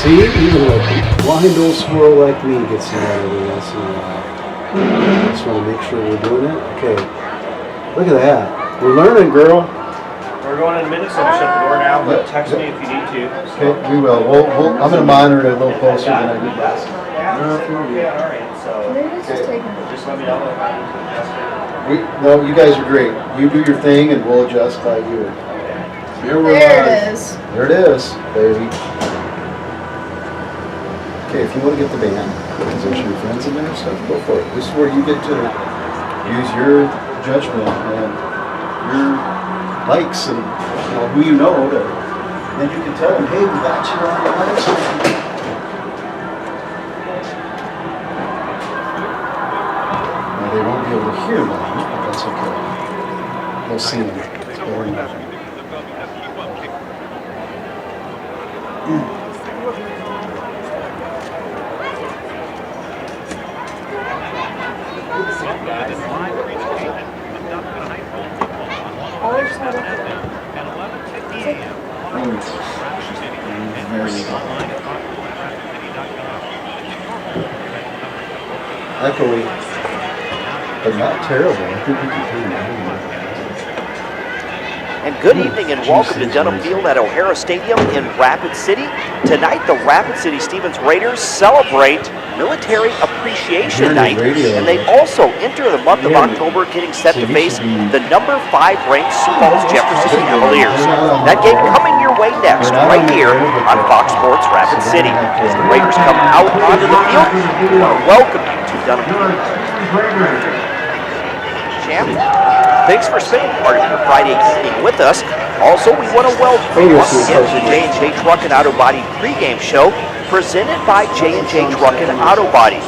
See, even a blind old squirrel like me gets it out every once in a while. Just want to make sure we're doing it. Okay. Look at that. We're learning, girl. We're going in a minute, so we'll shut the door now, but text me if you need to. So. Okay, we will. I'm going to monitor it a little closer than I did last time. Just let me know if I need to adjust it. No, you guys are great. You do your thing and we'll adjust by you. Here we're There live. it is. There it is, baby. Okay, if you want to get the band, position your friends in there and stuff, go for it. This is where you get to use your judgment and your likes and who you know to, then you can tell them, hey, we got you on the likes. Now they won't be able to hear me, but that's okay. They'll see me. Echoey, but not terrible. I think we can hear it. And good evening and welcome to Dunham Field at O'Hara Stadium in Rapid City. Tonight, the Rapid City Stevens Raiders celebrate Military Appreciation Night, and they also enter the month of October getting set to face the number 5 ranked Sioux Falls Jefferson Cavaliers. That game coming your way next, right here on Fox Sports Rapid City. As the Raiders come out onto the field, we want to welcome you to Dunham Field. Champ, thanks for spending part of your Friday evening with us. Also, we want to welcome you once again to the J&J Truck and Auto Body pregame show presented by J&J Truck and Auto Body.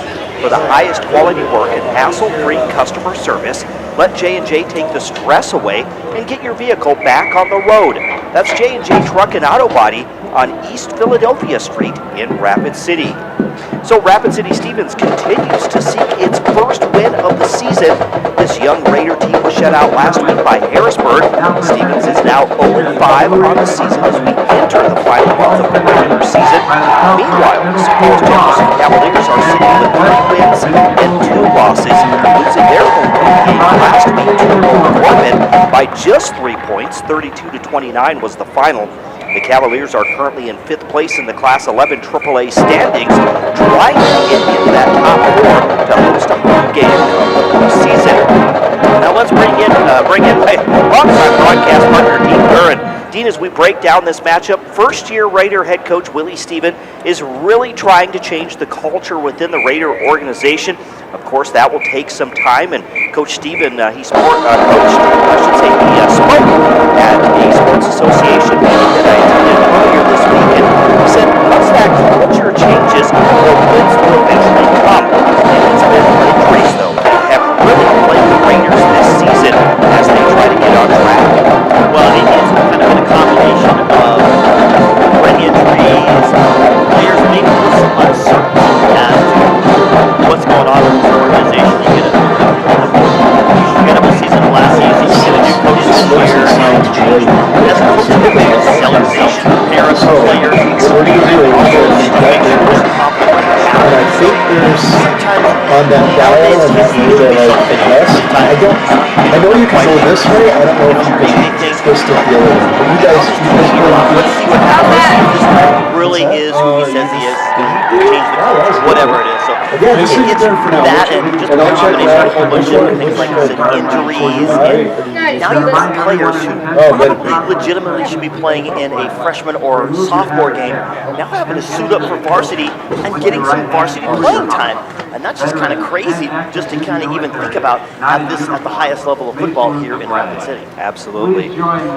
For the highest quality work and hassle-free customer service, let J&J take the stress away and get your vehicle back on the road. That's J&J Truck and Auto Body on East Philadelphia Street in Rapid City. So Rapid City Stevens continues to seek its first win of the season. This young Raider team was shut out last week by Harrisburg. Stevens is now 0-5 on the season as we enter the final month of the regular season. Meanwhile, the Sioux Falls Jefferson Cavaliers are sitting with 3 wins and 2 losses, losing their home game last week to Norman by just 3 points. 32-29 was the final. The Cavaliers are currently in 5th place in the Class 11 AAA standings, trying to get into that top 4 to host a home game of the season. Now let's bring in my longtime broadcast partner, Dean Curran. Dean, as we break down this matchup, first-year Raider head coach Willie Steven is really trying to change the culture within the Raider organization. Of course, that will take some time, and Coach Steven, he spoke at a sports association meeting that I attended earlier this week, and he said once that culture changes, the wins will eventually come. And it's been injuries, though, that have really plagued the Raiders this season as they try to get on track. Well, it is kind of a combination of ring injuries, players maybe with some uncertainty as to what's going on with this organization. You get a season last season, you get a new coach this year, and that's a celebration of parents and players. And I think there's on that dial and that meter like yes. I know you can go this way. I don't know if you can twist it the other way. You guys let's see what happens. Really is who he says he is. Change the culture, whatever it is. So it's that and just a combination of a whole bunch of different things like I said, injuries. And now you've got players who probably legitimately should be playing in a freshman or sophomore game, now having to suit up for varsity and getting some varsity playing time. And that's just kind of crazy just to kind of even think about at the highest level of football here in Rapid City. Absolutely.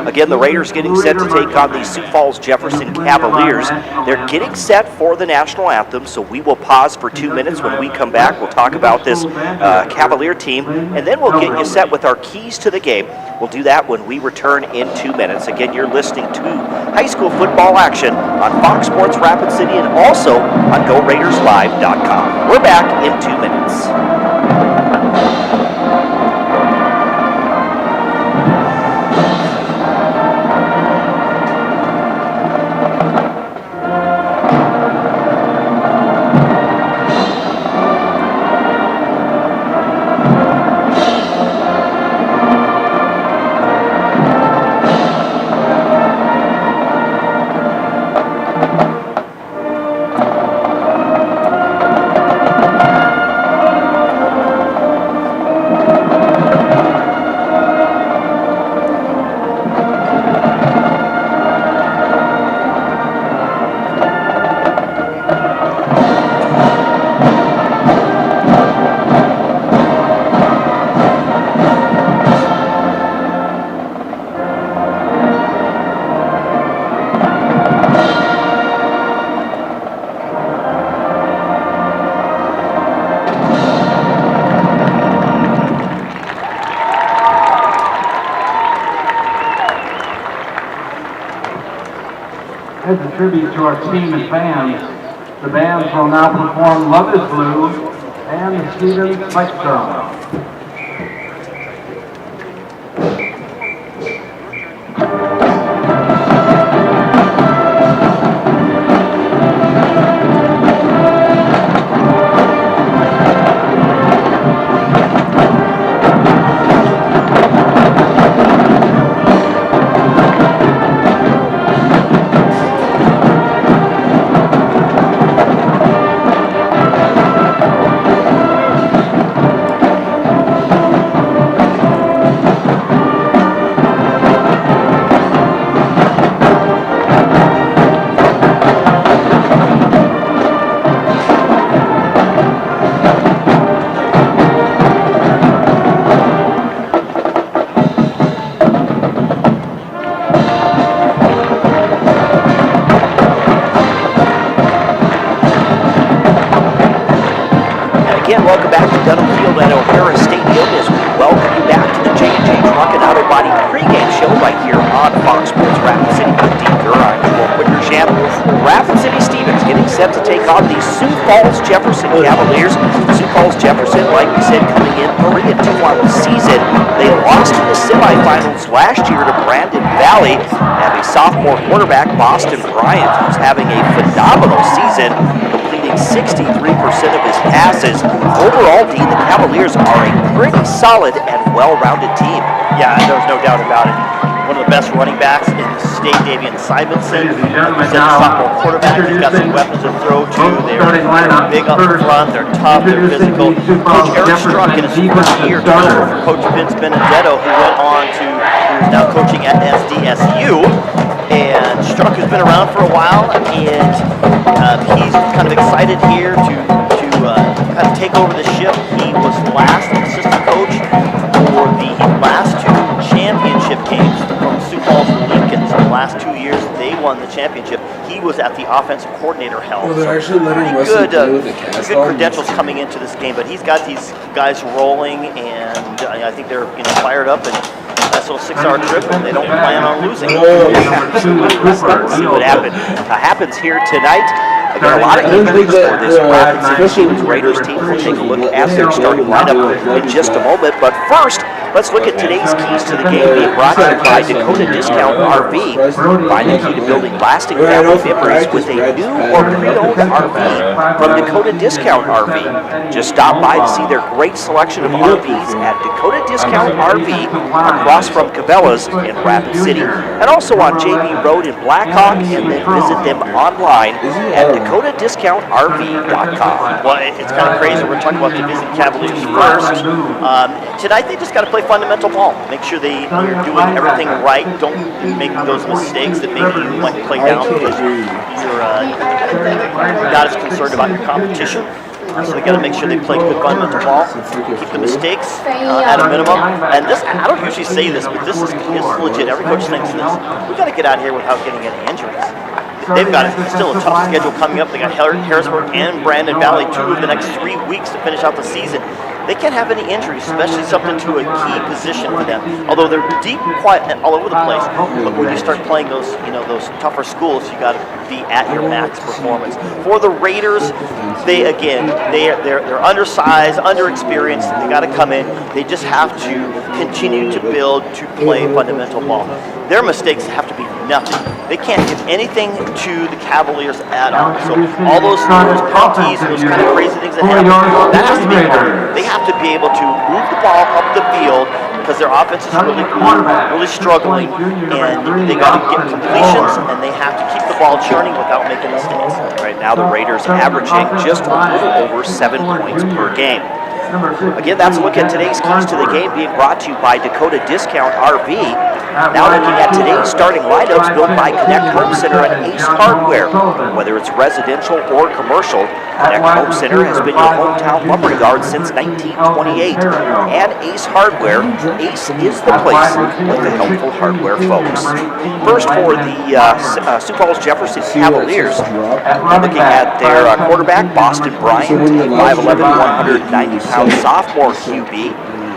Again, the Raiders getting set to take on the Sioux Falls Jefferson Cavaliers. They're getting set for the national anthem, so we will pause for 2 minutes. When we come back, we'll talk about this Cavalier team, and then we'll get you set with our keys to the game. We'll do that when we return in 2 minutes. Again, you're listening to high school football action on Fox Sports Rapid City and also on GoRaidersLive.com. We're back in 2 minutes. tribute to our team and fans, the bands will now perform Love is Blue and the Stevens Pipe Drum. Welcome back to Dunham Field at O'Hara Stadium as we welcome you back to the J&J Truck and Auto Body pregame show right here on Fox Sports Rapid City with Dean Gurr. I'm Joel Wickersham. Rapid City Stevens getting set to take on the Sioux Falls Jefferson Cavaliers. Sioux Falls Jefferson, like we said, coming in 3-2 on the season. They lost in the semifinals last year to Brandon Valley. Have a sophomore quarterback, Boston Bryant, who's having a phenomenal season, completing 63% of his passes. Overall, Dean, the Cavaliers are a pretty solid and well-rounded team. Yeah, there's no doubt about it. One of the best running backs in the state, Davian Simonson. Like we said, the sophomore quarterback, he's got some weapons to throw to. They're big up front, they're tough, they're physical. Coach Eric Struck in his first year took over for Coach Vince Benedetto, who went on to, who's now coaching at SDSU. And Struck has been around for a while, and he's kind of excited here to kind of take over the ship. He was last assistant coach for the last two championship games from Sioux Falls and Lincoln. So the last 2 years they won the championship. He was at the offensive coordinator helm. Well, they're actually letting Pretty Russell good credentials coming into this game, but he's got these guys rolling, and I think they're fired up. And nice little 6-hour trip, and they don't plan on losing. See what happens here tonight. Again, a lot of injuries for this Rapid City Raiders team. We'll take a look at their starting lineup in just a moment. But first, let's look at today's keys to the game being brought to you by Dakota Discount RV. Find the key to building lasting family memories with a new or pre-owned RV from Dakota Discount RV. Just stop by to see their great selection of RVs at Dakota Discount RV across from Cabela's in Rapid City, and also on JB Road in Blackhawk, and then visit them online at DakotaDiscountRV.com. Well, it's kind of crazy. We're talking about the Jefferson Cavaliers first. Tonight they just got to play fundamental ball. Make sure they're doing everything right. Don't make those mistakes that maybe you might play down because you're not as concerned about your competition. So they got to make sure they play good fundamental ball, keep the mistakes at a minimum. And this, I don't usually say this, but this is legit. Every coach thinks this. We got to get out of here without getting any injuries. They've got still a tough schedule coming up. They got Harrisburg and Brandon Valley 2 of the next 3 weeks to finish out the season. They can't have any injuries, especially something to a key position for them. Although they're deep, quiet, and all over the place. But when you start playing those, those tougher schools, you got to be at your max performance. For the Raiders, they're undersized, underexperienced. They got to come in. They just have to continue to build to play fundamental ball. Their mistakes have to be nothing. They can't give anything to the Cavaliers at all. So all those penalties, those kind of crazy things that happen, that has to be gone. They have to be able to move the ball up the field because their offense is really struggling, and they got to get completions, and they have to keep the ball churning without making mistakes. Right now, the Raiders averaging just a little over 7 points per game. Again, that's a look at today's keys to the game being brought to you by Dakota Discount RV. Now looking at today's starting lineups built by Connect Home Center and Ace Hardware. Whether it's residential or commercial, Connect Home Center has been your hometown lumber yard since 1928. And Ace Hardware, Ace is the place with the helpful hardware folks. First for the Sioux Falls Jefferson Cavaliers, looking at their quarterback, Boston Bryant, a 5'11", 190-pound sophomore QB.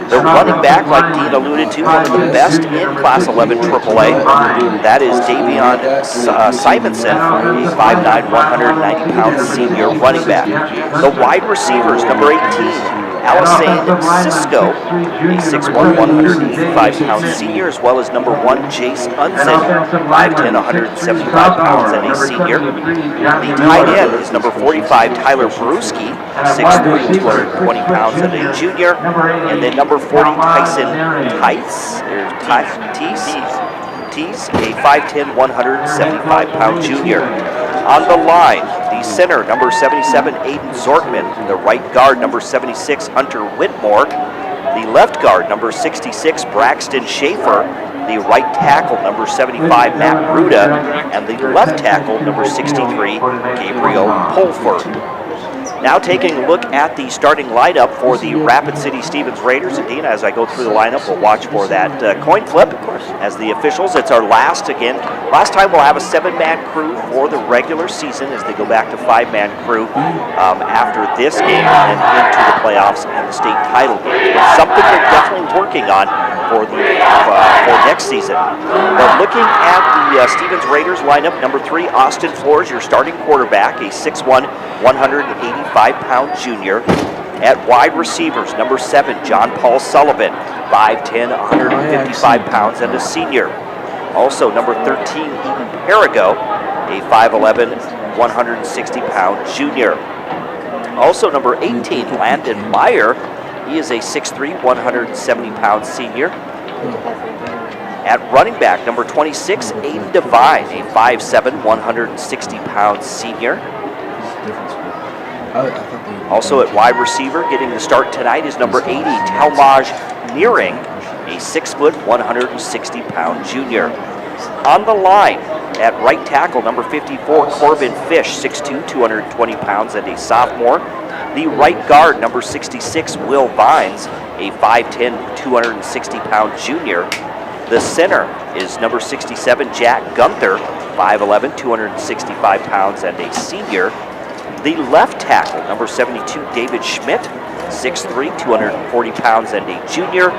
The running back, like Dean alluded to, one of the best in Class 11 AAA. That is Davion Simonson, a 5'9", 190-pound senior running back. The wide receivers, number 18, Alisane Cisco, a 6'1", 185-pound senior, as well as number 1, Jace Unson, 5'10", 175 pounds and a senior. The tight end is number 45, Tyler Brewski, 6'3", 220 pounds and a junior. And then number 40, Tyson Tees, a 5'10", 175-pound junior. On the line, the center, number 77, Aiden Zortman. The right guard, number 76, Hunter Whitmore. The left guard, number 66, Braxton Schaefer. The right tackle, number 75, Matt Ruda. And the left tackle, number 63, Gabriel Pulford. Now taking a look at the starting lineup for the Rapid City Stevens Raiders. And Dina, as I go through the lineup, we'll watch for that coin flip as the officials. It's our last time we'll have a 7-man crew for the regular season as they go back to 5-man crew after this game and into the playoffs and the state title game. It's something they're definitely working on for next season. But looking at the Stevens Raiders lineup, number 3, Austin Flores, your starting quarterback, a 6'1", 185-pound junior. At wide receivers, number 7, John Paul Sullivan, 5'10", 155 pounds and a senior. Also, number 13, Eden Perigo, a 5'11", 160-pound junior. Also, number 18, Landon Meyer, he is a 6'3", 170-pound senior. At running back, number 26, Aiden Devine, a 5'7", 160-pound senior. Also at wide receiver, getting the start tonight is number 80, Talmaj Nearing, a 6', 160-pound junior. On the line, at right tackle, number 54, Corbin Fish, 6'2", 220 pounds and a sophomore. The right guard, number 66, Will Vines, a 5'10", 260-pound junior. The center is number 67, Jack Gunther, 5'11", 265 pounds and a senior. The left tackle, number 72, David Schmidt, 6'3", 240 pounds and a junior.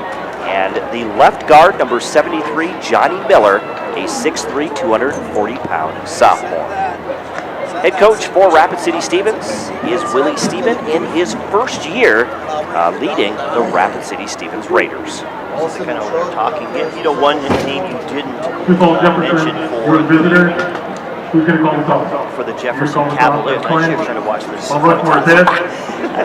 And the left guard, number 73, Johnny Miller, a 6'3", 240-pound sophomore. Head coach for Rapid City Stevens is Willie Steven in his first year leading the Rapid City Stevens Raiders. Also, kind of what we're talking, one team you didn't mention for the Jefferson Cavaliers. I'm actually trying to watch this.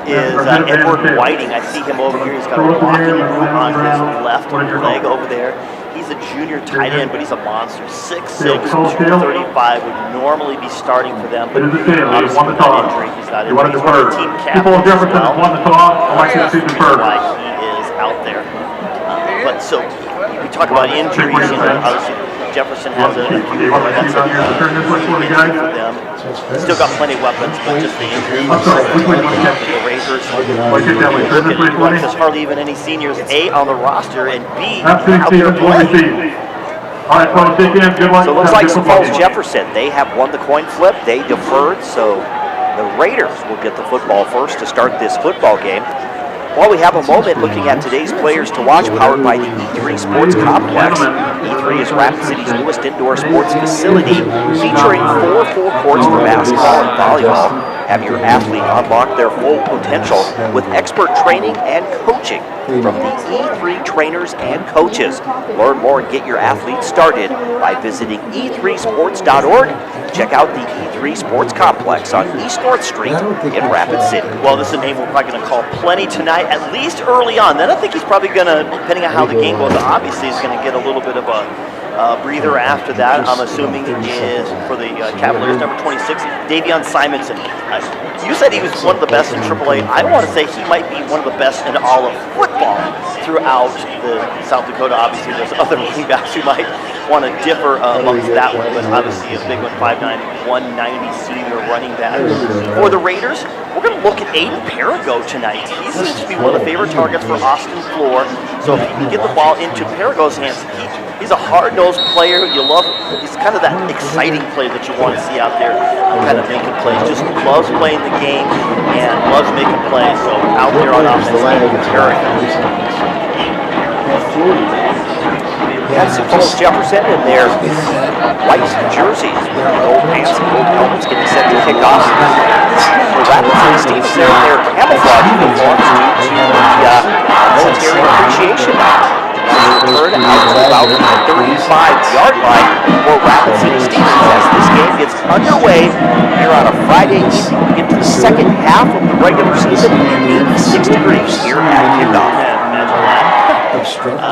Is Edward Whiting. I see him over here. He's got a blocking boot on his left leg over there. He's a junior tight end, but he's a monster. 6'6", 235, would normally be starting for them, but obviously with that injury, he's not in. He's one of the team captains as well. That's why he is out there. But so, we talk about injuries, obviously Jefferson has a few more. That's a injury for them. Still got plenty of weapons, but just the injury. The Raiders there's hardly even any seniors, A, on the roster, and B, out there playing. So it looks like Sioux Falls Jefferson, they have won the coin flip. They deferred, so the Raiders will get the football first to start this football game. While we have a moment looking at today's players to watch, powered by the E3 Sports Complex. E3 is Rapid City's newest indoor sports facility, featuring 4 full courts for basketball and volleyball. Have your athlete unlock their full potential with expert training and coaching from the E3 trainers and coaches. Learn more and get your athlete started by visiting e3sports.org. Check out the E3 Sports Complex on East North Street in Rapid City. Well, this is a name we're probably going to call plenty tonight, at least early on. Then I think he's probably going to, depending on how the game goes, obviously he's going to get a little bit of a breather after that. I'm assuming is for the Cavaliers, number 26, Davion Simonson. You said he was one of the best in AAA. I want to say he might be one of the best in all of football throughout the South Dakota. Obviously, there's other running backs who might want to differ amongst that one, but obviously a big one, 5'9", 190 senior running back. For the Raiders, we're going to look at Aiden Perigo tonight. He seems to be one of the favorite targets for Austin Floor. So if he can get the ball into Perigo's hands, he's a hard-nosed player. You love, he's kind of that exciting play that you want to see out there, kind of making plays. Just loves playing the game and loves making plays. So out there on offense, Perigo. Got Sioux Falls Jefferson in their white jerseys with gold pants and gold helmets getting set to kick off. For Rapid City Steves, they're in their camouflage uniforms due to the Military Appreciation Night. Return out to about the 35-yard line for Rapid City Steves as this game gets underway here on a Friday evening into the second half of the regular season. 86 degrees here at kickoff.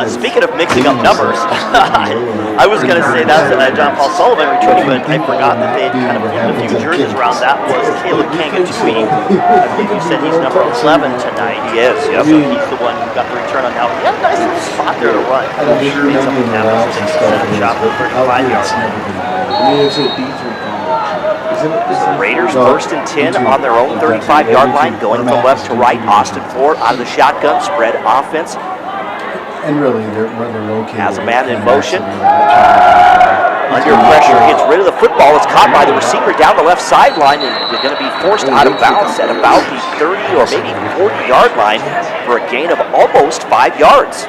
Speaking of mixing up numbers, I was going to say that's John Paul Sullivan returning, but I forgot that they had kind of flipped a few jerseys around. That was Caleb Kangatui. I believe you said he's number 11 tonight. He is, yep. So he's the one who got the return on that. He had a nice little spot there to run. Made something happen. Set up shop at 35 yards. Raiders first and 10 on their own 35-yard line, going from left to right. Austin Ford out of the shotgun, spread offense. And really, where they're located. Has a man in motion. Under pressure, gets rid of the football. It's caught by the receiver down the left sideline, and they're going to be forced out of bounds at about the 30 or maybe 40-yard line for a gain of almost 5 yards.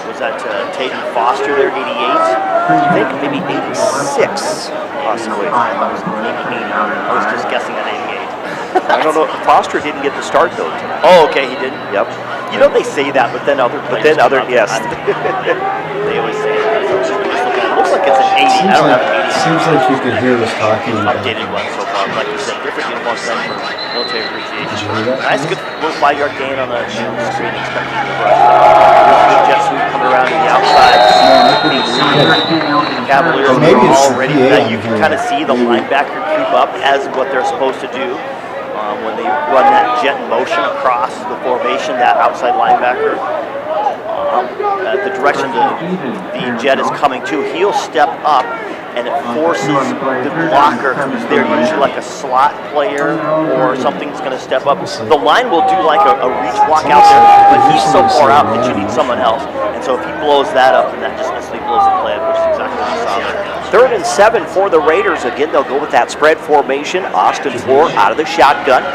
Was that Tatum Foster there, 88? I think maybe 86, possibly. I was just guessing at 88. I don't know. Foster didn't get the start though tonight. Oh, okay, he didn't. Yep. You know they say that, but then other players Yes. they always say that. So I'm just looking at it. It looks like it's an 80. I don't have an 80. Seems like you could hear us talking about Updated one so far. Like you said, different uniforms than for military appreciation. Did you hear that? Nice, good little 5-yard gain on the screen, expecting the rush. Jet sweep coming around to the outside. Cavaliers Maybe it's already the that you can kind of see the linebacker creep up as what they're supposed to do. When they run that jet motion across the formation, that outside linebacker, the direction the jet is coming to, he'll step up and it forces the blocker who's there, usually like a slot player or something that's going to step up. The line will do like a reach block out there, but he's so far out that you need someone else. And so if he blows that up, then that just instantly blows the play up, which is exactly what you saw there. 3rd and 7 for the Raiders. Again, they'll go with that spread formation. Austin Ford out of the shotgun.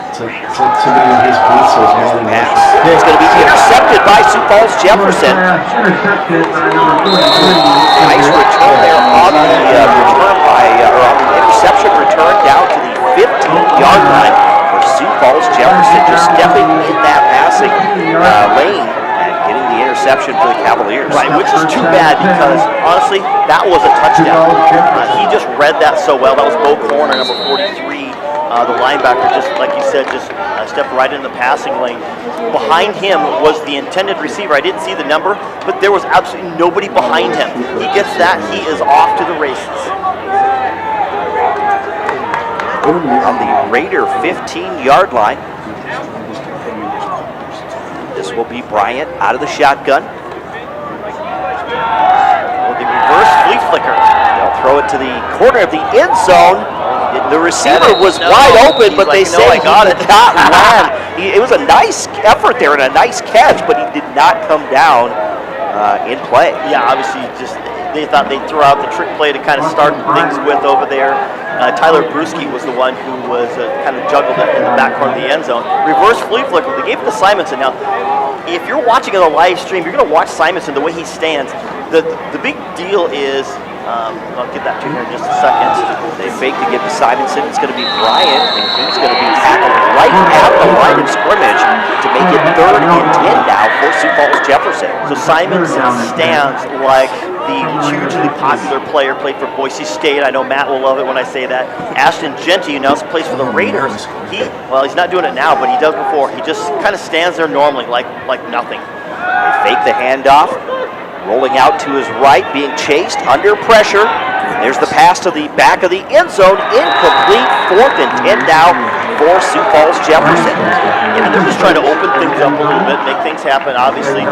It's like somebody in his boots says, Pass. It's going to be intercepted by Sioux Falls Jefferson. Nice return there on the interception return down to the 15-yard line for Sioux Falls Jefferson, just stepping in that passing lane and getting the interception for the Cavaliers. Right, which is too bad because honestly, that was a touchdown. He just read that so well. That was Bo Corner, number 43. The linebacker, just like you said, just stepped right in the passing lane. Behind him was the intended receiver. I didn't see the number, but there was absolutely nobody behind him. He gets that, he is off to the races. On the Raider 15-yard line. This will be Bryant out of the shotgun. Well, the reverse flea flicker. They'll throw it to the corner of the end zone. The receiver was wide open, but they say he did not land. It was a nice effort there and a nice catch, but he did not come down in play. Yeah, obviously, just they thought they'd throw out the trick play to kind of start things with over there. Tyler Bruschi was the one who was kind of juggled it in the back corner of the end zone. Reverse flea flicker. They gave it to Simonson. Now, if you're watching on a live stream, you're going to watch Simonson the way he stands. The big deal is. I'll get that to you here in just a second. They fake to get to Simonson. It's going to be Bryant, and he's going to be tackled right at the line of scrimmage to make it 3rd and 10 now for Sioux Falls Jefferson. So Simonson stands like the hugely popular player, played for Boise State. I know Matt will love it when I say that. Ashton Genty, who now plays for the Raiders. He's not doing it now, but he does before. He just kind of stands there normally, like nothing. They fake the handoff. Rolling out to his right, being chased under pressure. There's the pass to the back of the end zone. Incomplete. 4th and 10 now for Sioux Falls Jefferson. Yeah, they're just trying to open things up a little bit, make things happen. Obviously,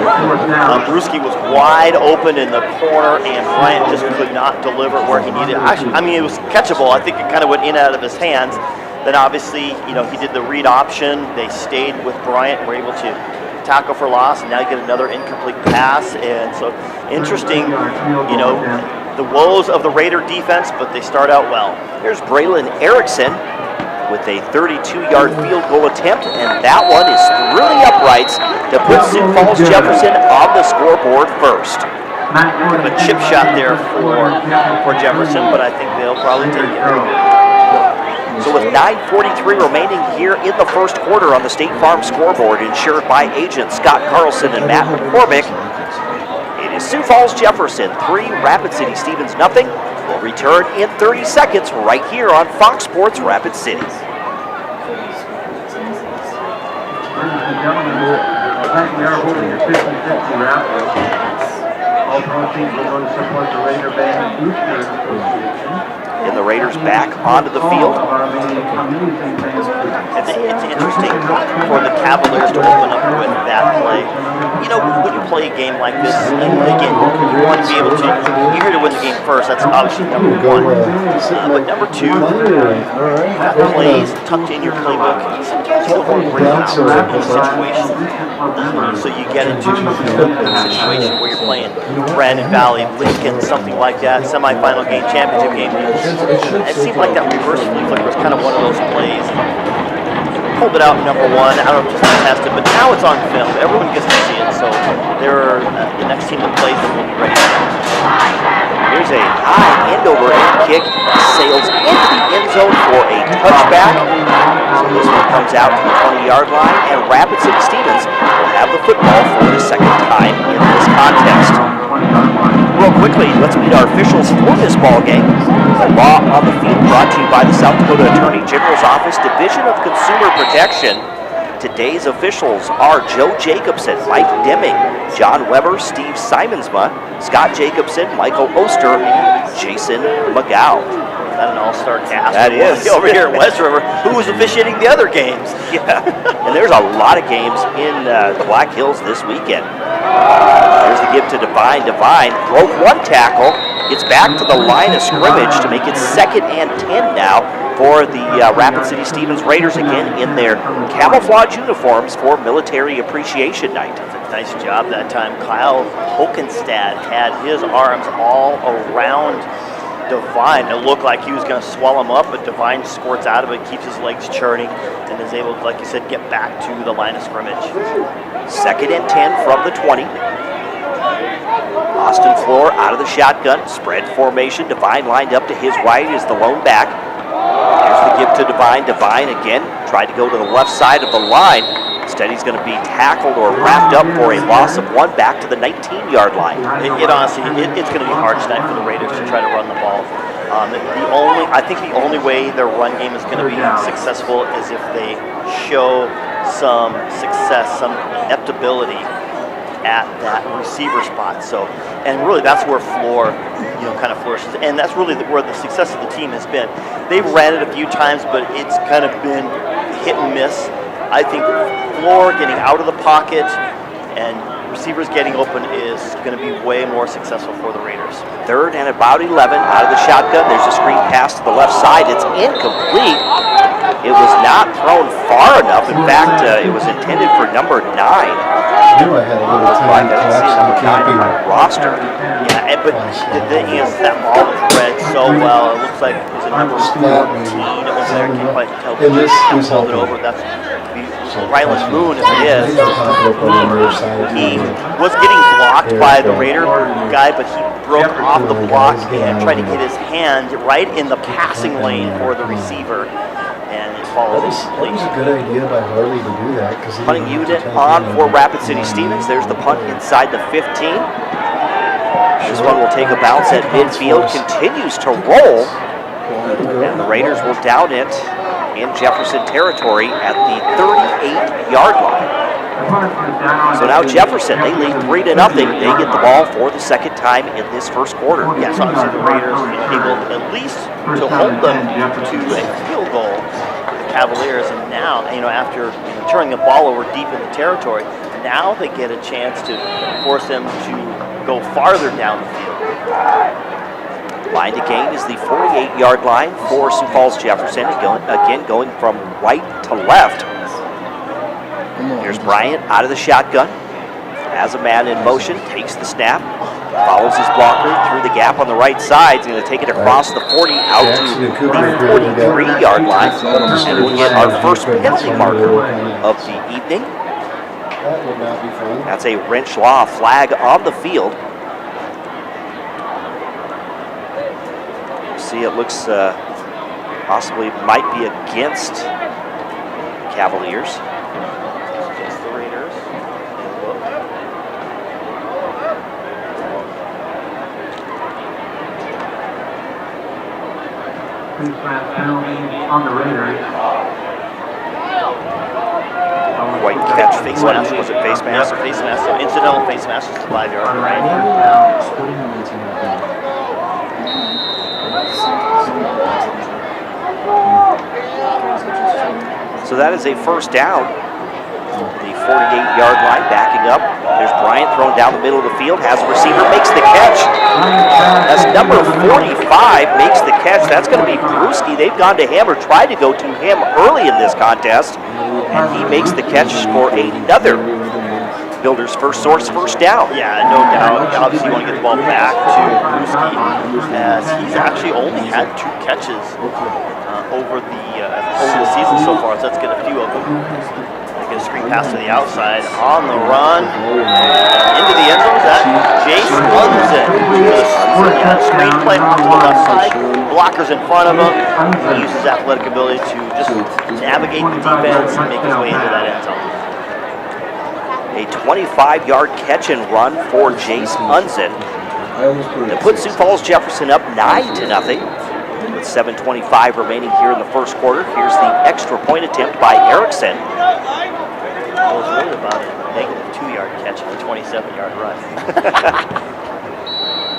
Bruschi was wide open in the corner, and Bryant just could not deliver where he needed. I mean, it was catchable. I think it kind of went in and out of his hands. Then obviously, he did the read option. They stayed with Bryant and were able to tackle for loss, and now you get another incomplete pass. And so interesting, the woes of the Raider defense, but they start out well. Here's Braylon Erickson with a 32-yard field goal attempt, and that one is through the uprights to put Sioux Falls Jefferson on the scoreboard first. A chip shot there for Jefferson, but I think they'll probably take it. So with 9:43 remaining here in the first quarter on the State Farm scoreboard, insured by agents Scott Carlson and Matt McCormick, it is Sioux Falls Jefferson 3, Rapid City Stevens nothing. We'll return in 30 seconds right here on Fox Sports Rapid City. Ladies and gentlemen, tonight we are holding a 50-50 raffle. All proceeds will go to support the Raider Band Booster Association. And the Raiders back onto the field. It's interesting for the Cavaliers to open up with that play. You know, when you play a game like this, and again, you want to be able to, you're here to win the game first, that's obviously number one. But number two, you've got plays tucked in your playbook. Sometimes you don't want to bring them out in a situation. So you get into a situation where you're playing Brandon Valley, Lincoln, something like that, semifinal game, championship game. It seemed like that reverse flea flicker was kind of one of those plays. Pulled it out number one. I don't know if just to test it, but now it's on film. Everyone gets to see it, so they're the next team that plays them will be ready. Here's a high end-over end kick. Sails into the end zone for a touchback. So this one comes out to the 20-yard line, and Rapid City Stevens will have the football for the second time in this contest. Real quickly, let's meet our officials for this ball game. The Law on the Field brought to you by the South Dakota Attorney General's Office, Division of Consumer Protection. Today's officials are Joe Jacobson, Mike Deming, John Weber, Steve Simonsma, Scott Jacobson, Michael Oster, and Jason McGow. Is that an all-star cast? That is. Over here at West River, who was officiating the other games. Yeah, and there's a lot of games in the Black Hills this weekend. Here's the give to Divine. Divine broke one tackle, gets back to the line of scrimmage to make it 2nd and 10 now for the Rapid City Stevens Raiders, again in their camouflage uniforms for Military Appreciation Night. Nice job that time. Kyle Hokenstad had his arms all around Divine. It looked like he was going to swallow him up, but Divine squirts out of it, keeps his legs churning, and is able, like you said, get back to the line of scrimmage. 2nd and 10 from the 20. Austin Floor out of the shotgun, spread formation. Divine lined up to his right is the lone back. Here's the give to Divine. Divine again tried to go to the left side of the line. Instead, he's going to be tackled or wrapped up for a loss of 1 back to the 19-yard line. It honestly, it's going to be hard tonight for the Raiders to try to run the ball. I think the only way their run game is going to be successful is if they show some success, some adaptability at that receiver spot. So, and really that's where Floor, kind of flourishes. And that's really where the success of the team has been. They've ran it a few times, but it's kind of been hit and miss. I think Floor getting out of the pocket and receivers getting open is going to be way more successful for the Raiders. 3rd and about 11 out of the shotgun. There's a screen pass to the left side. It's incomplete. It was not thrown far enough. In fact, it was intended for number 9. I knew I had a little time to see number 9 on my roster. Yeah, but the thing is that ball was read so well. It looks like it was a number 14 over there. Can't quite tell. And this was hold it over. That's Rylan Moon, if it is. He was getting blocked by the Raider guy, but he broke off the block and tried to get his hand right in the passing lane for the receiver, and it falls incomplete. That was a good idea by Harley to do that. Punting unit on for Rapid City Stevens. There's the punt inside the 15. This one will take a bounce at midfield, continues to roll, and the Raiders will down it in Jefferson territory at the 38-yard line. So now Jefferson, they lead 3-0. They get the ball for the second time in this first quarter. Yes, obviously the Raiders able at least to hold them to a field goal, the Cavaliers, and now, after turning the ball over deep in the territory, now they get a chance to force them to go farther down the field. Line to gain is the 48-yard line for Sioux Falls Jefferson. Again, going from right to left. Here's Bryant out of the shotgun. Has a man in motion, takes the snap, Follows his blocker through the gap on the right side. He's going to take it across the 40 out to the 43-yard line. And we'll get our first penalty marker of the evening. That would not be fun. That's a wrench law flag on the field. See, it looks possibly might be against Cavaliers. Against the Raiders. Face mask penalty on the Raiders. White catch, face mask. Was it face mask? Yep, face mask. So incidental face mask is 5-yard. On Right. So that is a first down. The 48-yard line backing up. There's Bryant thrown down the middle of the field. Has a receiver, makes the catch. That's number 45, makes the catch. That's going to be Brewski. They've gone to him or tried to go to him early in this contest. And he makes the catch for another Builders first down. Yeah, no doubt. Obviously, you want to get the ball back to Brewski, as he's actually only had 2 catches over the season so far. So let's get a few of them. They get a screen pass to the outside, on the run, into the end zone. That Jace Unzen. Screen play off to the left side. Blockers in front of him. He uses athletic ability to just navigate the defense and make his way into that end zone. A 25-yard catch and run for Jace Unzen to put Sioux Falls Jefferson up 9-0 with 7:25 remaining here in the first quarter. Here's the extra point attempt by Erickson. I was worried about a negative 2-yard catch and a 27-yard run.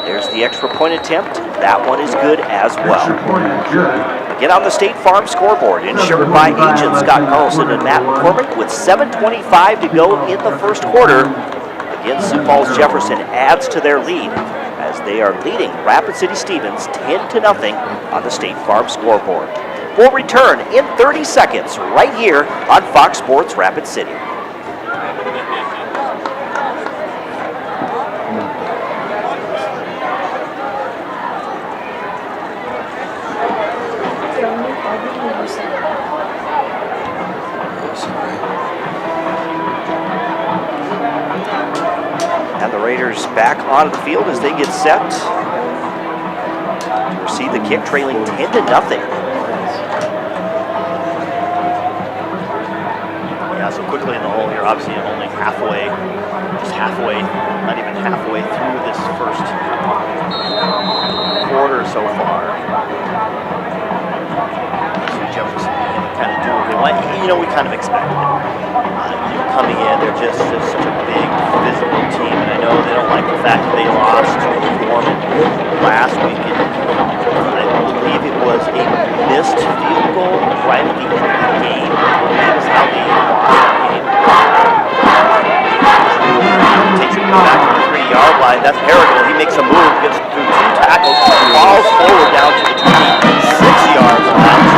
There's the extra point attempt. That one is good as well. Extra point is good. Get on the State Farm scoreboard, insured by agents Scott Carlson and Matt McCormick, with 7:25 to go in the first quarter. Again, Sioux Falls Jefferson adds to their lead as they are leading Rapid City Stevens 10-0 on the State Farm scoreboard. We'll return in 30 seconds right here on Fox Sports Rapid City. And the Raiders back onto the field as they get set to receive the kick, trailing 10-0. Yeah, so quickly in the hole here, obviously only halfway, not even halfway through this first quarter so far. So Jefferson kind of do what they want. You know, we kind of expected it. Coming in, they're just such a big physical team, and I know they don't like the fact that they lost to Norman last week. I believe it was a missed field goal right at the end of the game. That is how they lost that game. Takes it back to the 3-yard line. That's Perigal. He makes a move, gets through 2 tackles, falls forward down to the 26-yard line.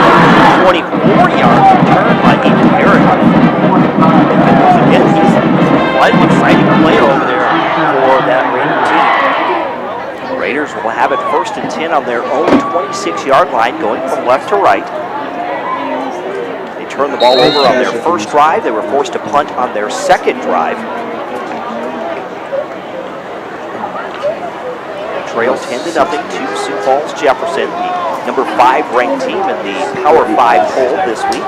24-yard return by Ethan Perigal. Again, he's quite an exciting player over there for that Raider team. Raiders will have it 1st and 10 on their own 26-yard line, going from left to right. They turned the ball over on their first drive. They were forced to punt on their second drive. Trail 10-0 to Sioux Falls Jefferson, the number 5 ranked team in the Power 5 poll this week.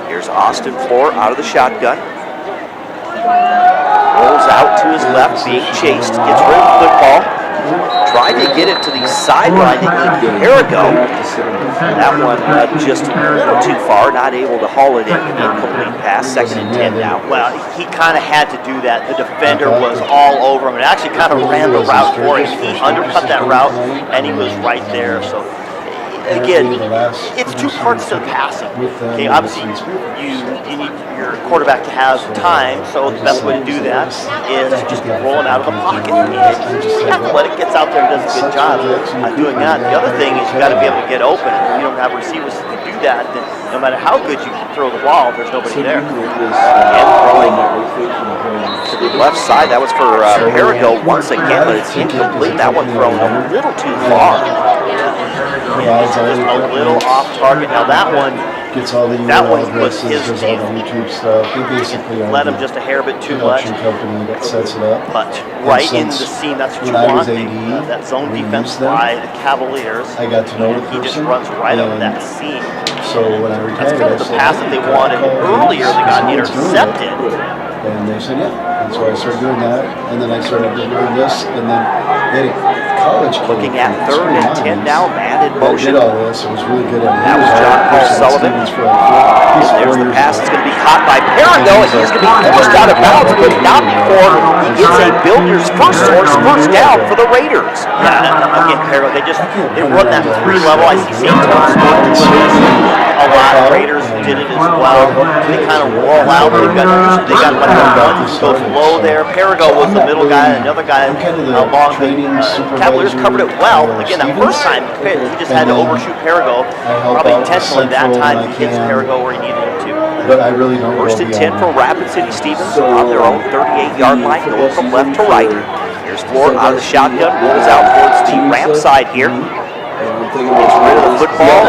Here's Austin Floor out of the shotgun. Rolls out to his left, being chased, gets rid of the football. Tried to get it to the sideline to Ethan Perigo. That one just a little too far, not able to haul it in. Incomplete pass, 2nd and 10 now. Well, he kind of had to do that. The defender was all over him and actually kind of ran the route for him. He undercut that route, and he was right there. So again, it's two parts to the passing. Okay, obviously you need your quarterback to have time, so the best way to do that is just roll it out of the pocket. And the athletic gets out there and does a good job on doing that. The other thing is you got to be able to get open. If you don't have receivers to do that, then no matter how good you can throw the ball, there's nobody there. Again, throwing to the left side. That was for Perigo once again, but it's incomplete. That one thrown a little too far. Yeah, just a little off target. Now that one gets all the that one URL was addresses, his there's all the YouTube stuff. They basically let him just a hair bit too much. company that sets it up. But right in the seam, that's what you want. That zone defense by the Cavaliers. I got to know the He just person, runs right up and that seam. So when I That's retired, kind of the pass that they wanted earlier that got intercepted. And they said, yeah. And so I started doing that, and then I started doing this, and then they had a college kid Looking at from 3rd and 10 now, man in that motion. did all this. It was really good at it. That was John Paul Sullivan. There's the pass that's going to be caught by Perigo, and he's going to be forced out of bounds, but not before he gets a Builders first down for the Raiders. Yeah, again, Perigo, they run that 3 level. I see St. Thomas doing this a lot. Raiders did it as well. They kind of roll out. They got like a one who goes low there. Perigo was the middle guy, another guy along the Cavaliers covered it well. Again, that first time he just had to overshoot Perigo, probably intentionally. That time he hits Perigo where he needed him to. But I really don't. First and 10 for Rapid City Stevens on their own 38-yard line, going from left to right. Here's Floor out of the shotgun, moves out towards the ramp side here. Gets rid of the football.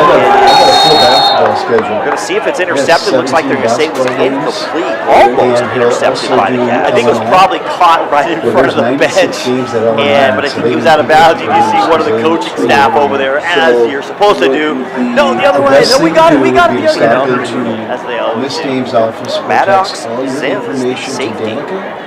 We're going to see if it's intercepted. Looks like they're going to say it was incomplete. Almost intercepted by the Cavs. I think it was probably caught right in front of the bench. But I think he was out of bounds. You can see one of the coaching staff over there, as you're supposed to do. No, the other way. No, we got it. The other way. As they always do. Maddox sends the safety.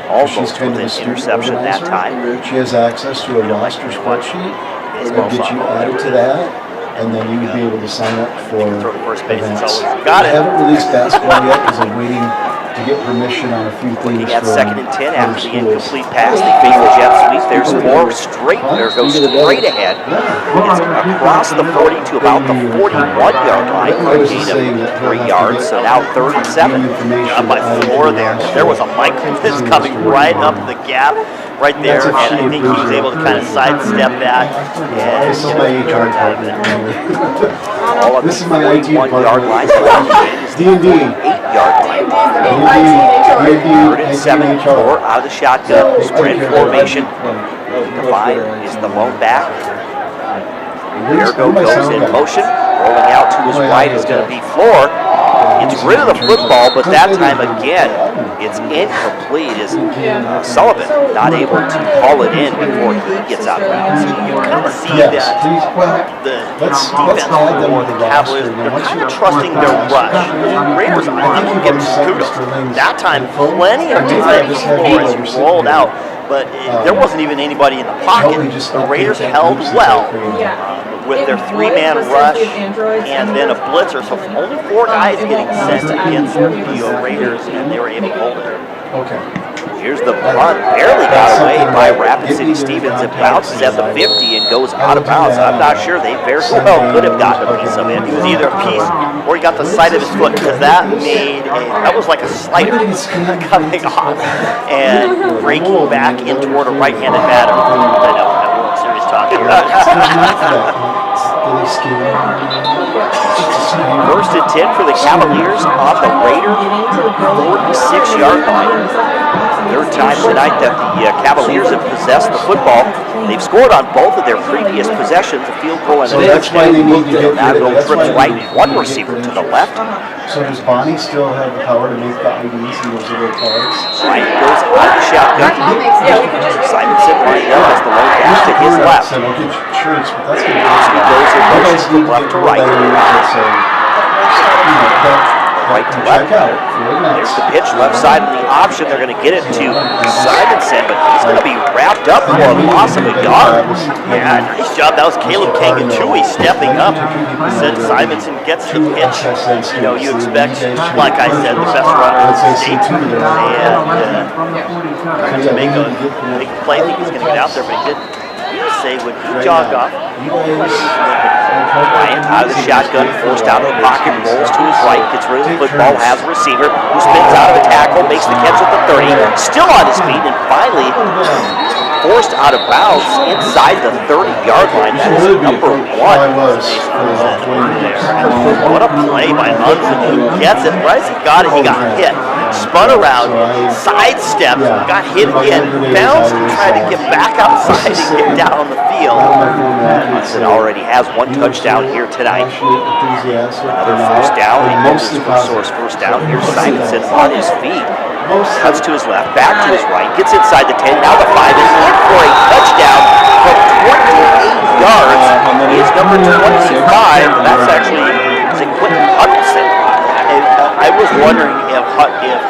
Almost with an interception that time. She has access to a roster spreadsheet. It will get you added to that, and then you would be able to sign up for events. Got it. I haven't released basketball yet because I'm waiting to get permission on a few things. Looking at 2nd and 10 after the incomplete pass. They fake the jet sweep. There's Floor straight there, goes straight ahead. It's across the 40 to about the 41-yard line for a gain of 3 yards. So now 3rd and 7. Up by Floor there. There was a Michael Piss coming right up the gap. Right there, and I think he was able to kind of sidestep that. And This is my HR department. This is my IT 1-yard line. D&D. 8-yard line. D&D. 3rd and 7. Floor out of the shotgun. Sprint formation. Devine is the lone back. Perigo goes in motion. Rolling out to his right is going to be Floor. Gets rid of the football, but that time again, it's incomplete as Sullivan not able to haul it in before he gets out of bounds. You kind of see that the defense for the Cavaliers, they're kind of trusting their rush. The Raiders, I think, can give them kudos. That time, plenty of time for as you rolled out, but there wasn't even anybody in the pocket. The Raiders held well with their 3-man rush and then a blitzer. So only 4 guys getting sent against the Raiders, and they were able to hold it. Okay. Here's the punt, barely got away by Rapid City Stevens. It bounces at the 50 and goes out of bounds. I'm not sure. They very well could have gotten a piece of it. It was either a piece or he got the side of his foot, because that was like a slider coming off and breaking back in toward a right-handed batter. I know, I'm serious talking about it. First and 10 for the Cavaliers on the Raider 46-yard line. 3rd time tonight that the Cavaliers have possessed the football. They've scored on both of their previous possessions, a field goal and a touchdown. Naville trips right, 1 receiver to the left. So does Bonnie still have the power to make the IDs and those little cards? Ryan goes out of the shotgun. Simonson lined up as the lone back to his left. So don't get shirts, but that's good. He goes in motion from left to right. Right to left. There's the pitch, left side of the option. They're going to get it to Simonson, but he's going to be wrapped up for a loss of a yard. Yeah, nice job. That was Caleb Kangatui stepping up. Said Simonson gets the pitch. You know, you expect, like I said, the best runner in the state. And to make a play, I think he's going to get out there, but he didn't. He was say when he jogged off, Bryant out of the shotgun, forced out of the pocket, rolls to his right, gets rid of the football, has a receiver who spins out of a tackle, makes the catch at the 30, still on his feet, and finally forced out of bounds inside the 30-yard line. That is number 1. What a play by Hudson, who gets it. Right as he got it, he got hit. Spun around, sidestepped, got hit again, bounced and tried to get back outside and get down on the field. Hudson already has 1 touchdown here tonight. Another first down, a source first down. Here's Simonson on his feet. Cuts to his left, back to his right, gets inside the 10, now the 5, and in for a touchdown from 28 yards. He is number 25, and that's actually Quentin Huddleston. I was wondering if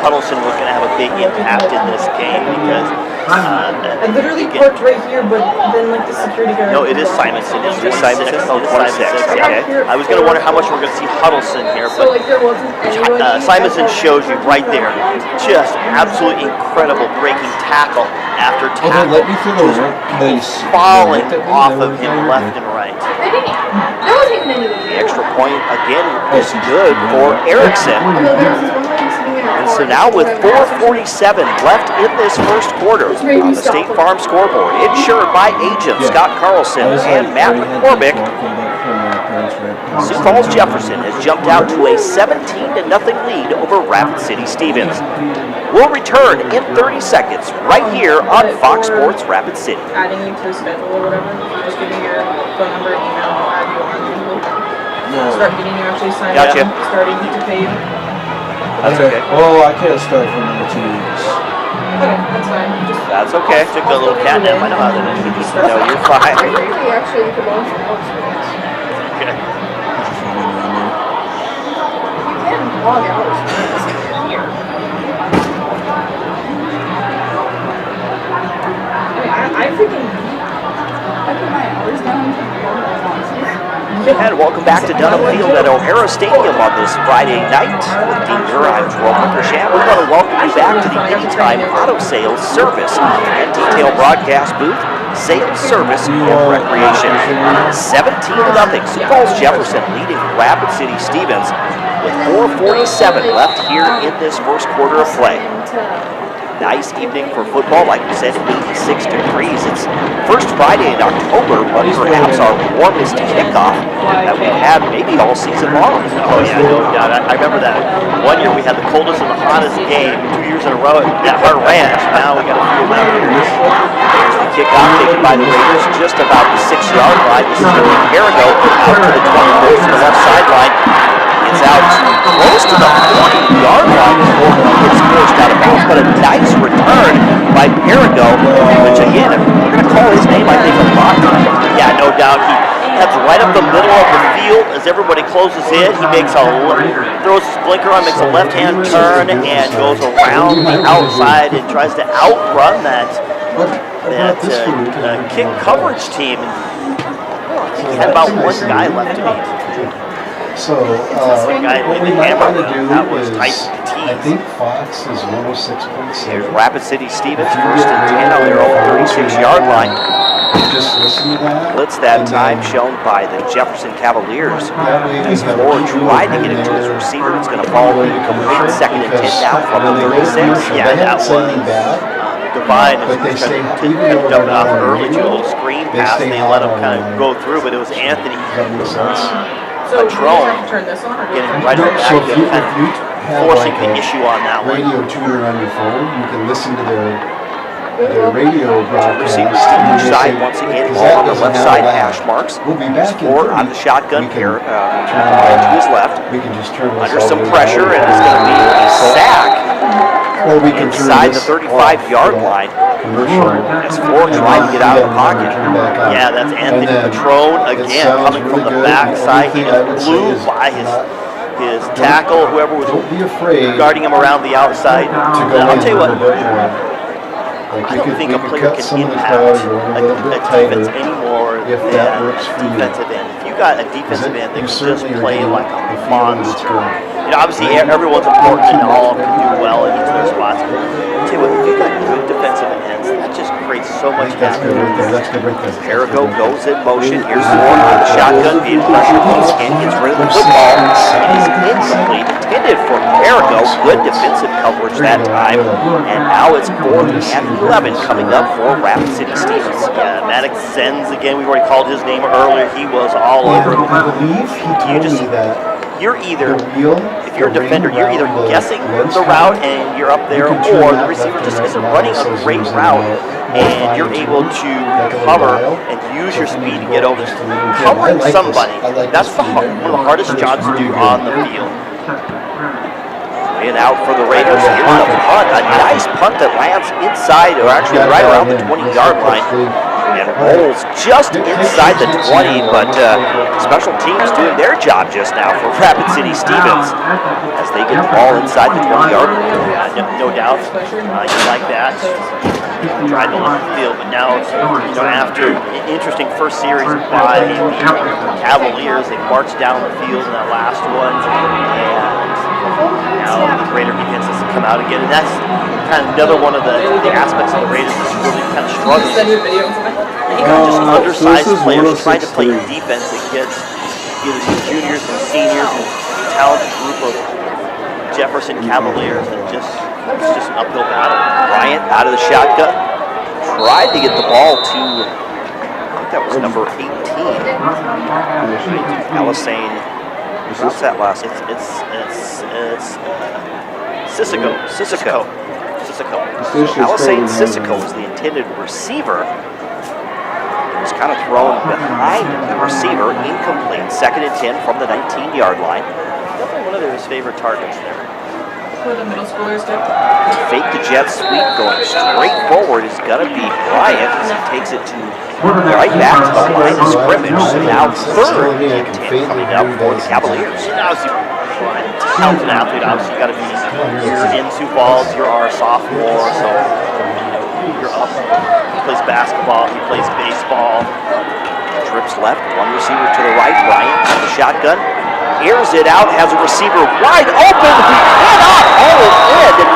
Huddleston was going to have a big impact in this game because I literally parked right here, but then like the security guard. no, it is Simonson. It's It is Simonson. Oh, 26. Okay. I was going to wonder how much we're going to see Huddleston here, So but like there wasn't anyone. Simonson shows you right there, just absolutely incredible breaking tackle after tackle, let me through the work place. falling off of him left and right. They didn't. There wasn't even anyone. The extra point again is good for Erickson. And so now with 4:47 left in this first quarter on the State Farm scoreboard, insured by agents Scott Carlson and Matt McCormick, Sioux Falls Jefferson has jumped out to a 17-0 lead over Rapid City Stevens. We'll return in 30 seconds right here on Fox Sports Rapid City. Adding you to the schedule or whatever. Just give me your phone number and email. I'll add you on. Start getting you actually signed Gotcha. up. Starting to pay you. That's okay. Well, I can't start for another 2 weeks. Okay, that's fine. Just That's okay. Took a little catnip. I know how that is. No, you're fine. actually you could launch your books for this. Okay. You can log hours for this here. I freaking I put my hours down for And welcome back to Dunham Field at O'Hara Stadium on this Friday night. With Dean Gura, I'm Jerome Wickersham. We want to welcome you back to the Anytime Auto Sales Service and Detail Broadcast booth, Sales, Service, and Recreation. 17-0, Sioux Falls Jefferson leading Rapid City Stevens with 4:47 left here in this first quarter of play. Nice evening for football, like we said, 86 degrees. It's first Friday in October, but perhaps our warmest kickoff that we've had maybe all season long. Oh yeah, no doubt. I remember that one year we had the coldest and the hottest game 2 years in a row at Hart Ranch. Now we got a few left here. There's the kickoff taken by the Raiders just about the 6-yard line. This is going to be Perigo out to the 24th to the left sideline. It's out close to the 40-yard line before he gets forced out of bounds, but a nice return by Perigo, which again, if we're going to call his name, I think a lot. Yeah, no doubt. He heads right up the middle of the field as everybody closes in. He makes throws his blinker on, makes a left-hand turn, and goes around the outside and tries to outrun that kick coverage team. He had about one guy left to beat. So, One guy what laid we the might hammer. want to do That was is, tight I tees. think Fox is 106.7. Here's Rapid City Stevens, first and 10 on their own 36-yard line. Just listen to that. Blitz that and time then shown by the Jefferson Cavaliers. that way we As have Moore people tried to in get it to his there receiver, it's going to fall incomplete. Second and 10 now from the 36. Yeah, that was bad. Divine But they is stay trying happy, to even though dump it they're off not early to a on little screen they pass. stay They let him hot kind on of go through, but it was Anthony Does that make sense? So do you Patrol. have to turn this on or do you getting have to right on the So back, if you kind of have forcing like the a issue on that one. radio tuner on your phone, you can listen to their radio broadcast. Receivers to each side once again, ball on the left side hash marks. We'll be back in Four 30. on the shotgun We pair, can to his left. We can just turn this Under all some the way pressure, down. and it's going to be a sack Or we can turn inside the this 35-yard off for line. that commercial. As Ford tried to get out of the pocket. Yeah, that's Anthony Patrone again coming from the backside. He just blew by his tackle, whoever was Don't be afraid guarding him around the outside. to go I'll in tell you what, a little bit more. Like I we don't could- think we a could player cut can some of the impact crowd, go in a little bit a tighter defense anymore if than that works for you. defensive end. If you you've got a defensive end that can just play like a the field monster. is You know, obviously everyone's important and all can do well in each of their spots. But I'll tell you what, if you've got good defensive ends, that just creates so much That's good right there. havoc. That's good right there. Perigo goes in motion. Here's Ford with the shotgun being pressured. And gets rid of the football. It is incomplete. Intended for Perigo. Good defensive coverage that time. And now it's 4th and 11 coming up for Rapid City Stevens. Yeah, Maddox Zenz again. We've already called his name earlier. He was all over. I believe he told me that You're either, the wheel, if you're a defender, you're either guessing the route and you're up there, or the receiver just isn't running a great route and you're able to cover and use your speed to get over. Covering somebody, that's one of the hardest jobs to do on the field. In out for the Raiders. Here's the punt. A nice punt that lands inside, or actually right around the 20-yard line. And rolls just inside the 20, but special teams doing their job just now for Rapid City Stevens as they get the ball inside the 20-yard line. No doubt, you like that. Tried to look at the field, but now, after an interesting first series by the Cavaliers, they marched down the field in that last one, and now the Raider defense has to come out again, and that's kind of another one of the aspects of the Raiders that's really kind of struggling. You got just undersized players trying to play defense against either the juniors and seniors and talented group of Jefferson Cavaliers, and it's just an uphill battle. Bryant out of the shotgun. Tried to get the ball to, I think that was number 18. Alisane. What's that last? It's Sissico. Alisane Sissico was the intended receiver. It was kind of thrown behind the receiver, incomplete. 2nd and 10 from the 19-yard line. Definitely one of his favorite targets there. Where the middle schoolers go. Fake the jet sweep going straight forward is going to be Bryant as he takes it to right back to the line of scrimmage. So now 3rd and 10 coming up for the Cavaliers. Obviously, talented athlete. Obviously, you got to be. You're in Sioux Falls. You're our sophomore, so you're up. He plays basketball. He plays baseball. Trips left, one receiver to the right. Bryant out of the shotgun. Airs it out, has a receiver wide open. He cannot haul it in.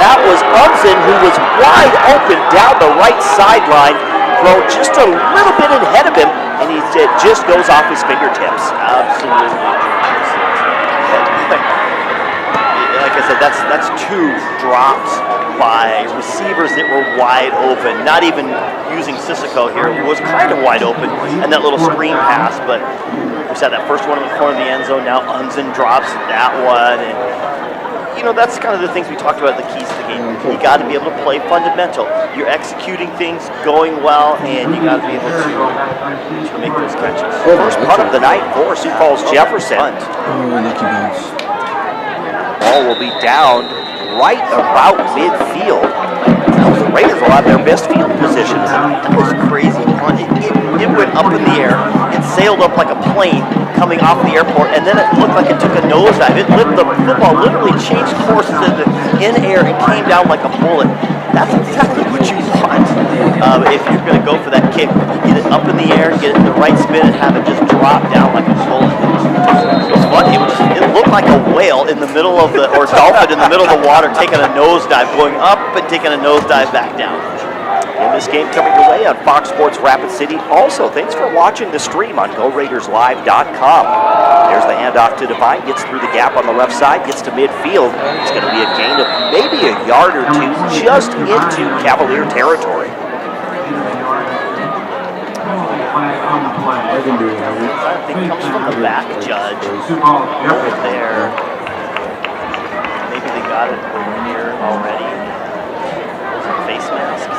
That was Unson, who was wide open down the right sideline. Thrown just a little bit ahead of him, and it just goes off his fingertips. Absolutely. Like I said, that's 2 drops by receivers that were wide open. Not even using Sissico here, who was kind of wide open, and that little screen pass. But we said that first one in the corner of the end zone. Now Unson drops that one, and that's kind of the things we talked about. The keys to the game. You got to be able to play fundamental. You're executing things, going well, and you got to be able to make those catches. First punt of the night for Sioux Falls Jefferson. Ball will be down right about midfield. The Raiders will have their best field position. That was crazy. It went up in the air. It sailed up like a plane coming off the airport, and then it looked like it took a nosedive. The football literally changed courses in air and came down like a bullet. That's exactly what you want. If you're going to go for that kick, get it up in the air, get it in the right spin, and have it just drop down like a bullet. It was funny. It looked like a whale in the middle of or dolphin in the middle of the water taking a nosedive, going up and taking a nosedive back down. In this game coming your way on Fox Sports Rapid City. Also, thanks for watching the stream on GoRaidersLive.com. There's the handoff to Devine, gets through the gap on the left side, gets to midfield. It's going to be a gain of maybe a yard or 2 just into Cavalier territory. I think it comes from the back judge over there. Maybe they got it over here already. Face mask.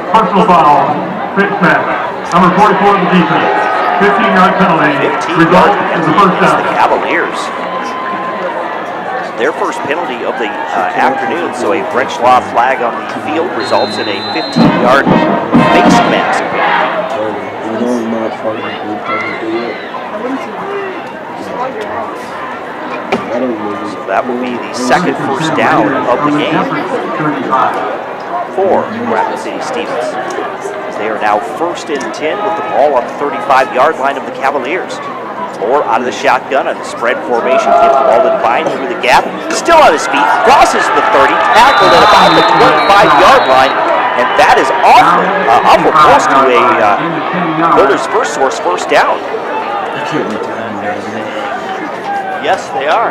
Personal foul, face mask, number 44 of the defense. 15-yard penalty. 15-yard penalty against the Cavaliers. Their first penalty of the afternoon, so a French law flag on the field results in a 15-yard face mask. So that will be the second first down of the game for Rapid City Stevens. They are now 1st and 10 with the ball on the 35-yard line of the Cavaliers. Moore out of the shotgun on the spread formation, gives the ball to Devine through the gap. Still on his feet, crosses the 30, tackled at about the 25-yard line, and that is awful close to a Builder's First Source first down. Yes, they are.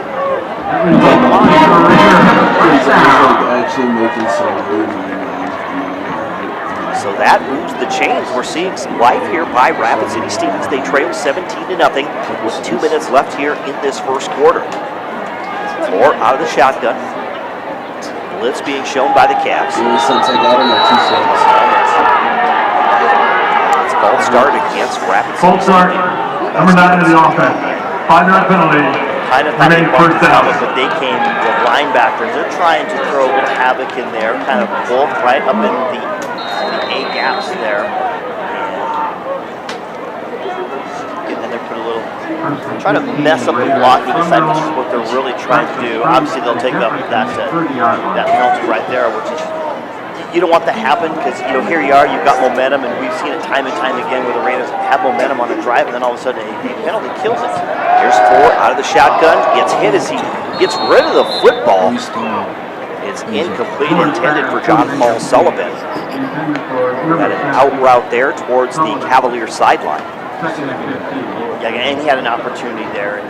So that moves the chains. We're seeing some life here by Rapid City Stevens. They trail 17-0 with 2 minutes left here in this first quarter. Moore out of the shotgun. Blitz being shown by the Cavs. It's a false start against Rapid City. False start, number 9 of the offense. 5-yard penalty. Kind of thought they bumped out, but they came, the linebackers, they're trying to throw a little havoc in there, kind of both right up in the A gaps there. And then they're put a little, trying to mess up the blocking side, which is what they're really trying to do. Obviously, they'll take up that penalty right there, which is, you don't want that to happen because, you know, here you are, you've got momentum, and we've seen it time and time again where the Raiders have momentum on a drive, and then all of a sudden a penalty kills it. Here's Ford out of the shotgun, gets hit as he gets rid of the football. It's incomplete, intended for John Paul Sullivan. Got an out route there towards the Cavalier sideline. Yeah, and he had an opportunity there.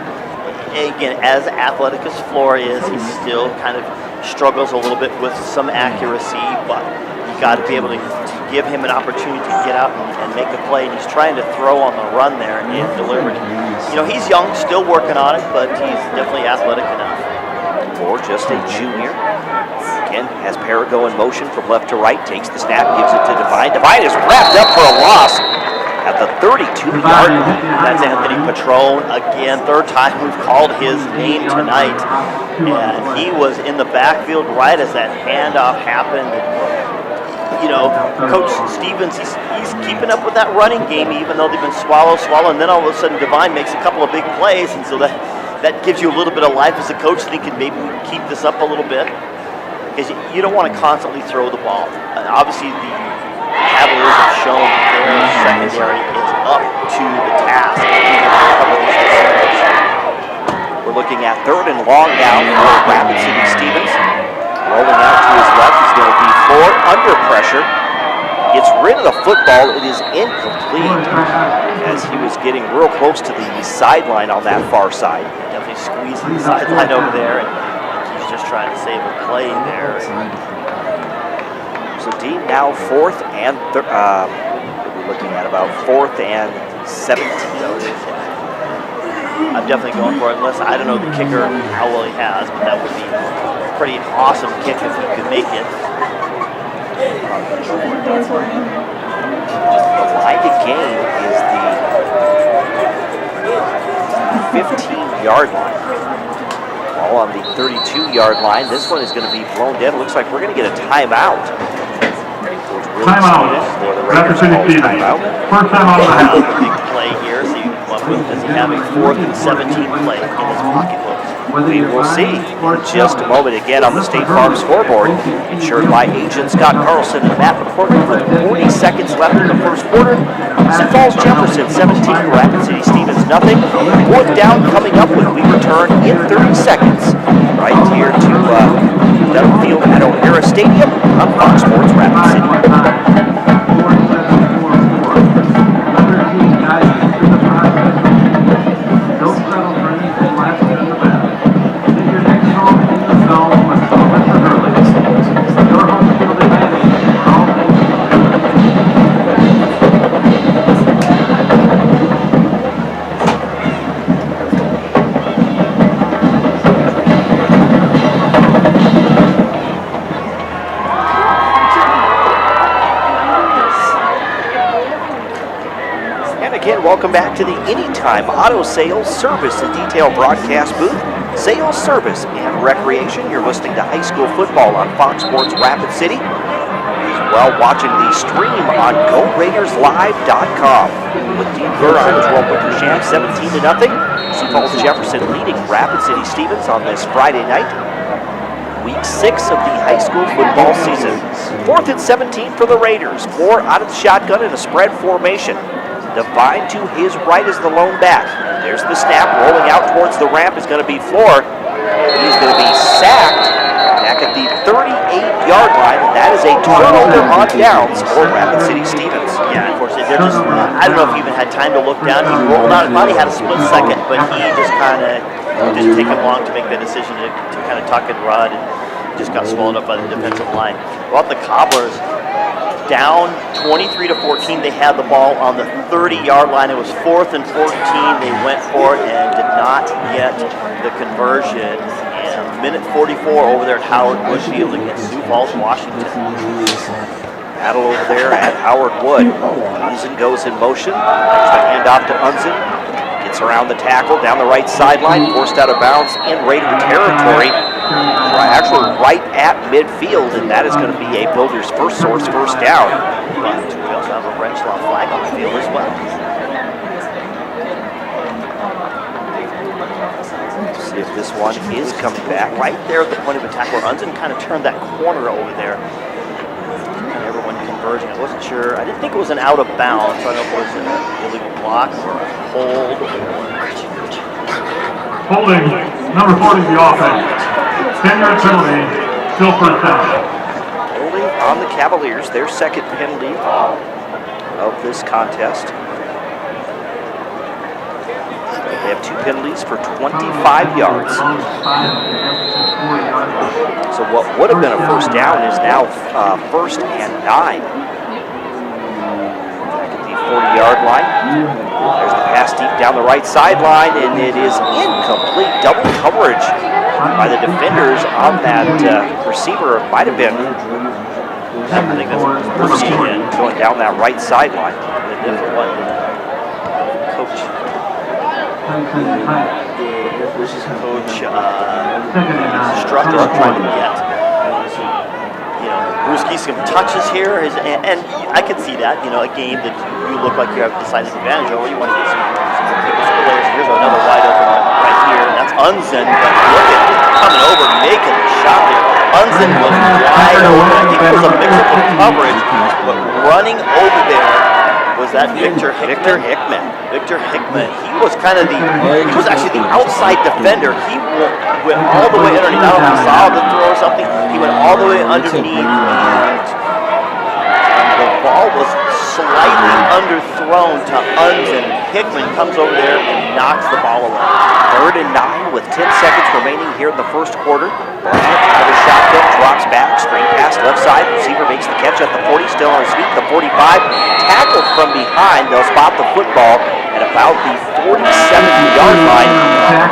And again, as athletic as Flora is, he still kind of struggles a little bit with some accuracy, but you got to be able to give him an opportunity to get out and make a play. And he's trying to throw on the run there and deliver. You know, he's young, still working on it, but he's definitely athletic enough. Or just a junior. Again, has Perigo in motion from left to right, takes the snap, gives it to Devine. Devine is wrapped up for a loss at the 32-yard line. That's Anthony Patron again, third time we've called his name tonight. And he was in the backfield right as that handoff happened. You know, Coach Stevens, he's keeping up with that running game, even though they've been swallow, and then all of a sudden Devine makes a couple of big plays, and so that gives you a little bit of life as a coach, thinking maybe we can keep this up a little bit. Because you don't want to constantly throw the ball. Obviously, the Cavaliers have shown their secondary is up to the task. We're looking at 3rd and long now for Rapid City Stevens. Rolling out to his left is going to be Ford under pressure. Gets rid of the football. It is incomplete as he was getting real close to the sideline on that far side. Definitely squeezing the sideline over there, and he's just trying to save a play there. So Dean now 4th and we're looking at about 4th and 17. I'm definitely going for it, unless I don't know the kicker how well he has, but that would be a pretty awesome kick if he could make it. The line to gain is the 15-yard line. Ball on the 32-yard line. This one is going to be blown dead. It looks like we're going to get a timeout. Timeout. Rapid City Stevens. First time out of the house. Big play here, so you come up with, does he have a 4th and 17 play in his pocketbook? We will see in just a moment. Again on the State Farm scoreboard, insured by Agent Scott Carlson and Matt McCormick, with 40 seconds left in the first quarter. Sioux Falls Jefferson 17, Rapid City Stevens nothing. 4th down coming up when we return in 30 seconds. Right here to Dunham Field at O'Hara Stadium on Fox Sports Rapid City. Welcome back to the Anytime Auto Sales Service and Detail broadcast booth. Sales, service, and recreation. You're listening to high school football on Fox Sports Rapid City. As well, watching the stream on GoRaidersLive.com. With Dean Burr, I'm Jerome Wickersham, 17-0. Sioux Falls Jefferson leading Rapid City Stevens on this Friday night. Week 6 of the high school football season. 4th and 17 for the Raiders. Moore out of the shotgun in a spread formation. Devine to his right is the lone back. There's the snap. Rolling out towards the ramp is going to be Floor. He's going to be sacked back at the 38-yard line, and that is a turnover on downs for Rapid City Stevens. Yeah, unfortunately, they're just, I don't know if he even had time to look down. He rolled out, thought he had a split second, but he just kind of didn't take him long to make the decision to kind of tuck and run, and just got swallowed up by the defensive line. Well, the Cobblers, down 23-14, they had the ball on the 30-yard line. It was 4th and 14. They went for it and did not get the conversion. And minute 44 over there at Howard Wood Field against Sioux Falls, Washington. Battle over there at Howard Wood. Unzen goes in motion. There's the handoff to Unzen. Gets around the tackle, down the right sideline, forced out of bounds in Raider territory. Actually right at midfield, and that is going to be a Builders first down. But we also have a Renchlaw flag on the field as well. See if this one is coming back. Right there at the point of attack where Unzen kind of turned that corner over there. And everyone converging. I wasn't sure. I didn't think it was an out of bounds. So I don't know if it was an illegal block or a hold. Holding, number 40 the offense. 10-yard penalty, still first down. Holding on the Cavaliers, their second penalty of this contest. They have 2 penalties for 25 yards. So what would have been a first down is now 1st and 9. Back at the 40-yard line. There's the pass deep down the right sideline, and it is incomplete. Double coverage by the defenders on that receiver. It might have been, I think that's Brzezinski going down that right sideline. A different one. Coach instructor are trying to get. Brzezinski some touches here, and I can see that. A game that you look like you have decided advantage over. You want to get some players. Here's another wide open one right here, and that's Unzen. But look at coming over, making the shot there. Unzen was wide open. I think it was a mix of coverage, but running over there was that Victor Hickman. Victor Hickman. He was he was actually the outside defender. He went all the way underneath. I don't know if you saw the throw or something. He went all the way underneath, and the ball was slightly underthrown to Unzen. Hickman comes over there and knocks the ball away. 3rd and 9 with 10 seconds remaining here in the first quarter. Another shotgun, drops back, screen pass left side. Receiver makes the catch at the 40, still on his feet. The 45, tackled from behind. They'll spot the football at about the 47-yard line.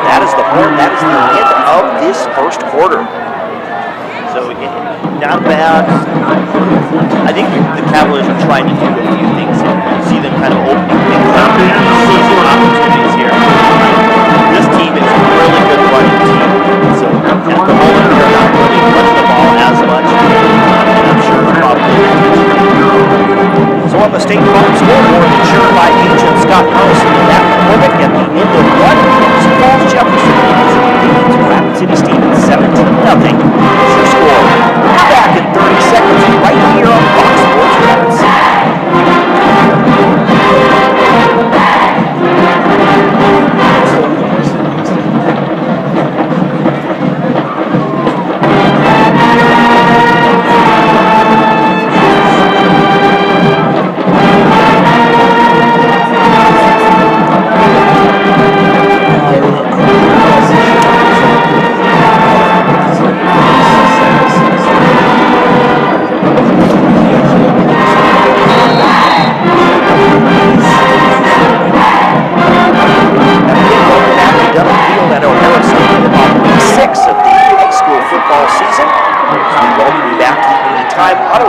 That is the end of this first quarter. So not bad. I think the Cavaliers are trying to do a few things here. You see them kind of opening things up. See some opportunities here. This team is a really good running team. So at the moment they're not really running the ball as much. And I'm sure probably. So on the State Farm scoreboard, insured by agent Scott Carlson, that moment at the end of one, Sioux Falls Jefferson leads Rapid City Stevens 17-0. Is your score. We're back in 30 seconds right here on Fox Sports Rapid City.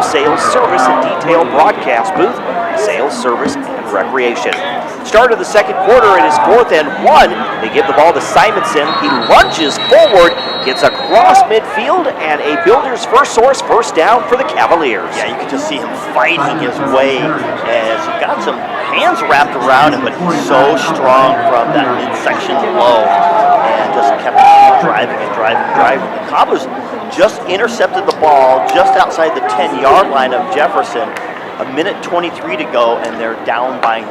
Sales, service, and detail broadcast booth, sales, service, and recreation. Start of the second quarter, it is 4th and 1. They give the ball to Simonson. He lunges forward, gets across midfield, and a Builders first down for the Cavaliers. Yeah, you can just see him fighting his way as he got some hands wrapped around him, but he's so strong from that midsection low. And just kept driving and driving and driving. The Cobblers just intercepted the ball just outside the 10-yard line of Jefferson. A minute 23 to go, and they're down by 9.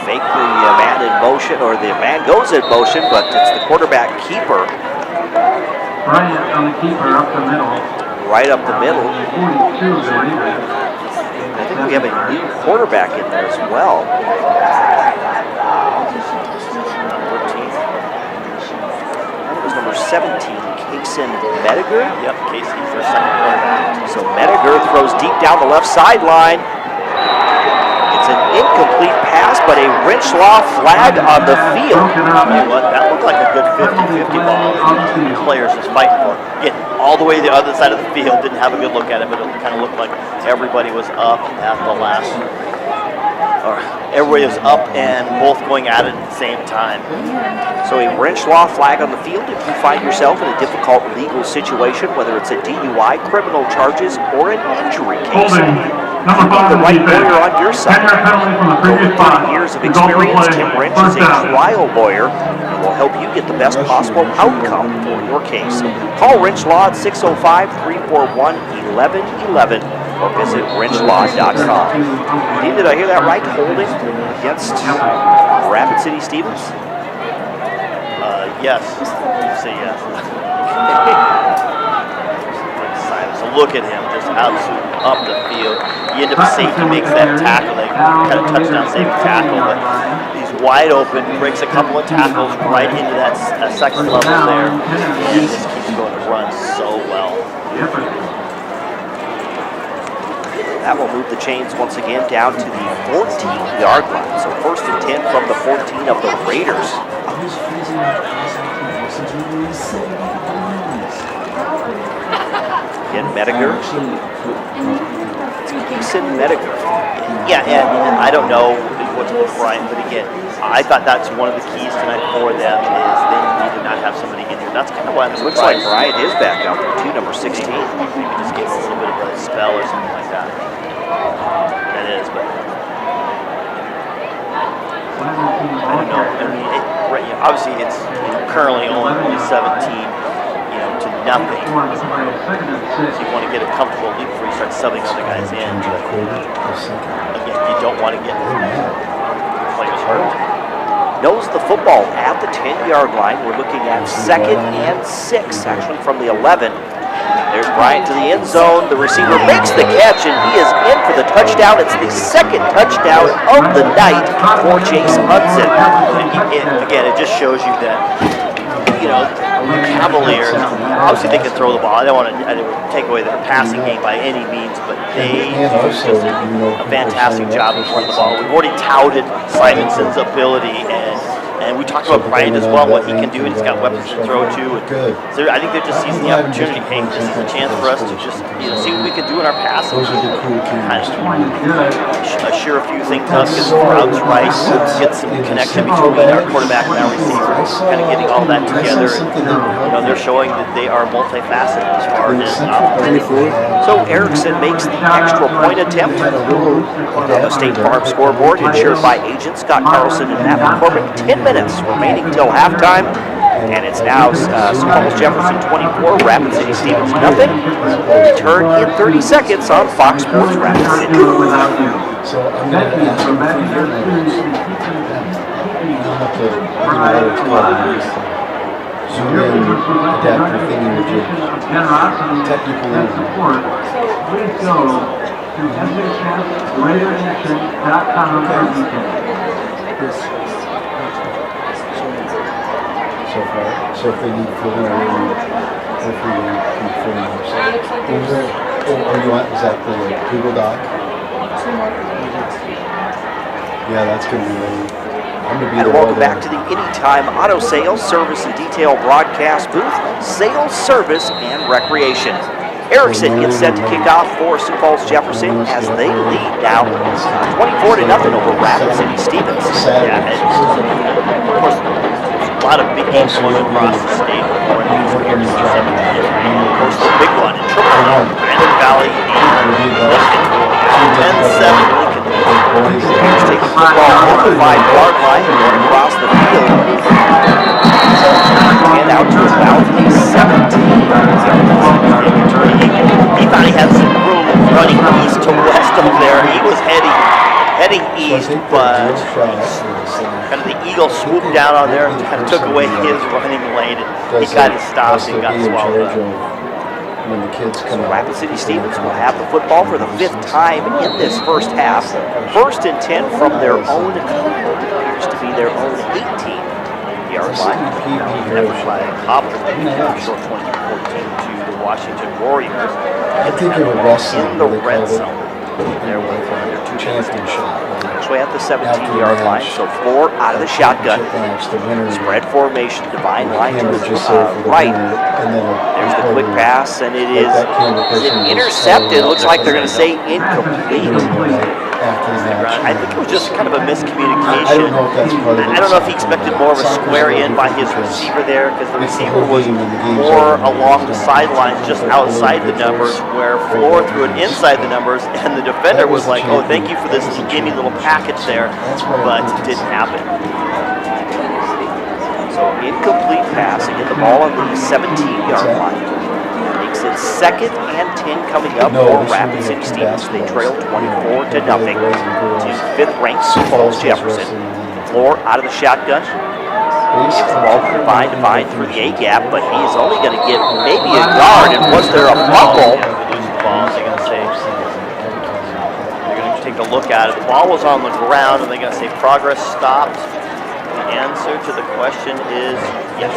Fake the man in motion, or the man goes in motion, but it's the quarterback keeper. Bryant on the keeper up the middle. Right up the middle. 42, the Raiders. I think we have a new quarterback in there as well. Number 17, Kason Mediger. Yep, Casey for second quarterback. So Mediger throws deep down the left sideline. It's an incomplete pass, but a Wrench-Law flag on the field. I'll tell you what, that looked like a good 50-50 ball. The players just fighting for it. Again, all the way to the other side of the field. Didn't have a good look at it, but it kind of looked like everybody was up at the last. Or everybody was up and both going at it at the same time. So a Wrench-Law flag on the field if you find yourself in a difficult legal situation, whether it's a DUI, criminal charges, or an injury case. Holding number 5 The right defense. lawyer on your side. 10-yard penalty from the Over previous 30 spot. years of Result of experience, play, Tim Wrench is first a down. trial lawyer and will help you get the best possible outcome for your case. Call Wrench Law at 605-341-1111 or visit wrenchlaw.com. Dean, did I hear that right? Holding against Rapid City Stevens? Yes. You say yes. So look at him, just absolutely up the field. You end up safety makes that tackle, they kind of touchdown saving tackle, but he's wide open, breaks a couple of tackles right into that second level there. He just keeps going to run so well. That will move the chains once again down to the 14-yard line. So 1st and 10 from the 14 of the Raiders. Again, Mediger. Kason Mediger. Yeah, and I don't know what's with Brian, but again, I thought that's one of the keys tonight for them is they need to not have somebody injured. That's kind of why I'm It looks like surprised. Bryant is back out there too, number 16. Maybe just give a little bit of a spell or something like that. That is, but I don't know. I mean, obviously it's currently only 17, to nothing. So you want to get a comfortable lead before you start subbing other guys in. Again, you don't want to get players hurt. Knows the football at the 10-yard line. We're looking at 2nd and 6, actually from the 11. There's Bryant to the end zone. The receiver makes the catch, and he is in for the touchdown. It's the 2nd touchdown of the night for Chase Hudson. Again, it just shows you that, the Cavaliers, obviously they can throw the ball. I don't want to take away their passing game by any means, but they do just a fantastic job of running the ball. We've already touted Simonson's ability, and we talked about Bryant as well, what he can do, and he's got weapons to throw to. So I think they're just seizing the opportunity. Hey, this is a chance for us to just see what we can do in our passing. Kind of assure a few things up, get some routes right, get some connection between our quarterback and our receiver, kind of getting all that together. And, they're showing that they are multifaceted as far as opportunity. So Erickson makes the extra point attempt. On the State Farm scoreboard, insured by agent Scott Carlson and Matt McCormick. 10 minutes remaining till halftime. And it's now Sioux Falls Jefferson 24, Rapid City Stevens nothing. Return in 30 seconds on Fox Sports Rapid City. So I'm going to ask zoom in, adapter thingy with your technical support. Please go to SHSRaiderNation.com for details. so far. So if they need filling in, hopefully we can fill in themselves. You want, is that the Google Doc? Yeah, that's going to be ready. I'm going to be And there welcome all day. back to the Anytime Auto Sales Service and Detail broadcast booth, sales, service, and recreation. Erickson gets set to kick off for Sioux Falls Jefferson as they lead now 24-0 over Rapid City Stevens. Yeah, and of course, a lot of big games going across the state. Of course, the big one in Triple Brandon Valley and Lincoln. 10-7 Lincoln. Take the football on the 5-yard line and run across the field. pleased, but kind of the eagle swooped down on there and kind of took away his running lane, and he kind of stopped and got swallowed up. When the kids come out. Rapid City Stevens will have the football for the 5th time in this first half. 1st and 10 from their own, appears to be their own 18-yard line. Effort by Hopper, short 2014 to the Washington Warriors. I think it would rest in the red zone. There with their two championship. Actually at the 17-yard line, so 4 out of the shotgun. Spread formation, divine line to the right. There's the quick pass, and it is intercepted. Looks like they're going to say incomplete. I think it was just kind of a miscommunication. I don't know if he expected more of a square in by his receiver there, because the receiver was more along the sidelines, just outside the numbers, where Floor threw it inside the numbers, and the defender was like, oh, thank you for this gimme little package there, but it didn't happen. So incomplete pass, and get the ball on the 17-yard line. Makes it 2nd and 10 coming up for Rapid City Stevens. They trail 24-0 to 5th-ranked Sioux Falls Jefferson. Floor out of the shotgun. Gives the ball to Divine through the A-gap, but he is only going to get maybe a yard. And was there a fumble? They're going to say, they're going to take a look at it. The ball was on the ground, and they're going to say progress stopped. The answer to the question is yes.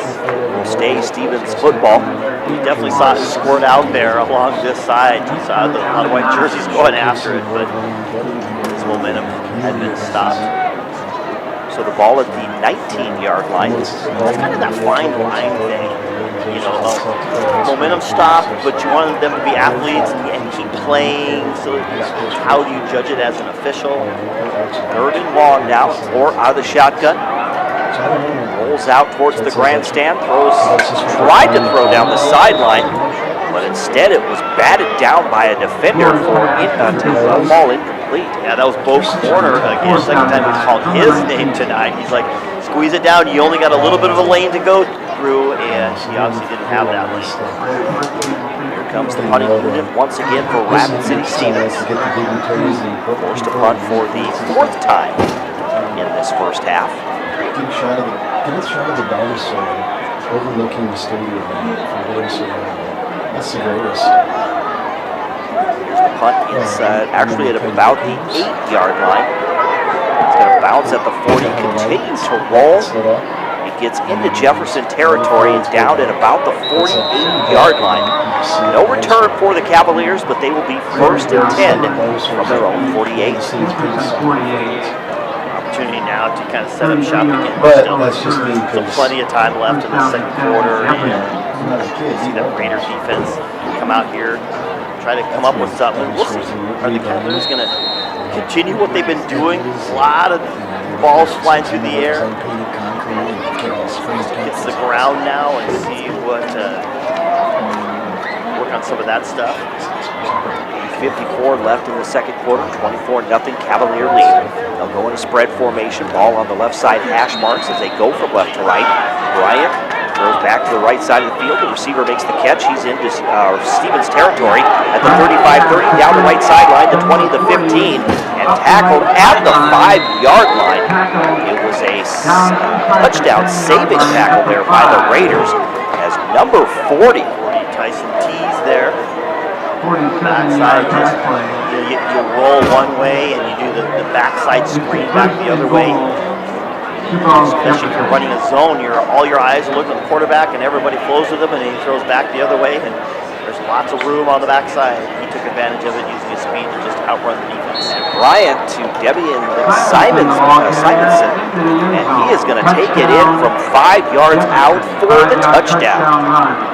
Stay Stevens football. You definitely saw it squirt out there along this side. You saw a lot of white jerseys going after it, but his momentum had been stopped. So the ball at the 19-yard line. It's kind of that fine line thing. You know, momentum stop, but you want them to be athletes and keep playing. So how do you judge it as an official? 3rd and long now. Floor out of the shotgun. Rolls out towards the grandstand, tried to throw down the sideline, but instead it was batted down by a defender for to fall incomplete. Yeah, that was Bo Corner again. Second time we called his name tonight. He's like, squeeze it down. You only got a little bit of a lane to go through, and he obviously didn't have that lane. Here comes the punting unit once again for Rapid City Stevens. Forced to punt for the 4th time in this first half. Get a shot of the dinosaur overlooking the stadium from doing so. That's the greatest. Here's the punt inside, actually at about the 8-yard line. It's going to bounce at the 40, continues to roll. It gets into Jefferson territory and down at about the 48-yard line. No return for the Cavaliers, but they will be 1st and 10 from their own 48. Opportunity now to kind of set up shop again. But that's just me. Still plenty of time left in the second quarter. And see that Raider defense come out here, try to come up with something. We'll see. Are the Cavaliers going to continue what they've been doing? A lot of balls flying through the air. Gets to the ground now and see what, work on some of that stuff. 54 left in the second quarter, 24-0 Cavalier lead. They'll go in a spread formation, ball on the left side hash marks as they go from left to right. Bryant throws back to the right side of the field. The receiver makes the catch. He's into Stevens territory at the 35-30, down the right sideline, the 20, the 15, and tackled at the 5-yard line. It was a touchdown saving tackle there by the Raiders as number 40. Tyson Tees there. Backside, you roll one way and you do the backside screen back the other way. Especially if you're running a zone, all your eyes are looking at the quarterback and everybody flows with him and he throws back the other way and there's lots of room on the backside. He took advantage of it using his speed to just outrun the defense. And Bryant to Debian Simonson, and he is going to take it in from 5 yards out for the touchdown.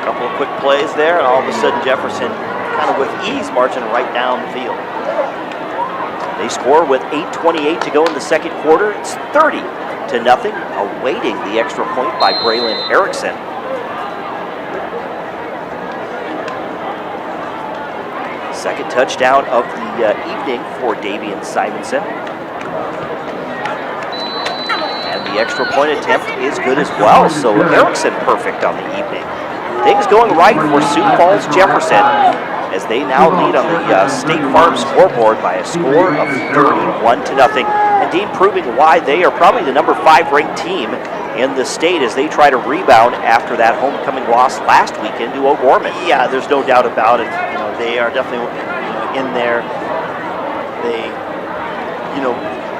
Couple of quick plays there, and all of a sudden Jefferson kind of with ease marching right down the field. They score with 8:28 to go in the second quarter. It's 30-0, awaiting the extra point by Braylon Erickson. Second touchdown of the evening for Davian Simonson. And the extra point attempt is good as well, so Erickson perfect on the evening. Things going right for Sioux Falls Jefferson as they now lead on the State Farm scoreboard by a score of 31-0. And Dean proving why they are probably the number 5 ranked team in the state as they try to rebound after that homecoming loss last weekend to O'Gorman. Yeah, there's no doubt about it. They are definitely in there. They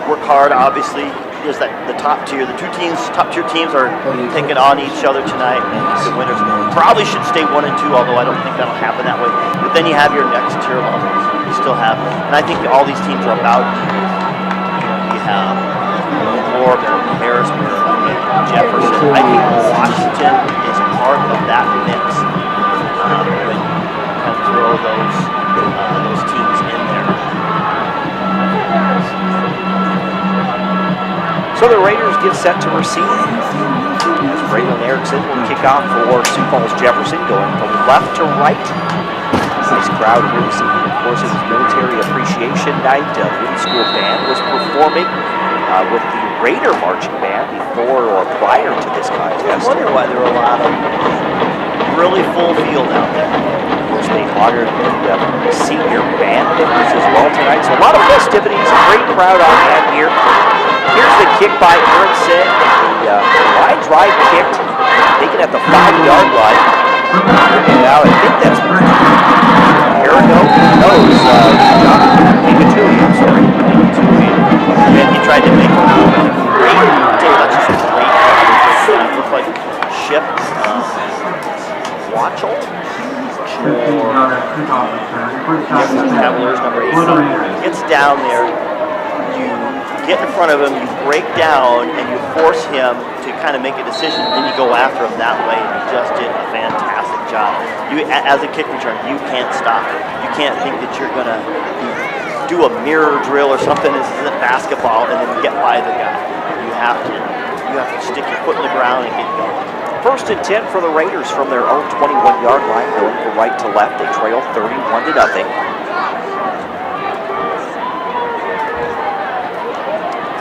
work hard. Obviously, there's the top tier. The top tier teams are taking on each other tonight, and the winners probably should stay 1 and 2. Although I don't think that'll happen that way. But then you have your next tier levels. You still have, and I think all these teams are about. You have Morgan, Harrisburg, Jefferson. I think Washington is part of that mix when you kind of throw those teams in there. So the Raiders get set to receive. As Braylon Erickson will kick off for Sioux Falls Jefferson, going from left to right. Nice crowd here this evening. Of course, it was Military Appreciation Night. The middle school band was performing with the Raider marching band before or prior to this contest. I wonder why there were a lot of really full field out there. Of course, they honored the senior band members as well tonight. So a lot of festivities, a great crowd on hand here. Here's the kick by Erickson. The line drive kicked, taken at the 5-yard line. Now I think that's Arago. No, it was Pigatui, I'm sorry. And he tried to make a great, that's just a great it looked like Ship Watchell Jefferson Cavaliers number 8 gets down there. You get in front of him, you break down, and you force him to kind of make a decision, and then you go after him that way, and he just did a fantastic job. As a kick return, you can't stop it. You can't think that you're going to do a mirror drill or something. This isn't basketball, and then get by the guy. You have to stick your foot in the ground and get going. 1st and 10 for the Raiders from their own 21-yard line, going from right to left. They trail 31-0.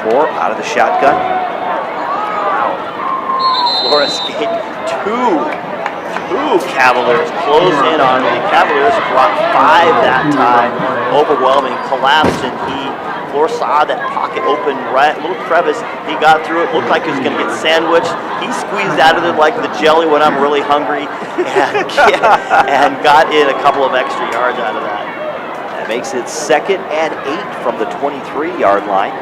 Floor out of the shotgun. Wow. Floor escape. Two Cavaliers close in on the Cavaliers. Brought 5 that time. Overwhelming. Collapsed, and Floor saw that pocket open, right, little crevice. He got through it. Looked like he was going to get sandwiched. He squeezed out of it like the jelly when I'm really hungry, and got in a couple of extra yards out of that. That makes it 2nd and 8 from the 23-yard line.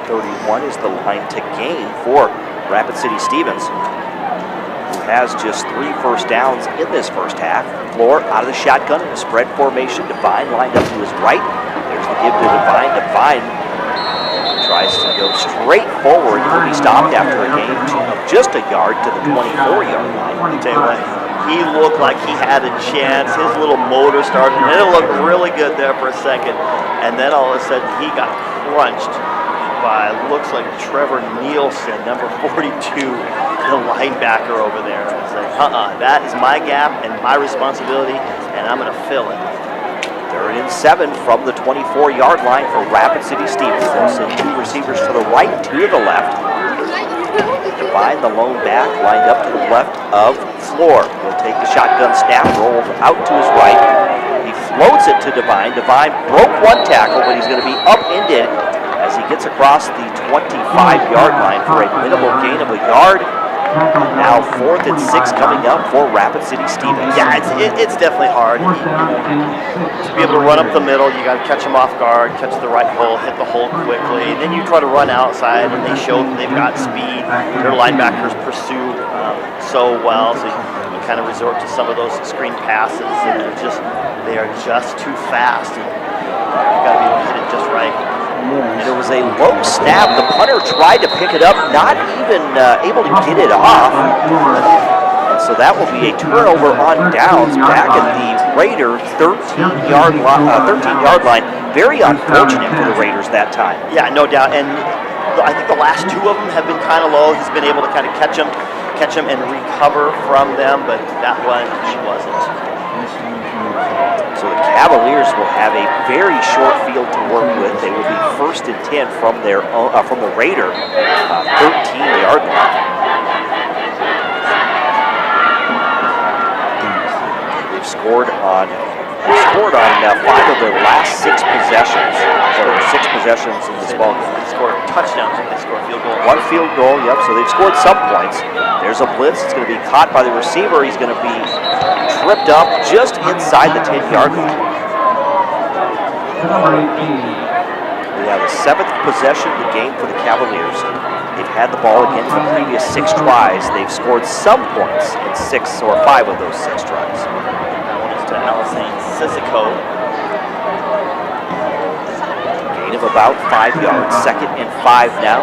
31 is the line to gain for Rapid City Stevens, who has just 3 first downs in this first half. Floor out of the shotgun in a spread formation. Devine lined up to his right. There's the give to Devine. Devine tries to go straight forward. He'll be stopped after a gain of just a yard to the 24-yard line. I'll tell you what, he looked like he had a chance. His little motor started, and it looked really good there for a second. And then all of a sudden, he got crunched by, looks like Trevor Nielsen, number 42, the linebacker over there. I was like, that is my gap and my responsibility, and I'm going to fill it. 3rd and 7 from the 24-yard line for Rapid City Stevens. They'll send 2 receivers to the right, 2 to the left. Devine, the lone back, lined up to the left of Floor. He'll take the shotgun snap, roll out to his right. He floats it to Devine. Devine broke 1 tackle, but he's going to be upended as he gets across the 25-yard line for a minimal gain of a yard. Now 4th and 6 coming up for Rapid City Stevens. Yeah, it's definitely hard. To be able to run up the middle, you got to catch them off guard, catch the right hole, hit the hole quickly. Then you try to run outside, and they show that they've got speed. Their linebackers pursue so well, so you kind of resort to some of those screen passes, and they are just too fast. And you got to be able to hit it just right. And it was a low snap. The punter tried to pick it up, not even able to get it off. And so that will be a turnover on downs back at the Raider 13-yard line. Very unfortunate for the Raiders that time. Yeah, no doubt. And I think the last 2 of them have been kind of low. He's been able to kind of catch them and recover from them, but that one he wasn't. So the Cavaliers will have a very short field to work with. They will be 1st and 10 from the Raider 13-yard line. They've scored on They've scored on 5 of their last 6 possessions. So 6 possessions in this ball game. They scored touchdowns and they scored field goals. 1 field goal, yep, so they've scored some points. There's a blitz. It's going to be caught by the receiver. He's going to be tripped up just inside the 10-yard line. We have the 7th possession of the game for the Cavaliers. They've had the ball again for the previous 6 tries. They've scored some points in 6 or 5 of those 6 tries. That one is to Allison Sissoko. Gain of about 5 yards. 2nd and 5 now.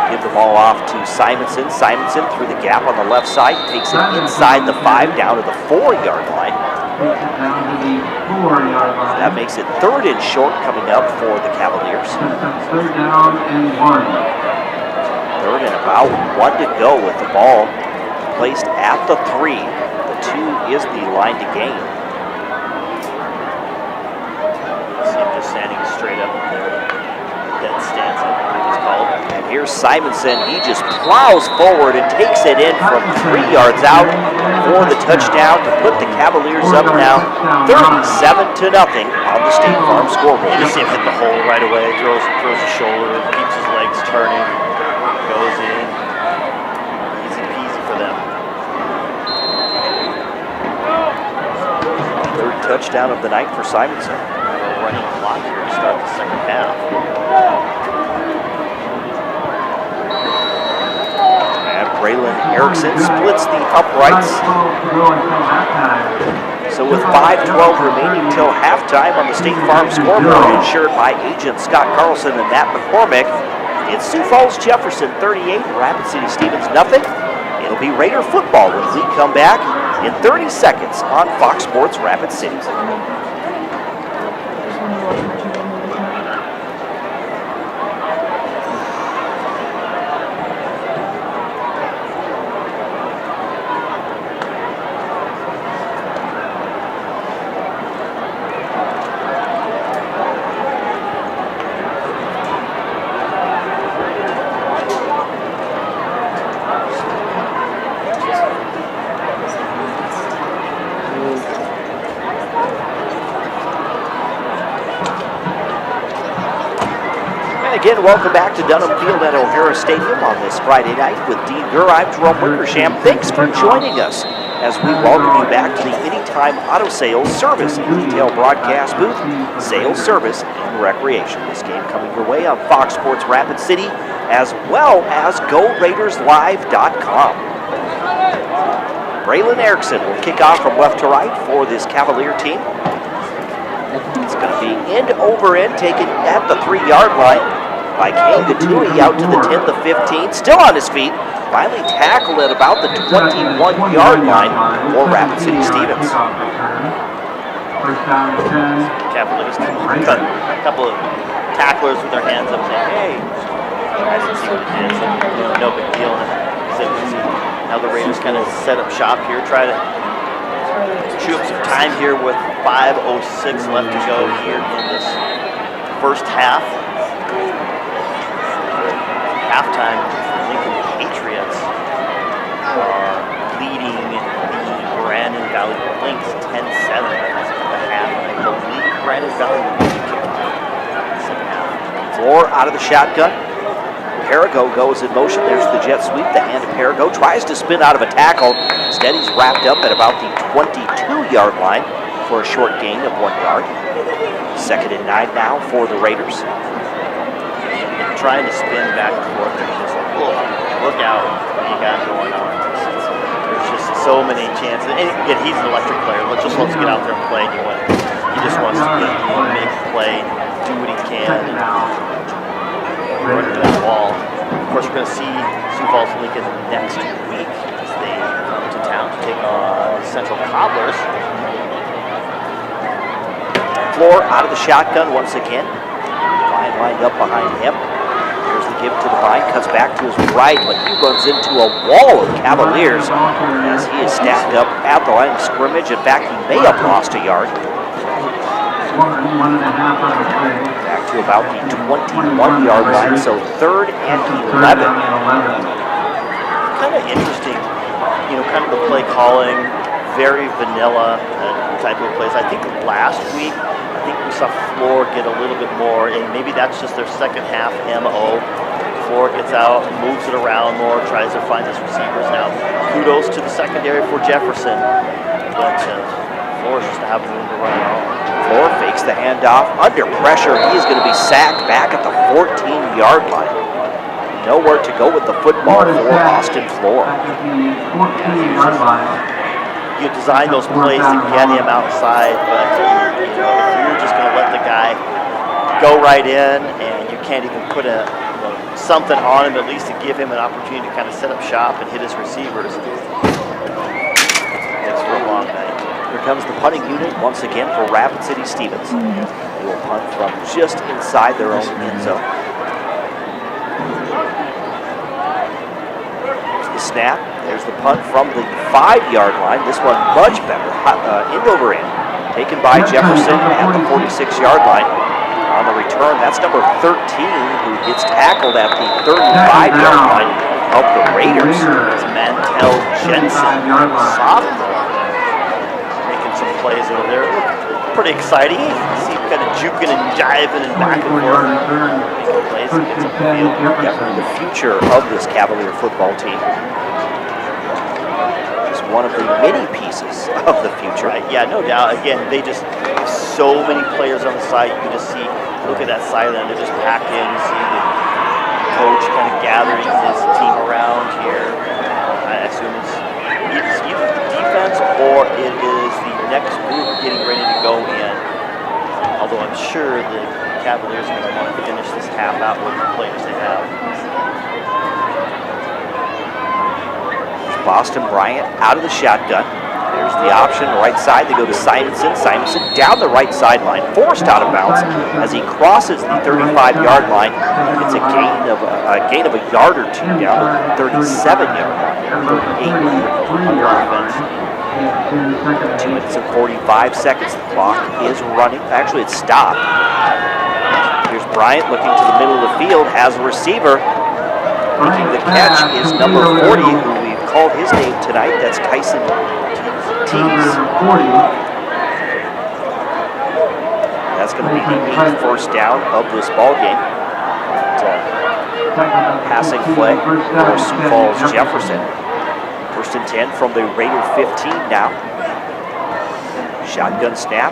Give the ball off to Simonson. Simonson through the gap on the left side. Takes it inside the 5 down to the 4-yard line. That makes it 3rd and short coming up for the Cavaliers. 3rd down and 1. 3rd and about 1 to go with the ball placed at the 3. The 2 is the line to gain. See him just standing straight up there. Dead stance, I believe it's called. And here's Simonson. He just plows forward and takes it in from 3 yards out for the touchdown to put the Cavaliers up now 37-0 on the State Farm scoreboard. You just see him hit the hole right away, throws his shoulder, keeps his legs turning, goes in. Easy peasy for them. 3rd touchdown of the night for Simonson. We're running a clock here to start the 2nd half. And Braylon Erickson splits the uprights. So with 5:12 remaining till halftime on the State Farm scoreboard, insured by agent Scott Carlson and Matt McCormick, it's Sioux Falls Jefferson 38, Rapid City Stevens nothing. It'll be Raider football when we come back in 30 seconds on Fox Sports Rapid City. Again, welcome back to Dunham Field at O'Hara Stadium on this Friday night with Dean Gurr. I'm Jerome Wickersham. Thanks for joining us as we welcome you back to the Anytime Auto Sales Service and Detail Broadcast booth, Sales Service and Recreation. This game coming your way on Fox Sports Rapid City as well as GoRaidersLive.com. Braylon Erickson will kick off from left to right for this Cavalier team. It's going to be end over end, taken at the 3-yard line by Kane Gatui out to the 10, the 15, still on his feet. Finally tackled at about the 21-yard line for Rapid City Stevens. Cavaliers cut a couple of tacklers with their hands up saying, hey, guys can see with the hands up, no big deal. So now the Raiders kind of set up shop here, try to chew up some time here with 5:06 left to go here in this first half. Halftime, the Lincoln Patriots are leading the Brandon Valley Lynx 10-7 at the half. I believe Brandon Valley will be kicking off the second half. Floor out of the shotgun. Perigo goes in motion. There's the jet sweep. The hand of Perigo tries to spin out of a tackle. Instead, he's wrapped up at about the 22-yard line for a short gain of 1 yard. 2nd and 9 now for the Raiders. Trying to spin back and forth. There's just like, look out what you got going on. There's just so many chances. And again, he's an electric player. Just wants to get out there and play. He just wants to make a play, do what he can, and run into that ball. Of course, we're going to see Sioux Falls Lincoln next week as they come to town to take on Central Cobblers. Floor out of the shotgun once again. Line lined up behind him. Here's the give to Devine, cuts back to his right, but he runs into a wall of Cavaliers as he is stacked up at the line of scrimmage. In fact, he may have lost a yard. Back to about the 21-yard line, so 3rd and 11. kind of interesting, kind of the play calling, very vanilla type of plays. I think last week, we saw Floor get a little bit more, and maybe that's just their second half MO. Floor gets out, moves it around more, tries to find his receivers now. Kudos to the secondary for Jefferson, but Floor just having room to run out. Floor fakes the handoff. Under pressure, he is going to be sacked back at the 14-yard line. Nowhere to go with the football for Austin Floor. You design those plays to get him outside, but if you're just going to let the guy go right in and you can't even put something on him at least to give him an opportunity to kind of set up shop and hit his receivers, it's for a long night. Here comes the punting unit once again for Rapid City Stevens. They will punt from just inside their own end zone. Here's the snap. There's the punt from the 5-yard line. This one much better. End over end. Taken by Jefferson at the 46-yard line. On the return, that's number 13 who gets tackled at the 35-yard line of the Raiders. It's Mantel Jensen, sophomore, making some plays over there. Pretty exciting. You see him kind of juking and jiving and back and forth. Making plays and gets up the field. Definitely the future of this Cavalier football team. One of the many pieces of the future. Right, yeah, no doubt. Again, they just have so many players on the side. You can just see, look at that sideline, they're just packed in. You see the coach kind of gathering his team around here. I assume it's either the defense or it is the next group getting ready to go in. Although I'm sure the Cavaliers are going to want to finish this half out with the players they have. Boston Bryant out of the shotgun. There's the option, right side. They go to Simonson. Simonson down the right sideline, forced out of bounds as he crosses the 35-yard line. It's a gain of a yard or two down to the 37-yard line. 2 minutes and 45 seconds. The clock is running. Actually, it's stopped. Here's Bryant looking to the middle of the field, has a receiver. Making the catch is number 40, who we've called his name tonight. That's Tyson Tees. That's going to be the 8th first down of this ball game. Passing play for Sioux Falls Jefferson. 1st and 10 from the Raider 15 now. Shotgun snap.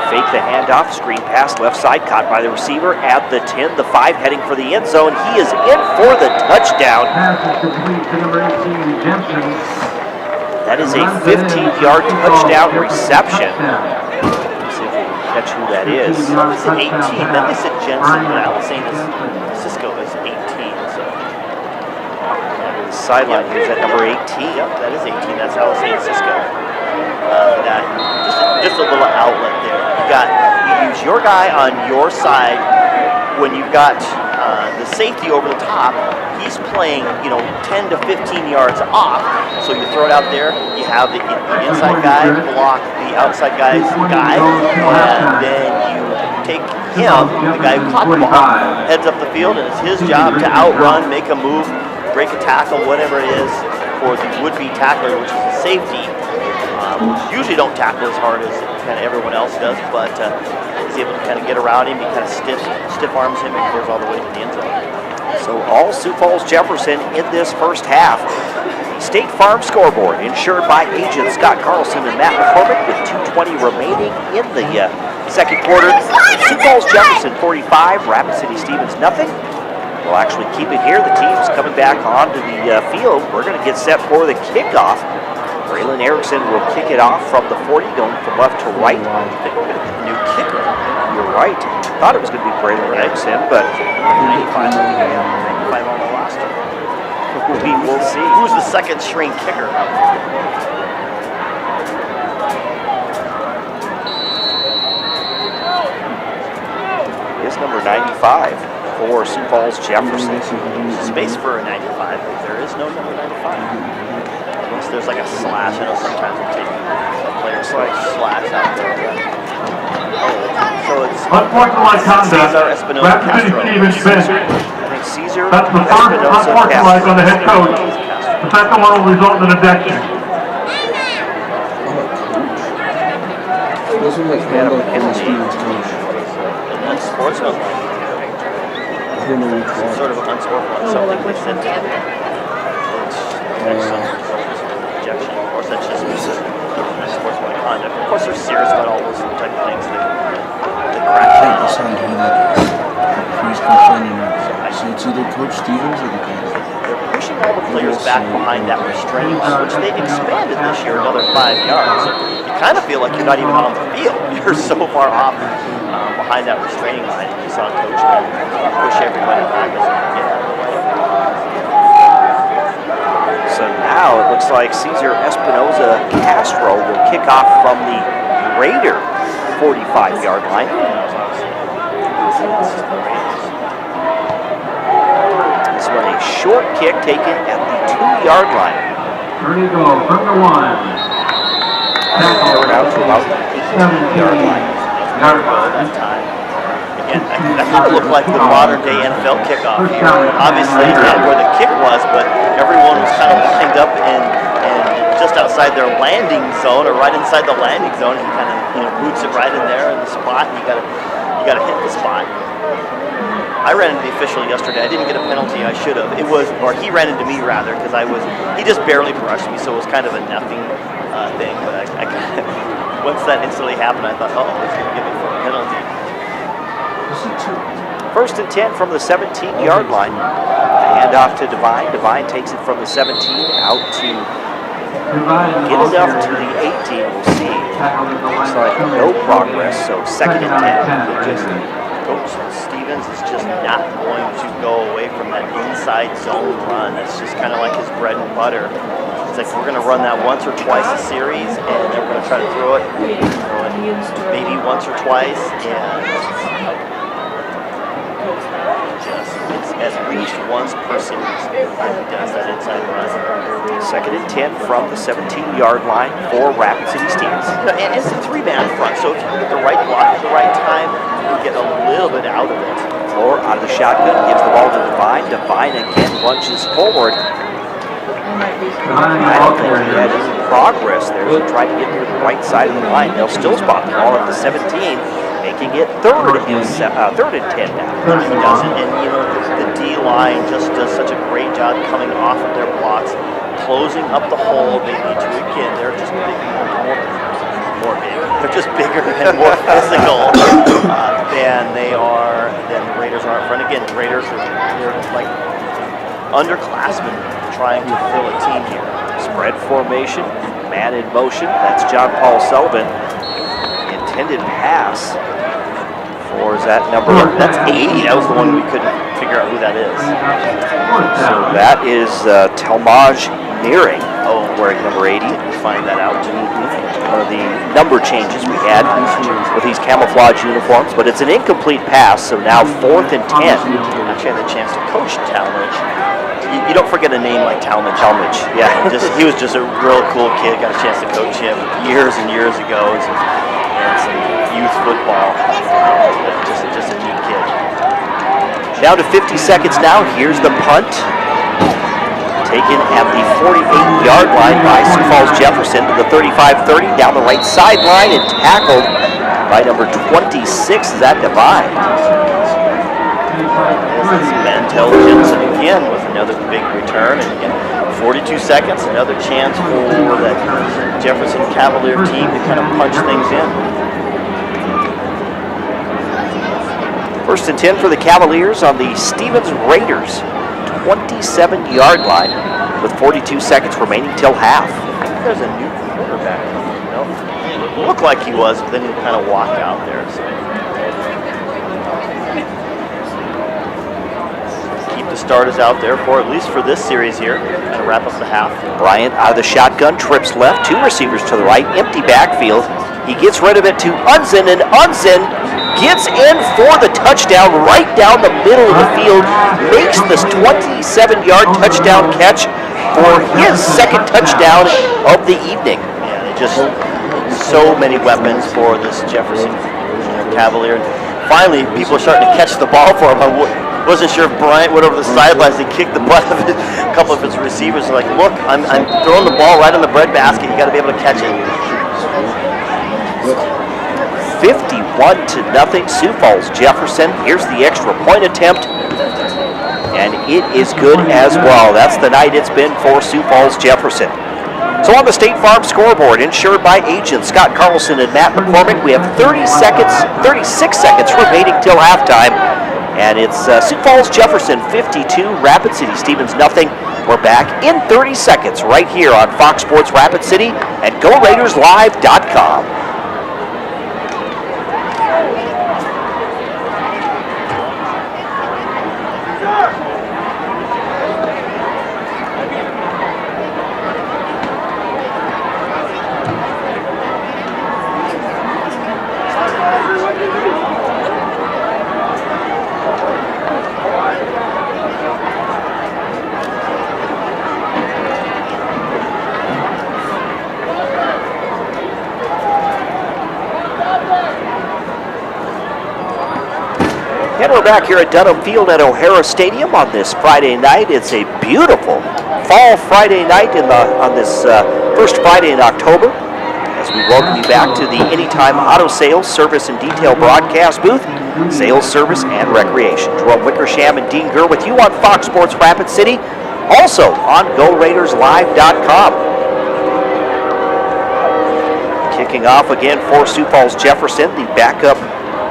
Fake the handoff, screen pass left side, caught by the receiver at the 10, the 5 heading for the end zone. He is in for the touchdown. That is a 15-yard touchdown reception. Let's see if we can catch who that is. It's 18, then they said Jensen, but I was saying this Cisco is 18, so. The sideline here's at number 18. Yep, that is 18, that's how I was saying Cisco. Just a little outlet there. You use your guy on your side when you've got the safety over the top. He's playing, 10 to 15 yards off. So you throw it out there. You have the inside guy block the outside guy's guy, and then you take him, the guy who caught the ball, heads up the field, and it's his job to outrun, make a move, break a tackle, whatever it is, for the would-be tackler, which is the safety. Usually don't tackle as hard as kind of everyone else does, but he's able to kind of get around him. He kind of stiff arms him and goes all the way to the end zone. So all Sioux Falls Jefferson in this first half. State Farm scoreboard insured by agents Scott Carlson and Matt McCormick with 2:20 remaining in the second quarter. Sioux Falls Jefferson 45, Rapid City Stevens nothing. We'll actually keep it here. The team's coming back onto the field. We're going to get set for the kickoff. Braylon Erickson will kick it off from the 40, going from left to right. New kicker. You're right. Thought it was going to be Braylon Erickson, but 95 on the roster. we will see. Who's the second string kicker? Is number 95 for Sioux Falls Jefferson. Space for a 95, but there is no number 95. Unless there's like a slash, sometimes we'll take a player slash out there. So it's Unsportsmanlike conduct. Cesar Espinosa Rapid City Castro. Stevens bench. Caesar That's the first Espinosa unsportsmanlike on the head Castro. coach. The second one will result in ejection. Those are like handle and Stevens coach. Unsportsmanlike. Sort of unsportsmanlike. Something they said to ejection. Of course, that's just unsportsmanlike conduct. Of course, they're serious about all those type of things. They crack down. Decide who that is. Who's complaining. So it's either Coach Stevens or the coach. They're pushing all the players back behind that restraining line, which they've expanded this year another 5 yards. So you kind of feel like you're not even on the field. You're so far off behind that restraining line. You saw Coach kind of push everybody back. So now it looks like Caesar Espinosa Castro will kick off from the Raider 45-yard line. This one a short kick taken at the 2-yard line. Here you go, from the 1. Turn out to about the 18-yard line. Again, that kind of looked like the modern-day NFL kickoff here. Obviously, not where the kick was, but everyone was kind of lined up and just outside their landing zone, or right inside the landing zone. He kind of boots it right in there in the spot, and you got to hit the spot. I ran into the official yesterday. I didn't get a penalty. I should have. He ran into me rather, because he just barely brushed me, so it was kind of a nothing thing. But I once that instantly happened, I thought, oh, he's going to give me a penalty. First and 10 from the 17-yard line. Hand off to Devine. Devine takes it from the 17 out to get it up to the 18. We'll see. Looks like no progress, so second and 10. Coach Stevens is just not going to go away from that inside zone run. That's just kind of like his bread and butter. It's like we're going to run that once or twice a series, and then we're going to try to throw it maybe once or twice, and it's at least once per series that he does that inside run. Second and 10 from the 17-yard line for Rapid City Steelers. And it's a 3-man front, so if you get the right block at the right time, you get a little bit out of it. Floor out of the shotgun, gives the ball to Devine. Devine again lunges forward. I don't think he had any progress there. He tried to get to the right side of the line. They'll still spot the ball at the 17, making it third and 10 now. No, he doesn't, and the D line just does such a great job coming off of their blocks, closing up the hole they need to. Again, they're just more big. They're just bigger and more physical than the Raiders are up front. Again, the Raiders they're like underclassmen trying to fill a team here. Spread formation, man in motion. That's John Paul Sullivan. Intended pass. Or is that number? That's 80. That was the one we couldn't figure out who that is. So that is Talmaj Nearing. Oh, wearing number 80. We'll find that out. One of the number changes we had with these camouflage uniforms, but it's an incomplete pass, so now 4th and 10. Actually, I had a chance to coach Talmadge. You don't forget a name like Talmadge. Yeah. He was just a real cool kid. Got a chance to coach him years and years ago. And some youth football. Just a neat kid. Down to 50 seconds now. Here's the punt. Taken at the 48-yard line by Sioux Falls Jefferson to the 35-30 down the right sideline and tackled by number 26. Is that Devine? Mantel Jensen again with another big return, and again, 42 seconds, another chance for that Jefferson Cavalier team to kind of punch things in. First and 10 for the Cavaliers on the Stevens Raiders 27-yard line with 42 seconds remaining till half. I think there's a new quarterback. It looked like he was, but then he kind of walked out there. So. Keep the starters out there for at least for this series here. Kind of wrap up the half. Bryant out of the shotgun, trips left, 2 receivers to the right, empty backfield. He gets rid of it to Unzen, and Unzen gets in for the touchdown right down the middle of the field, makes this 27-yard touchdown catch for his second touchdown of the evening. Yeah, they just so many weapons for this Jefferson Cavalier. Finally, people are starting to catch the ball for him. Wasn't sure if Bryant went over the sidelines and kicked the butt of a couple of his receivers. Like, look, I'm throwing the ball right on the breadbasket. You got to be able to catch it. 51-0, Sioux Falls Jefferson. Here's the extra point attempt, and it is good as well. That's the night it's been for Sioux Falls Jefferson. So on the State Farm scoreboard, insured by agents Scott Carlson and Matt McCormick, we have 36 seconds remaining till halftime, and it's Sioux Falls Jefferson 52, Rapid City Stevens nothing. We're back in 30 seconds right here on Fox Sports Rapid City and GoRaidersLive.com. And we're back here at Dunham Field at O'Hara Stadium on this Friday night. It's a beautiful fall Friday night on this first Friday in October, as we welcome you back to the Anytime Auto Sales Service and Detail broadcast booth, sales, service, and recreation. Jerome Wickersham and Dean Gurr with you on Fox Sports Rapid City, also on GoRaidersLive.com. Kicking off again for Sioux Falls Jefferson, the backup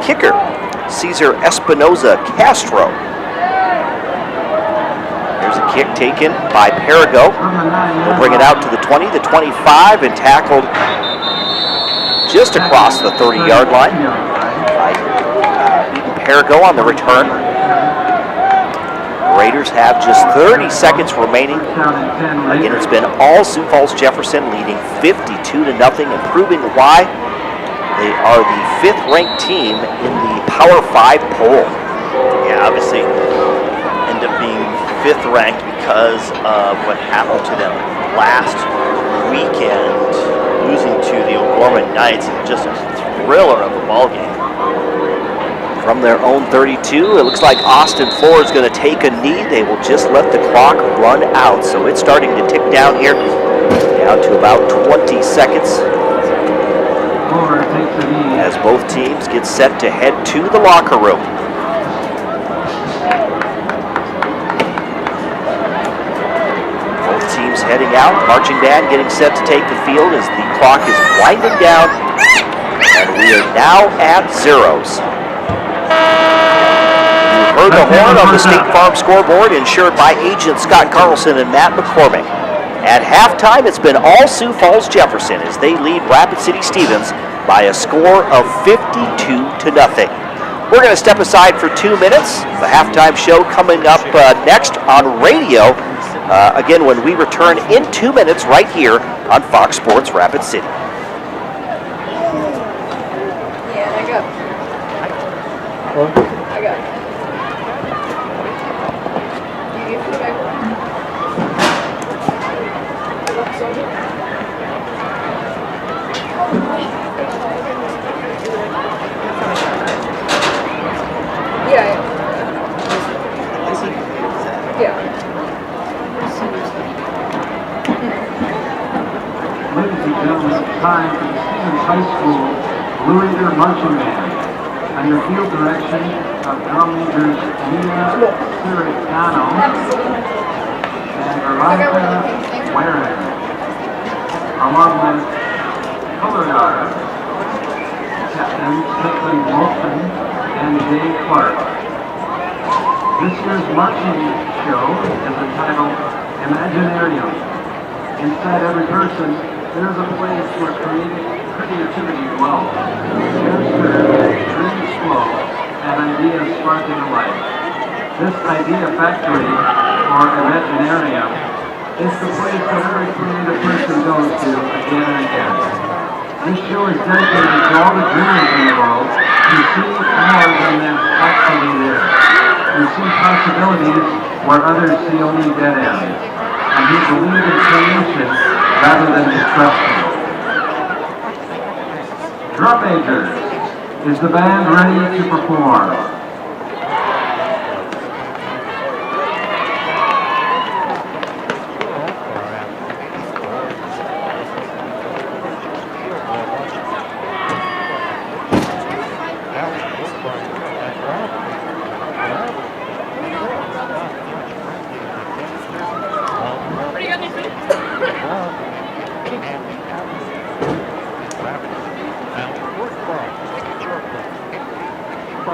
kicker, Cesar Espinoza Castro. Here's a kick taken by Perigo. He'll bring it out to the 20, the 25, and tackled just across the 30-yard line by Perigo on the return. Raiders have just 30 seconds remaining. Again, it's been all Sioux Falls Jefferson leading 52-0 and proving why they are the 5th-ranked team in the Power 5 poll. Yeah, obviously end up being 5th ranked because of what happened to them last weekend, losing to the O'Gorman Knights in just a thriller of a ball game. From their own 32, it looks like Austin Ford is going to take a knee. They will just let the clock run out. So it's starting to tick down here, down to about 20 seconds. As both teams get set to head to the locker room. Both teams heading out. Marching band getting set to take the field as the clock is winding down. And we are now at zeros. You heard the horn on the State Farm scoreboard, insured by agents Scott Carlson and Matt McCormick. At halftime, it's been all Sioux Falls Jefferson as they lead Rapid City Stevens by a score of 52-0. We're going to step aside for 2 minutes. The halftime show coming up next on radio. Again, when we return in 2 minutes right here on Fox Sports Rapid City. Yeah, I got. You get back. Ladies and gentlemen, it's time for the Stevens High School Blue Raider Marching Band. Under field direction of drum majors Mia Siricano and Veronica Waring, along with color guard Captain Stephen Wilson and Jay Clark. This year's marching show is entitled Imaginarium. Inside every person, there's a place where creativity dwells. Dreams flow, and ideas spark into life. This idea factory, or Imaginarium, is the place that every creative person goes to again and again. This show is dedicated to all the dreamers in the world who see more than is actually there, who see possibilities where others see only dead ends, and who believe in creation rather than destruction. Drum majors, is the band ready to perform? And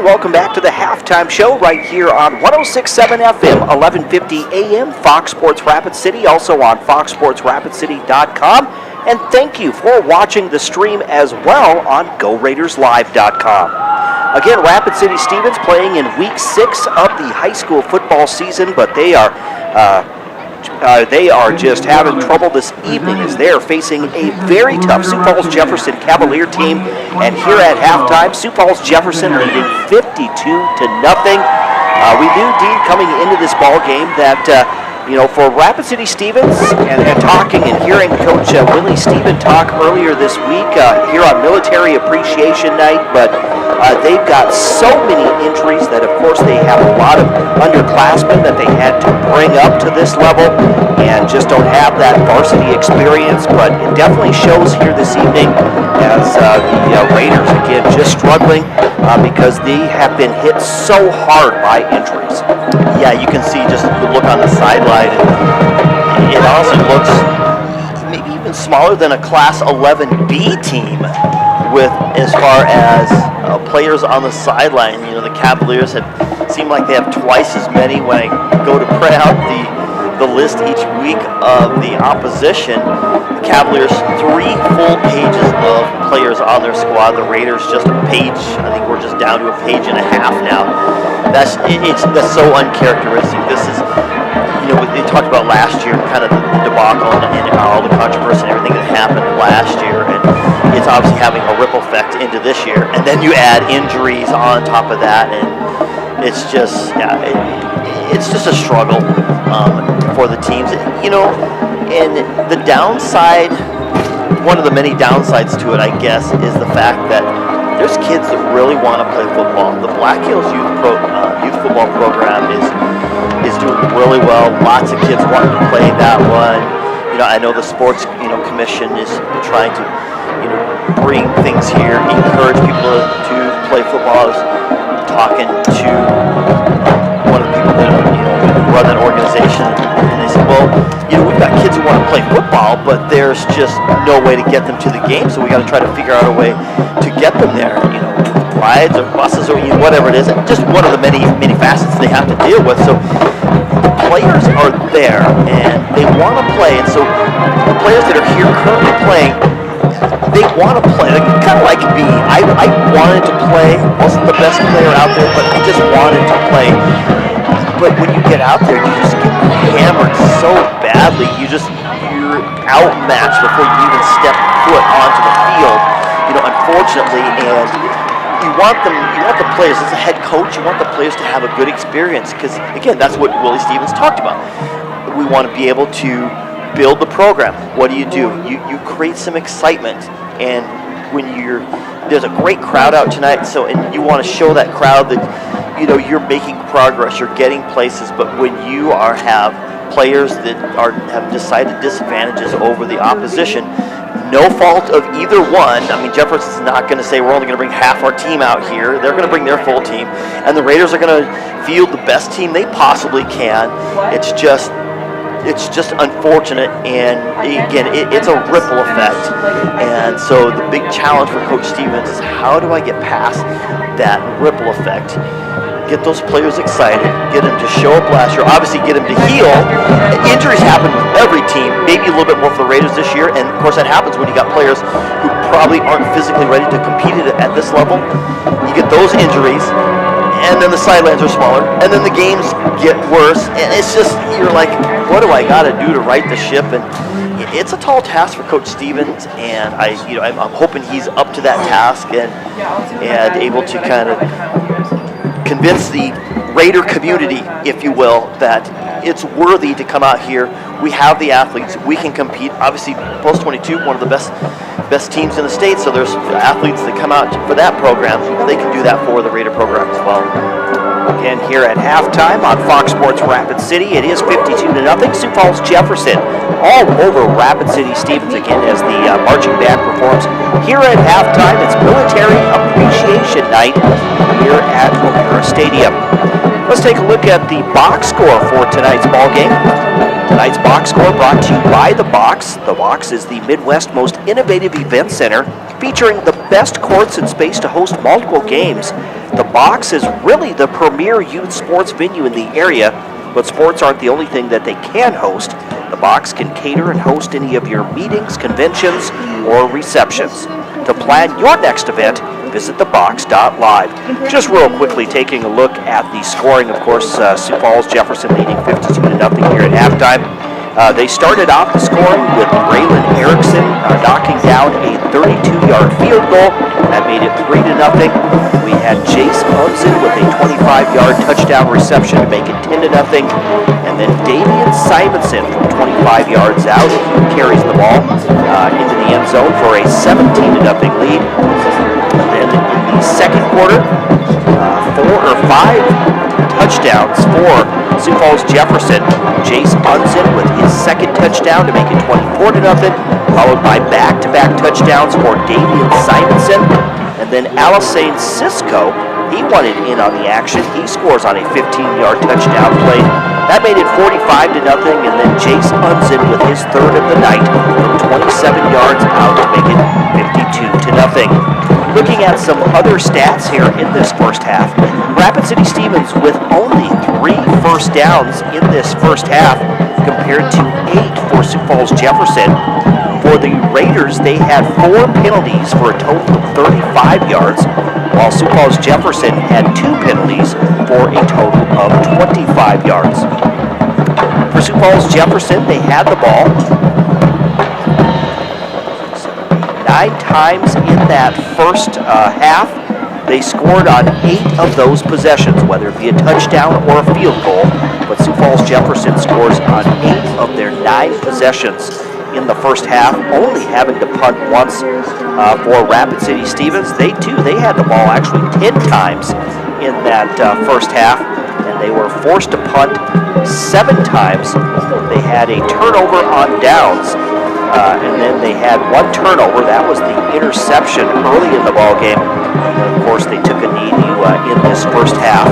welcome back to the halftime show right here on 106.7 FM, 1150 AM, Fox Sports Rapid City, also on foxsportsrapidcity.com. And thank you for watching the stream as well on GoRaidersLive.com. Again, Rapid City Stevens playing in week 6 of the high school football season, but they are just having trouble this evening as they're facing a very tough Sioux Falls Jefferson Cavalier team. And here at halftime, Sioux Falls Jefferson leading 52-0. We knew, Dean, coming into this ball game that, for Rapid City Stevens and talking and hearing Coach Willie Stephen talk earlier this week here on Military Appreciation Night, but they've got so many injuries that, of course, they have a lot of underclassmen that they had to bring up to this level and just don't have that varsity experience. But it definitely shows here this evening as the Raiders, again, just struggling because they have been hit so hard by injuries. Yeah, you can see just the look on the sideline. It honestly looks maybe even smaller than a Class 11B team with as far as players on the sideline. The Cavaliers seem like they have twice as many. When I go to print out the list each week of the opposition, the Cavaliers 3 full pages of players on their squad. The Raiders just a page. I think we're just down to a page and a half now. That's so uncharacteristic. This is, they talked about last year, kind of the debacle and all the controversy and everything that happened last year, and it's obviously having a ripple effect into this year. And then you add injuries on top of that, and it's just, it's just a struggle for the teams. And the downside, one of the many downsides to it, I guess, is the fact that there's kids that really want to play football. The Black Hills youth football program is doing really well. Lots of kids wanting to play that one. I know the sports commission is trying to bring things here, encourage people to play football. I was talking to one of the people that run that organization, and they said, well, we've got kids who want to play football, but there's just no way to get them to the game, so we got to try to figure out a way to get them there. Rides or buses or whatever it is. Just one of the many facets they have to deal with. So the players are there and they want to play, and so the players that are here currently playing, they want to play. Kind of like me. I wanted to play. Wasn't the best player out there, but I just wanted to play. But when you get out there, you just get hammered so badly. You're outmatched before you even step foot onto the field. Unfortunately, and you want the players, as a head coach, you want the players to have a good experience, because again, that's what Willie Stevens talked about. We want to be able to build the program. What do? You create some excitement, and when there's a great crowd out tonight, and you want to show that crowd that you're making progress, you're getting places. But when you have players that have decided disadvantages over the opposition, no fault of either one. I mean, Jefferson's not going to say we're only going to bring half our team out here. They're going to bring their full team, and the Raiders are going to field the best team they possibly can. It's just unfortunate, and again, it's a ripple effect. And so the big challenge for Coach Stevens is, how do I get past that ripple effect? Get those players excited, get them to show up last year, obviously get them to heal. Injuries happen with every team, maybe a little bit more for the Raiders this year, and of course that happens when you got players who probably aren't physically ready to compete at this level. You get those injuries, and then the sidelines are smaller, and then the games get worse, and it's just, you're like, what do I got to do to right the ship? And it's a tall task for Coach Stevens, and I'm hoping he's up to that task and able to kind of convince the Raider community, if you will, that it's worthy to come out here. We have the athletes. We can compete. Obviously, Post 22, one of the best teams in the state, so there's athletes that come out for that program. They can do that for the Raider program as well. Again, here at halftime on Fox Sports Rapid City, it is 52-0. Sioux Falls Jefferson all over Rapid City Stevens again as the marching band performs. Here at halftime, it's Military Appreciation Night. here at O'Hara Stadium. Let's take a look at the box score for tonight's ball game. Tonight's box score brought to you by The Box. The Box is the Midwest most innovative event center featuring the best courts and space to host multiple games. The Box is really the premier youth sports venue in the area, but sports aren't the only thing that they can host. The Box can cater and host any of your meetings, conventions, or receptions. To plan your next event, visit thebox.live. Just real quickly, taking a look at the scoring, of course, Sioux Falls Jefferson leading 52-0 here at halftime. They started off the scoring with Braylon Erickson knocking down a 32-yard field goal. That made it 3-0. We had Jace Munson with a 25-yard touchdown reception to make it 10-0. And then Damian Simonson from 25 yards out carries the ball into the end zone for a 17-0 lead. Then in the second quarter, 4 or 5 touchdowns for Sioux Falls Jefferson. Jace Munson with his second touchdown to make it 24-0, followed by back-to-back touchdowns for Damian Simonson. And then Alisane Cisco, he wanted in on the action. He scores on a 15-yard touchdown play. That made it 45-0, and then Jace Munson with his third of the night from 27 yards out to make it 52-0. Looking at some other stats here in this first half, Rapid City Stevens with only 3 first downs in this first half compared to 8 for Sioux Falls Jefferson. For the Raiders, they had 4 penalties for a total of 35 yards, while Sioux Falls Jefferson had 2 penalties for a total of 25 yards. For Sioux Falls Jefferson, they had the ball 9 times in that first half. They scored on 8 of those possessions, whether it be a touchdown or a field goal. But Sioux Falls Jefferson scores on 8 of their 9 possessions in the first half, only having to punt once for Rapid City Stevens. They had the ball actually 10 times in that first half, and they were forced to punt 7 times. They had a turnover on downs. And then they had 1 turnover. That was the interception early in the ball game. And of course, they took a knee in this first half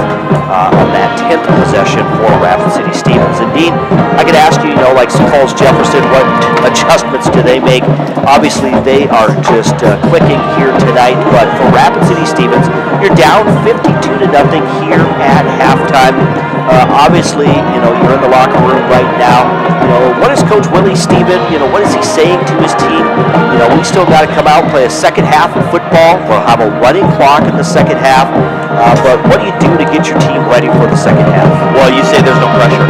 on that 10th possession for Rapid City Stevens. And Dean, I could ask you, like Sioux Falls Jefferson, what adjustments do they make? Obviously, they are just clicking here tonight. But for Rapid City Stevens, you're down 52-0 here at halftime. Obviously, you're in the locker room right now. What is Coach Willie Steven, what is he saying to his team? We still got to come out and play a second half of football. We'll have a running clock in the second half. But what do you do to get your team ready for the second half? Well, you say there's no pressure.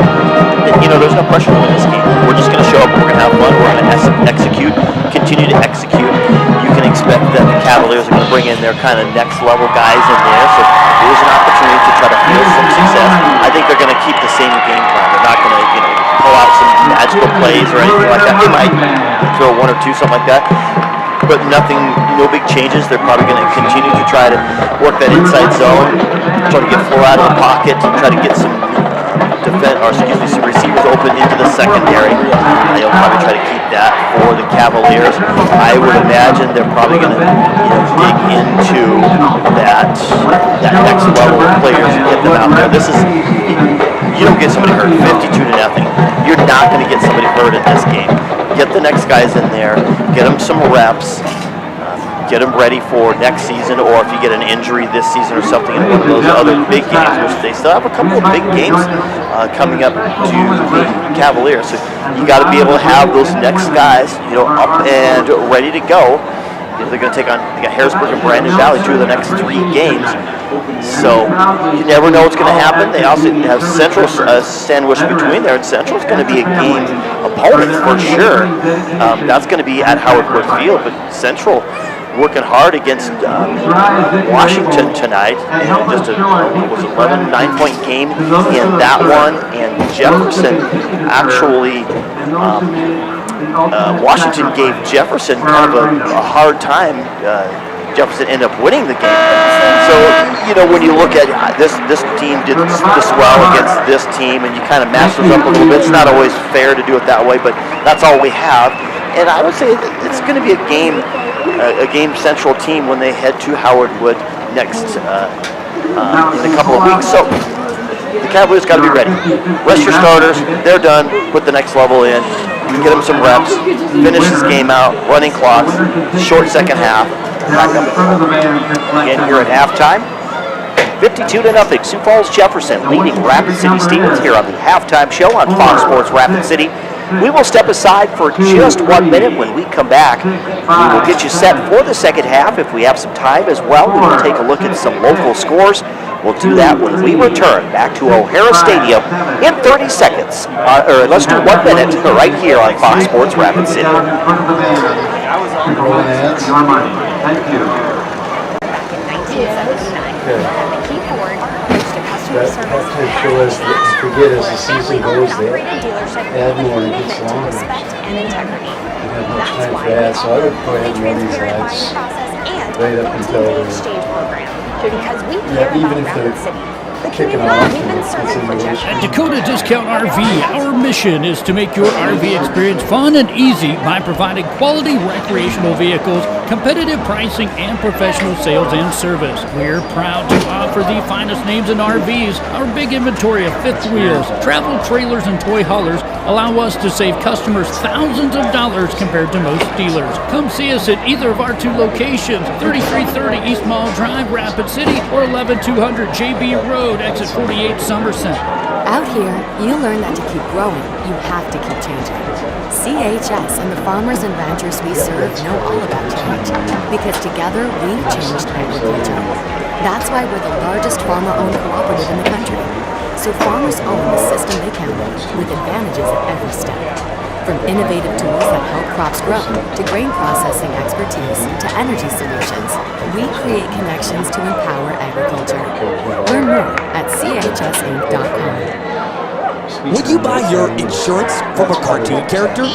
There's no pressure to win this game. We're just going to show up. We're going to have fun. We're going to execute, continue to execute. You can expect that the Cavaliers are going to bring in their kind of next level guys in there. So there's an opportunity to try to feel some success. I think they're going to keep the same game plan. They're not going to, pull out some magical plays or anything like that. They might throw 1 or 2, something like that. But nothing, no big changes. They're probably going to continue to try to work that inside zone, try to get flow out of the pocket, try to get some some receivers open into the secondary. They'll probably try to keep that for the Cavaliers. I would imagine they're probably going to dig into that next level of players and get them out there. This is, you don't get somebody hurt 52-0. You're not going to get somebody hurt in this game. Get the next guys in there, get them some reps, get them ready for next season, or if you get an injury this season or something in one of those other big games, which they still have a couple of big games coming up to the Cavaliers. So you got to be able to have those next guys, up and ready to go. They're going to take on Harrisburg and Brandon Valley 2 of the next 3 games. So you never know what's going to happen. They also have Central sandwiched between there, and Central's going to be a game opponent for sure. That's going to be at Howard Wood Field, but Central working hard against Washington tonight, and just a 9-point game in that one. And Jefferson actually, Washington gave Jefferson kind of a hard time. Jefferson ended up winning the game. So, when you look at this team did this well against this team, and you kind of match those up a little bit. It's not always fair to do it that way, but that's all we have. And I would say that it's going to be a game Central team when they head to Howard Wood next in a couple of weeks. So the Cavaliers got to be ready. Rest your starters. They're done. Put the next level in. Get them some reps. Finish this game out. Running clocks. Short second half. Back up. Again here at halftime. 52-0. Sioux Falls Jefferson leading Rapid City Steelers here on the halftime show on Fox Sports Rapid City. We will step aside for just 1 minute. When we come back, we will get you set for the second half. If we have some time as well, we will take a look at some local scores. We'll do that when we return back to O'Hara Stadium in 30 seconds. Or let's do 1 minute right here on Fox Sports Rapid City. That halftime show, as the season goes, they add more and it gets longer. You don't have much time for ads, so I would go ahead and run these ads right up until even if they're kicking off. At Dakota Discount RV, our mission is to make your RV experience fun and easy by providing quality recreational vehicles, competitive pricing, and professional sales and service. We're proud to offer the finest names in RVs. Our big inventory of fifth wheels, travel trailers, and toy haulers allow us to save customers thousands of dollars compared to most dealers. Come see us at either of our two locations, 3330 East Mall Drive, Rapid City, or 11200 JB Road, exit 48, Somerset. Out here, you'll learn that to keep growing, you have to keep changing. CHS and the farmers and ranchers we serve know all about change, because together we've changed agriculture. That's why we're the largest farmer-owned cooperative in the country. So farmers own the system they count on, with advantages at every step. From innovative tools that help crops grow, to grain processing expertise, to energy solutions, we create connections to empower agriculture. Learn more at chsinc.com. Would you buy your insurance from a cartoon character?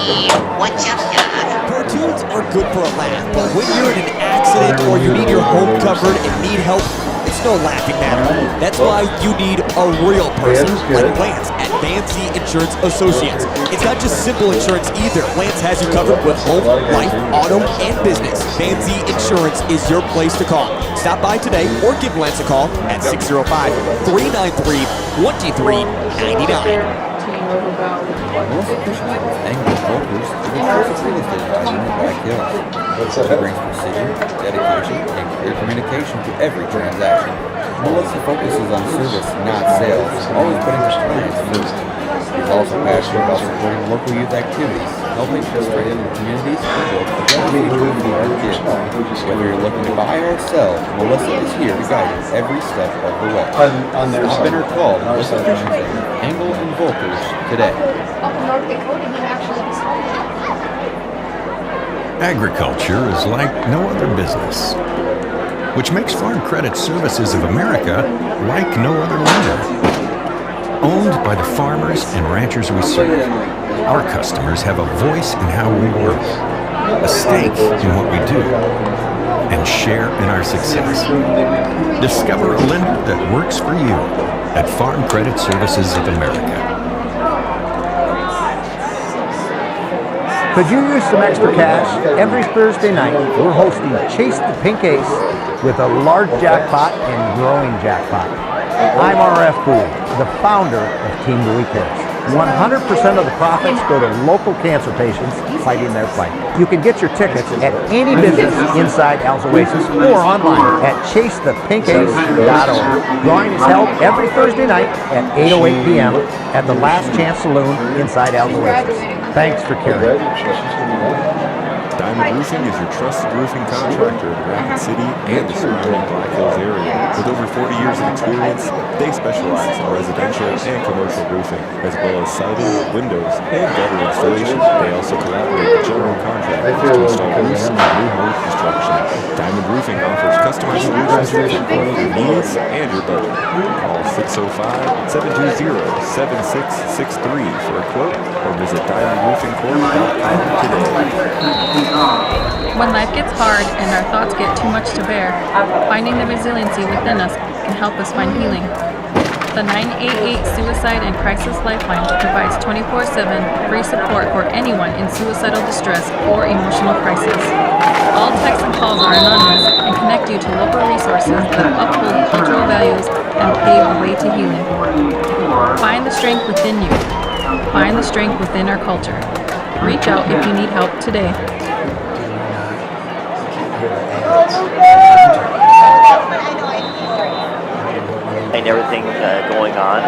Cartoons are good for a laugh, but when you're in an accident or you need your home covered and need help, it's no laughing matter. That's why you need a real person like Lance at Fancy Insurance Associates. It's not just simple insurance either. Lance has you covered with home, life, auto, and business. Fancy Insurance is your place to call. Stop by today or give Lance a call at 605-393-2399. It brings precision, dedication, and clear communication to every transaction. Melissa focuses on service, not sales, always putting her clients first. He's also passionate about supporting local youth activities, helping to strengthen the communities and build a better future for our kids. Whether you're looking to buy or sell, Melissa is here to guide you every step of the way. Stop in or call Melissa Fishing, Angle and Volkers today. Agriculture is like no other business, which makes Farm Credit Services of America like no other lender. Owned by the farmers and ranchers we serve, our customers have a voice in how we work, a stake in what we do, and share in our success. Discover a lender that works for you at Farm Credit Services of America. Could you use some extra cash? Every Thursday night, we're hosting Chase the Pink Ace with a large jackpot and growing jackpot. I'm RF Poole, the founder of Team Bowie Cares. 100% of the profits go to local cancer patients fighting their fight. You can get your tickets at any business inside Al's Oasis or online at chasethepinkace.org. Drawing is held every Thursday night at 8:08 p.m. at the Last Chance Saloon inside Al's Oasis. Thanks for caring. Diamond Roofing is your trusted roofing contractor in Rapid City and the surrounding Black Hills area. With over 40 years of experience, they specialize in residential and commercial roofing, as well as siding, windows, and gutter installation. They also collaborate with general contractors to install roofs and new home construction. Diamond Roofing offers customer solutions for both your needs and your budget. Call 605-720-7663 for a quote or visit diamondroofingcorp.com today. When life gets hard and our thoughts get too much to bear, finding the resiliency within us can help us find healing. The 988 Suicide and Crisis Lifeline provides 24/7 free support for anyone in suicidal distress or emotional crisis. All texts and calls are anonymous and connect you to local resources that uphold cultural values to healing. Find the strength within you. Find the strength within our culture. Reach out if you need help today. And everything going on.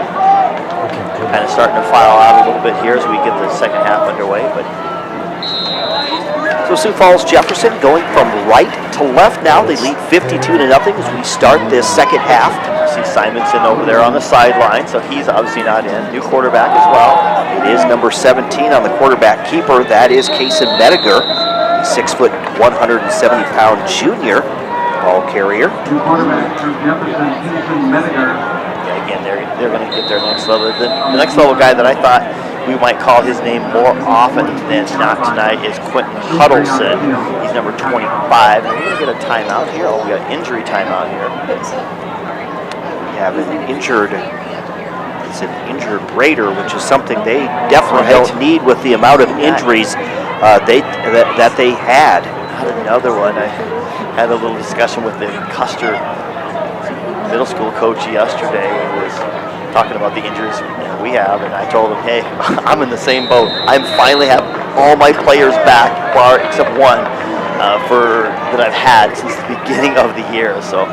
Kind of starting to file out a little bit here as we get the second half underway. But So Sioux Falls Jefferson going from right to left now. They lead 52-0 as we start this second half. see Simonson over there on the sideline, so he's obviously not in. New quarterback as well. It is number 17 on the quarterback keeper. That is Kason Mediger, 6 foot, 170-pound junior ball carrier. New quarterback for Jefferson, Kason Mediger. Yeah, again, they're going to get their next level. The next level guy that I thought we might call his name more often than not tonight is Quentin Huddleston. He's number 25. And we're going to get a timeout here. Oh, we got an injury timeout here. We have an injured Raider, which is something they definitely don't need with the amount of injuries that they had. Not another one. I had a little discussion with the Custer middle school coach yesterday who was talking about the injuries we have, and I told him, hey, I'm in the same boat. I finally have all my players back, except one, that I've had since the beginning of the year. So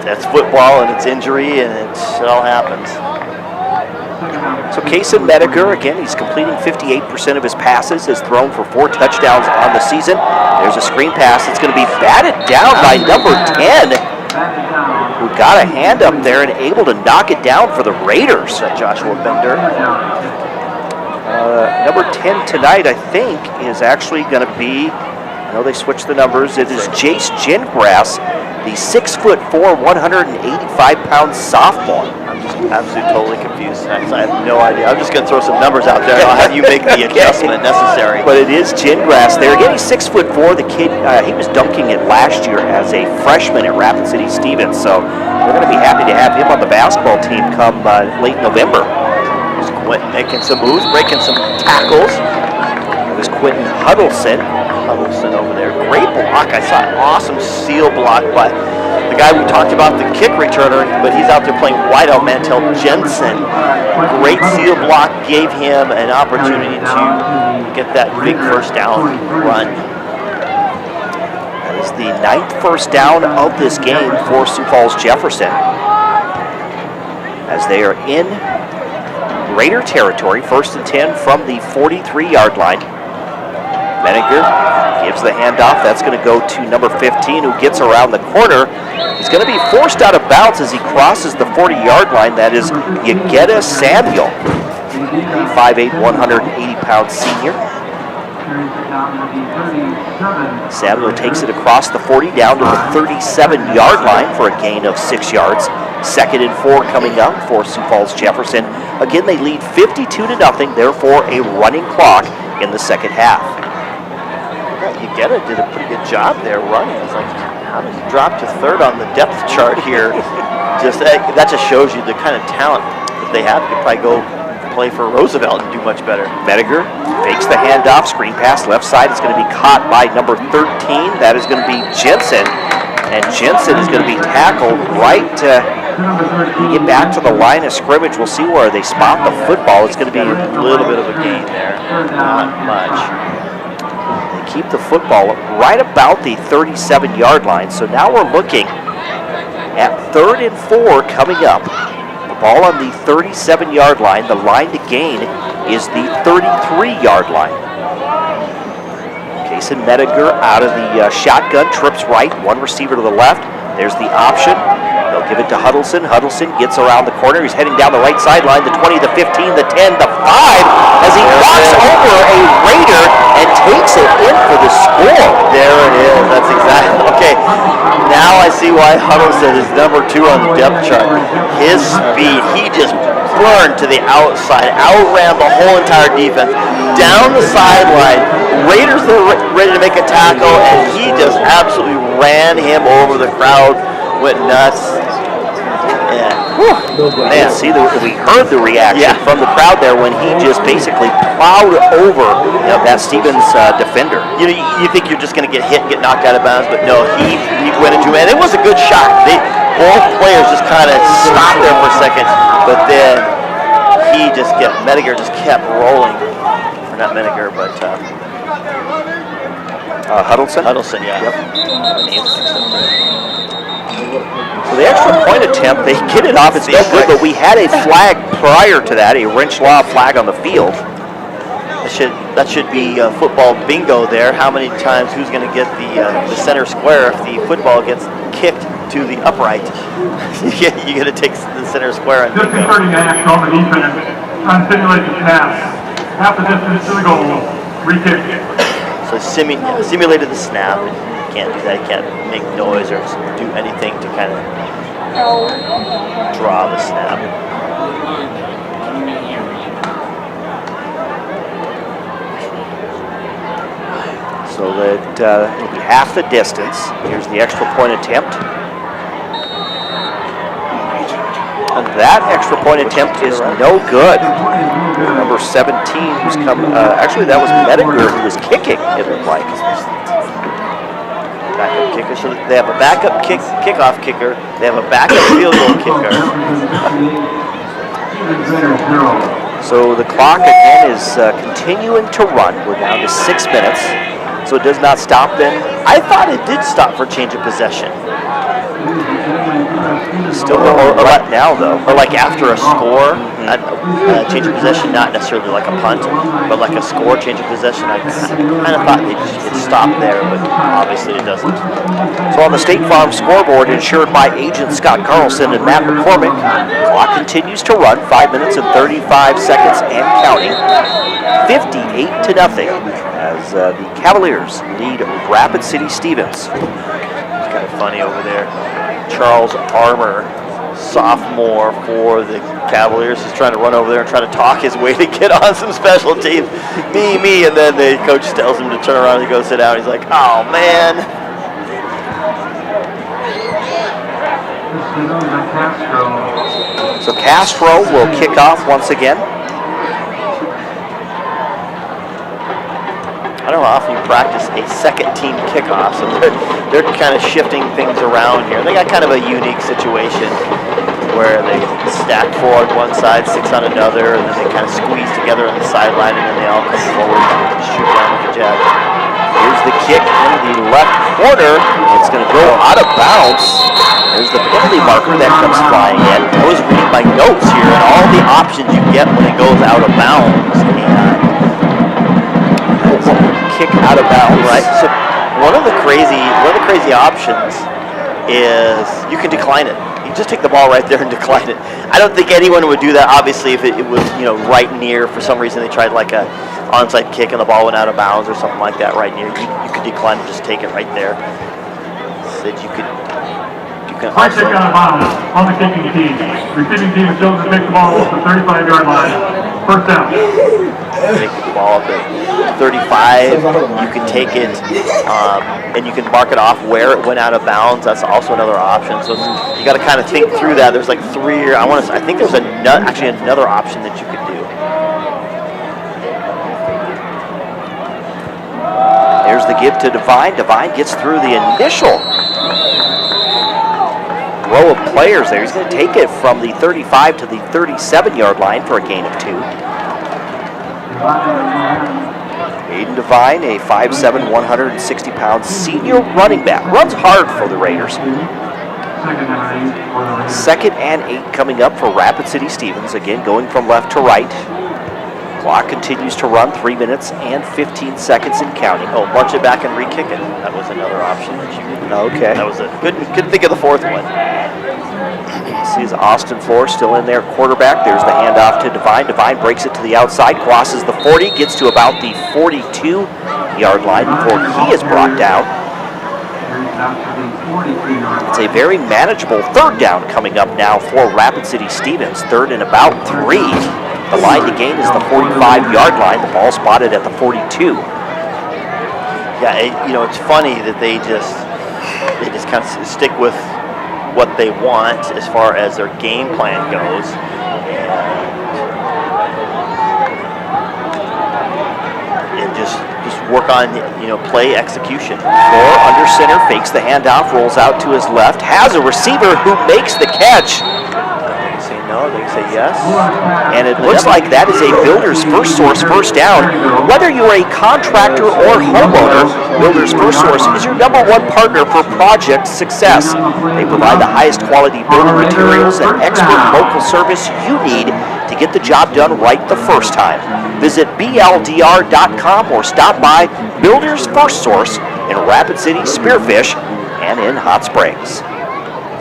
that's football, and it's injury, and it all happens. So Kason Mediger, again, he's completing 58% of his passes, has thrown for 4 touchdowns on the season. There's a screen pass that's going to be batted down by number 10, who got a hand up there and able to knock it down for the Raiders. Joshua Bender. Number 10 tonight, I think, is actually going to be, I know they switched the numbers, it is Jace Gingras, the 6'4", 185-pound sophomore. I'm just absolutely totally confused. I have no idea. I'm just going to throw some numbers out there, and I'll have you make the adjustment necessary. But it is Gingras there. Again, he's 6'4". The kid, he was dunking it last year as a freshman at Rapid City Stevens. So we're going to be happy to have him on the basketball team come late November. There's Quentin making some moves, breaking some tackles. There's Quentin Huddleston over there. Great block. I saw an awesome seal block by the guy we talked about, the kick returner, but he's out there playing wideout, Mantel Jensen. Great seal block, gave him an opportunity to get that big first down run. That is the 9th first down of this game for Sioux Falls Jefferson, as they are in Raider territory, 1st and 10 from the 43-yard line. Mediger gives the handoff. That's going to go to number 15, who gets around the corner. He's going to be forced out of bounds as he crosses the 40-yard line. That is Yegeda Samuel, the 5'8", 180-pound senior. Samuel takes it across the 40 down to the 37-yard line for a gain of 6 yards. 2nd and 4 coming up for Sioux Falls Jefferson. Again, they lead 52-0, therefore a running clock in the second half. Yegeda did a pretty good job there running. It's like, how did he drop to 3rd on the depth chart here? That just shows you the kind of talent that they have. You could probably go play for Roosevelt and do much better. Mediger fakes the handoff, screen pass left side. It's going to be caught by number 13. That is going to be Jensen. And Jensen is going to be tackled right to get back to the line of scrimmage. We'll see where they spot the football. It's going to be a little bit of a gain there. Not much. They keep the football right about the 37-yard line. So now we're looking at 3rd and 4 coming up. The ball on the 37-yard line. The line to gain is the 33-yard line. Kason Mediger out of the shotgun, trips right, one receiver to the left. There's the option. They'll give it to Huddleston. Huddleston gets around the corner. He's heading down the right sideline, the 20, the 15, the 10, the 5, as he walks over a Raider and takes it in for the score. There it is. That's exactly. Okay, now I see why Huddleston is number 2 on the depth chart. His speed, he just burned to the outside, outran the whole entire defense, down the sideline. Raiders are ready to make a tackle, and he just absolutely ran him over. The crowd went nuts. Yeah. Man, see, we heard the reaction from the crowd there when he just basically plowed over that Stevens defender. You think you're just going to get hit and get knocked out of bounds, but no, he went into it. And it was a good shot. Both players just kind of stopped there for a second. second, but then Mediger just kept rolling. Or not Mediger, but Huddleston? Huddleston, yeah. Yep. So the extra point attempt, they get it off. It's no good, but we had a flag prior to that, a wrench law flag on the field. That should be football bingo there. How many times, who's going to get the center square if the football gets kicked to the upright? You're going to take the center square and Just converting act on the defense, unsimulated pass, half the distance to the goal, re-kick. So simulated the snap. You can't do that. You can't make noise or do anything to kind of draw the snap. So that it'll be half the distance. Here's the extra point attempt. And that extra point attempt is no good. Number 17, who's come, actually that was Mediger who was kicking, it looked like. Backup kicker. So they have a backup kickoff kicker. They have a backup field goal kicker. So the clock again is continuing to run. We're down to 6 minutes. So it does not stop then. I thought it did stop for change of possession. Still right now though. Or like after a score, change of possession, not necessarily like a punt, but like a score, change of possession. I kind of thought it stopped there, but obviously it doesn't. So on the State Farm scoreboard, insured by agent Scott Carlson and Matt McCormick, clock continues to run, 5 minutes and 35 seconds and counting. 58-0 as the Cavaliers lead Rapid City Stevens. It's kind of funny over there. Charles Armour, sophomore for the Cavaliers, is trying to run over there and try to talk his way to get on some special teams. Me, and then the coach tells him to turn around and go sit down. He's like, oh man. So Castro will kick off once again. I don't know how often you practice a second team kickoff, so they're kind of shifting things around here. They got kind of a unique situation where they stack 4 on one side, 6 on another, and then they kind of squeeze together on the sideline, and then they all come forward and shoot down with the jab. Here's the kick in the left corner. It's going to go out of bounds. There's the penalty marker that comes flying in. I was reading my notes here, and all the options you get when it goes out of bounds, and kick out of bounds, right? So one of the crazy options is you can decline it. You just take the ball right there and decline it. I don't think anyone would do that. Obviously, if it was right near, for some reason they tried like a onside kick and the ball went out of bounds or something like that right near, you could decline and just take it right there. So that you can. High kick out of bounds on the kicking team. Receiving team is chosen to take the ball off the 35-yard line. First down. Take the ball up at 35. You can take it, and you can mark it off where it went out of bounds. That's also another option. So you got to kind of think through that. There's like 3. I think there's actually another option that you could do. There's the give to Devine. Devine gets through the initial row of players there. He's going to take it from the 35 to the 37-yard line for a gain of 2. Aiden Devine, a 5'7", 160-pound senior running back. Runs hard for the Raiders. 2nd and 8 coming up for Rapid City Stevens. Again, going from left to right. Clock continues to run, 3 minutes and 15 seconds and counting. Oh, march it back and re-kick it. That was another option that you could do. Okay. That was couldn't think of the 4th one. Sees Austin Floor still in there, quarterback. There's the handoff to Devine. Devine breaks it to the outside, crosses the 40, gets to about the 42-yard line before he is brought down. It's a very manageable 3rd down coming up now for Rapid City Stevens. 3rd and about 3. The line to gain is the 45-yard line. The ball spotted at the 42. Yeah, it's funny that they just kind of stick with what they want as far as their game plan goes. And just work on, play execution. Floor under center, fakes the handoff, rolls out to his left, has a receiver who makes the catch. no, they can say yes. And it looks like that is a Builders First Source first down. Whether you're a contractor or homeowner, Builders First Source is your #1 partner for project success. They provide the highest quality building materials and expert local service you need to get the job done right the first time. Visit BLDR.com or stop by Builders First Source in Rapid City, Spearfish, and in Hot Springs.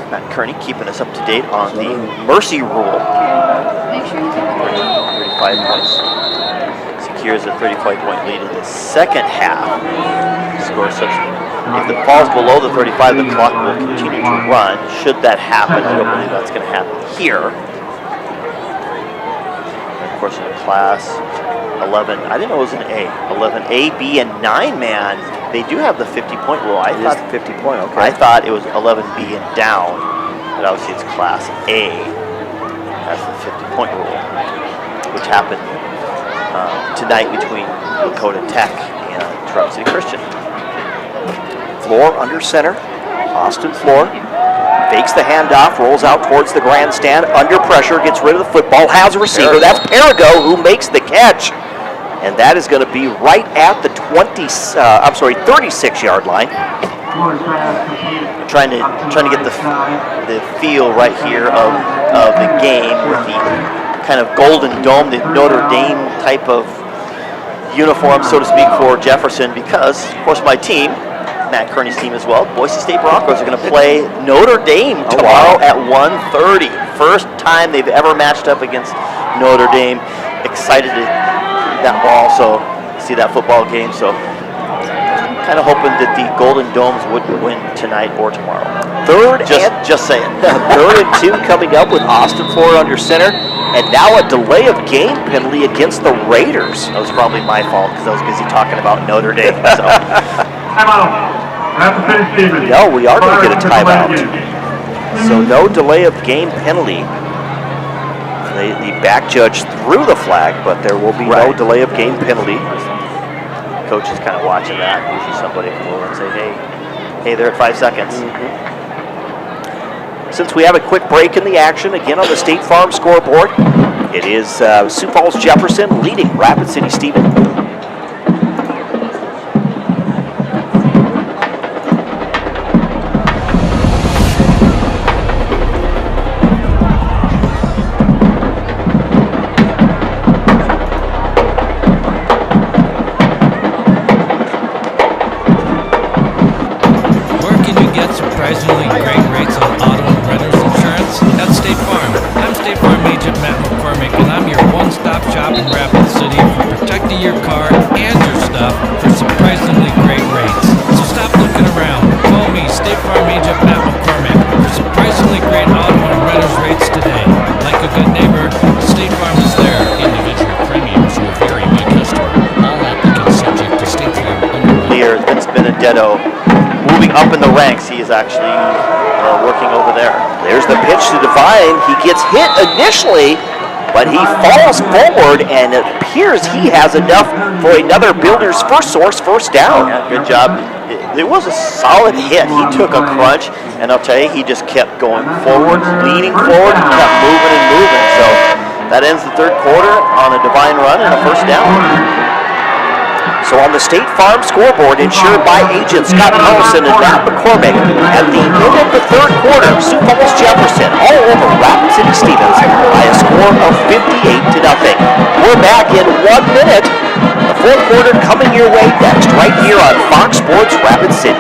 Matt Kearney keeping us up to date on the mercy rule. 35 points. Secures a 35-point lead in the second half. Score such. If it falls below the 35, the clock will continue to run. Should that happen, I don't believe that's going to happen here. And of course, in class 11, I didn't know it was an A. 11A, B, and 9-man. They do have the 50-point rule. I thought 50-point. Okay. I thought it was 11B and down, but obviously it's Class A. That's the 50-point rule, which happened tonight between Lakota Tech and Traverse City Christian. Floor under center. Austin Floor fakes the handoff, rolls out towards the grandstand, under pressure, gets rid of the football, has a receiver. That's Perigo who makes the catch. And that is going to be right at the 36-yard line. Trying to get the feel right here of the game with the kind of golden dome, the Notre Dame type of uniform, so to speak, for Jefferson, because, of course, my team, Matt Kearney's team as well, Boise State Broncos, are going to play Notre Dame tomorrow at 1:30. First time they've ever matched up against Notre Dame. Excited to that ball, so see that football game. So kind of hoping that the Golden Domes wouldn't win tonight or tomorrow. Just saying. Third and 2 coming up with Austin Floor under center, and now a delay of game penalty against the Raiders. That was probably my fault because I was busy talking about Notre Dame. So. No, we are going to get a timeout. So no delay of game penalty. The back judge threw the flag, but there will be no delay of game penalty. Coach is kind of watching that. Usually somebody come over and say, hey, they're at 5 seconds. Since we have a quick break in the action, again on the State Farm scoreboard, it is Sioux Falls Jefferson leading Rapid City Stephen. Surprisingly great rates on auto and renter's insurance at State Farm. I'm State Farm agent Matt McCormick, and I'm your one-stop shop in Rapid City for protecting your car and your stuff for surprisingly great rates. So stop looking around. Call me, State Farm agent Matt McCormick, for surprisingly great auto and renter's rates today. Like a good neighbor, State Farm is there. Individual premiums will vary by customer. All applicants subject to State Farm underwriting. Here, Vince Benedetto moving up in the ranks. He is actually working over there. There's the pitch to Devine. He gets hit initially, but he falls forward, and it appears he has enough for another Builders First Source first down. Yeah, good job. It was a solid hit. He took a crunch, and I'll tell you, he just kept going forward, leaning forward, and kept moving and moving. So that ends the third quarter on a Devine run and a first down. So on the State Farm scoreboard, insured by agents Scott Carlson and Matt McCormick, at the end of the third quarter, Sioux Falls Jefferson all over Rapid City Stevens by a score of 58-0. We're back in 1 minute. The fourth quarter coming your way next, right here on Fox Sports Rapid City.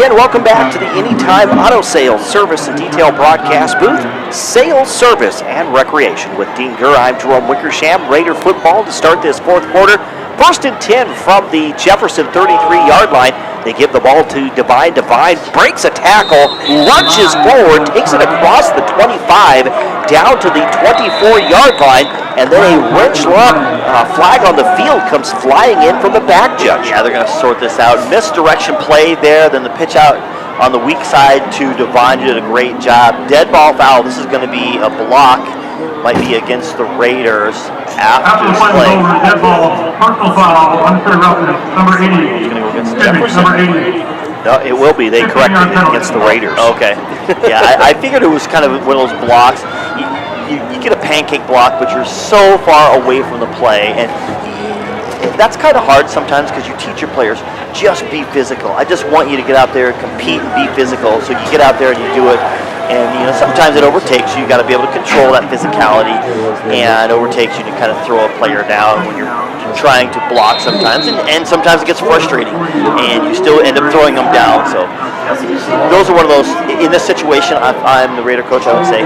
again, welcome back to the Anytime Auto Sales Service and Detail broadcast booth. Sales, service, and recreation. With Dean Gurr, I'm Jerome Wickersham. Raider football to start this fourth quarter. 1st and 10 from the Jefferson 33-yard line. They give the ball to Divine. Divine breaks a tackle, lunges forward, takes it across the 25, down to the 24-yard line, and then a wrench lock flag on the field comes flying in from the back judge. Yeah, they're going to sort this out. Misdirection play there, then the pitch out on the weak side to Divine. Did a great job. Dead ball foul. This is going to be a block. Might be against the Raiders after the play. Dead ball, personal foul, unnecessary roughness, number 80. It's going to go against Jefferson. Number 80. No, it will be. They corrected it against the Raiders. Okay. Yeah, I figured it was kind of one of those blocks. You get a pancake block, but you're so far away from the play, and that's kind of hard sometimes because you teach your players, just be physical. I just want you to get out there and compete and be physical. So you get out there and you do it, and sometimes it overtakes you. You got to be able to control that physicality, and overtakes you to kind of throw a player down when you're trying to block sometimes, and sometimes it gets frustrating, and you still end up throwing them down. So those are one of those. In this situation, I'm the Raider coach. I would say,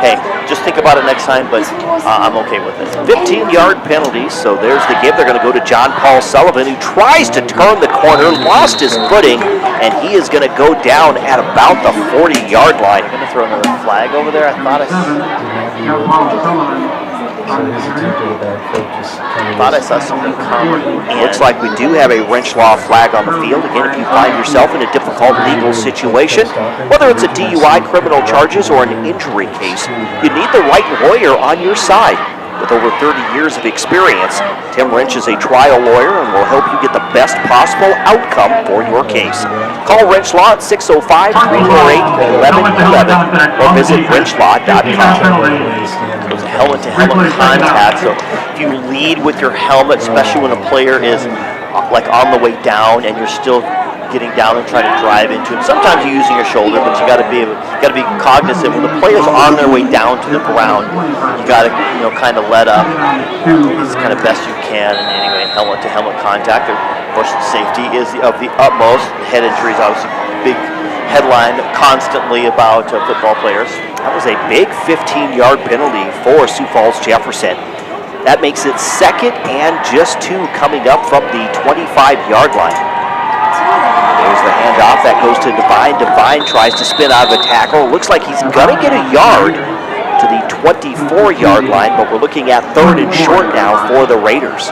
hey, just think about it next time, but I'm okay with it. 15-yard penalty, so there's the give. They're going to go to John Paul Sullivan, who tries to turn the corner, lost his footing, and he is going to go down at about the 40-yard line. I'm going to throw another flag over there. I thought I saw something come. Looks like we do have a wrench law flag on the field. Again, if you find yourself in a difficult legal situation, whether it's a DUI, criminal charges, or an injury case, you need the right lawyer on your side. With over 30 years of experience, Tim Wrench is a trial lawyer and will help you get the best possible outcome for your case. Call Wrench Law at 605-348-1111 or visit wrenchlaw.com. Those helmet-to-helmet contact. So if you lead with your helmet, especially when a player is like on the way down and you're still getting down and trying to drive into him. Sometimes you're using your shoulder, but you got to be cognizant when the player's on their way down to the ground. You got to kind of let up as kind of best you can. And anyway, helmet-to-helmet contact. Of course, safety is of the utmost. Head injuries, obviously, big headline constantly about football players. That was a big 15-yard penalty for Sioux Falls Jefferson. That makes it 2nd and just 2 coming up from the 25-yard line. There's the handoff that goes to Divine. Divine tries to spin out of a tackle. Looks like he's going to get a yard to the 24-yard line, but we're looking at 3rd and short now for the Raiders.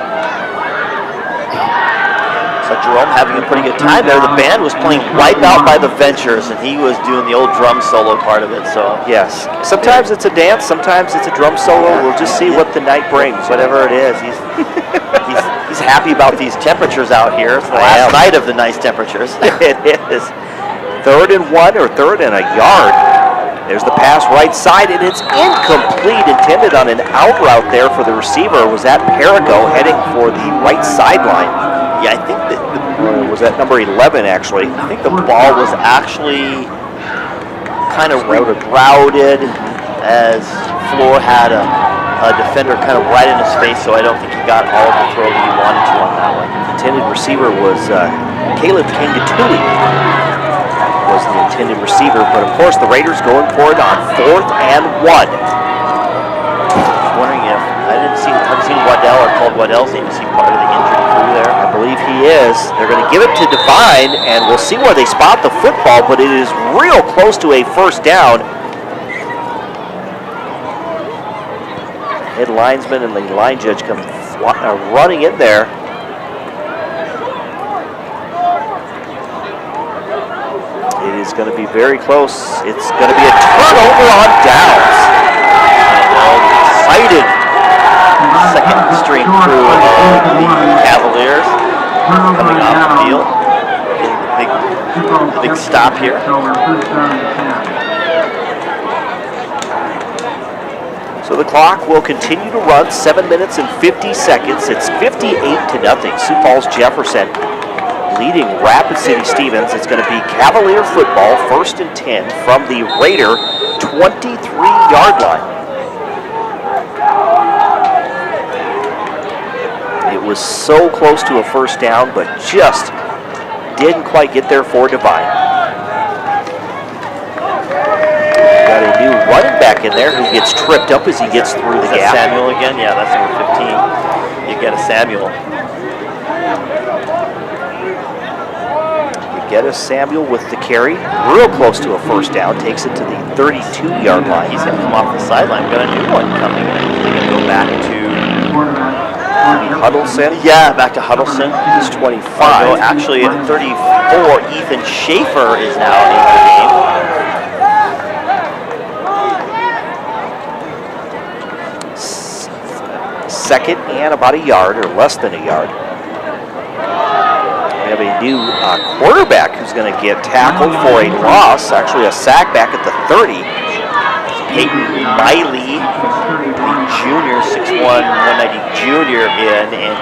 So Jerome having a pretty good time there. The band was playing Wipeout by the Ventures, and he was doing the old drum solo part of it. So yes, sometimes it's a dance, sometimes it's a drum solo. We'll just see what the night brings. Whatever it is, he's happy about these temperatures out here. It's the last night of the nice temperatures. It is. 3rd and 1 or 3rd and a yard. There's the pass right side, and it's incomplete, intended on an out route there for the receiver. Was that Perigo heading for the right sideline? Yeah, I think that was that number 11, actually. I think the ball was actually kind of routed as Floor had a defender kind of right in his face, so I don't think he got all of the throw that he wanted to on that one. Intended receiver was Caleb Kangatui. Was the intended receiver, but of course the Raiders going for it on 4th and 1. Wondering if I've seen Waddell or called Waddell's name. Is he part of the injured crew there? I believe he is. They're going to give it to Divine, and we'll see where they spot the football, but it is real close to a 1st down. Head linesman and the line judge come running in there. It is going to be very close. It's going to be a turnover on downs. Excited second string crew of the Cavaliers coming off the field. The big stop here. So the clock will continue to run, 7 minutes and 50 seconds. It's 58-0. Sioux Falls Jefferson leading Rapid City Stevens. It's going to be Cavalier football, 1st and 10 from the Raider 23-yard line. It was so close to a 1st down, but just didn't quite get there for Divine. new running back in there who gets tripped up as he gets through the gap. Samuel again? Yeah, that's number 15. You get a Samuel. Get a Samuel with the carry, real close to a first down, takes it to the 32-yard line. He's going to come off the sideline. We've got a new one coming in. He's going to go back to Huddleston. Yeah, back to Huddleston. He's 25. So actually, at 34, Ethan Schaefer is now in the game. Second and about a yard, or less than a yard. We have a new quarterback who's going to get tackled for a loss, actually a sack back at the 30. Peyton Miley, the junior, 6'1", 190 junior in, and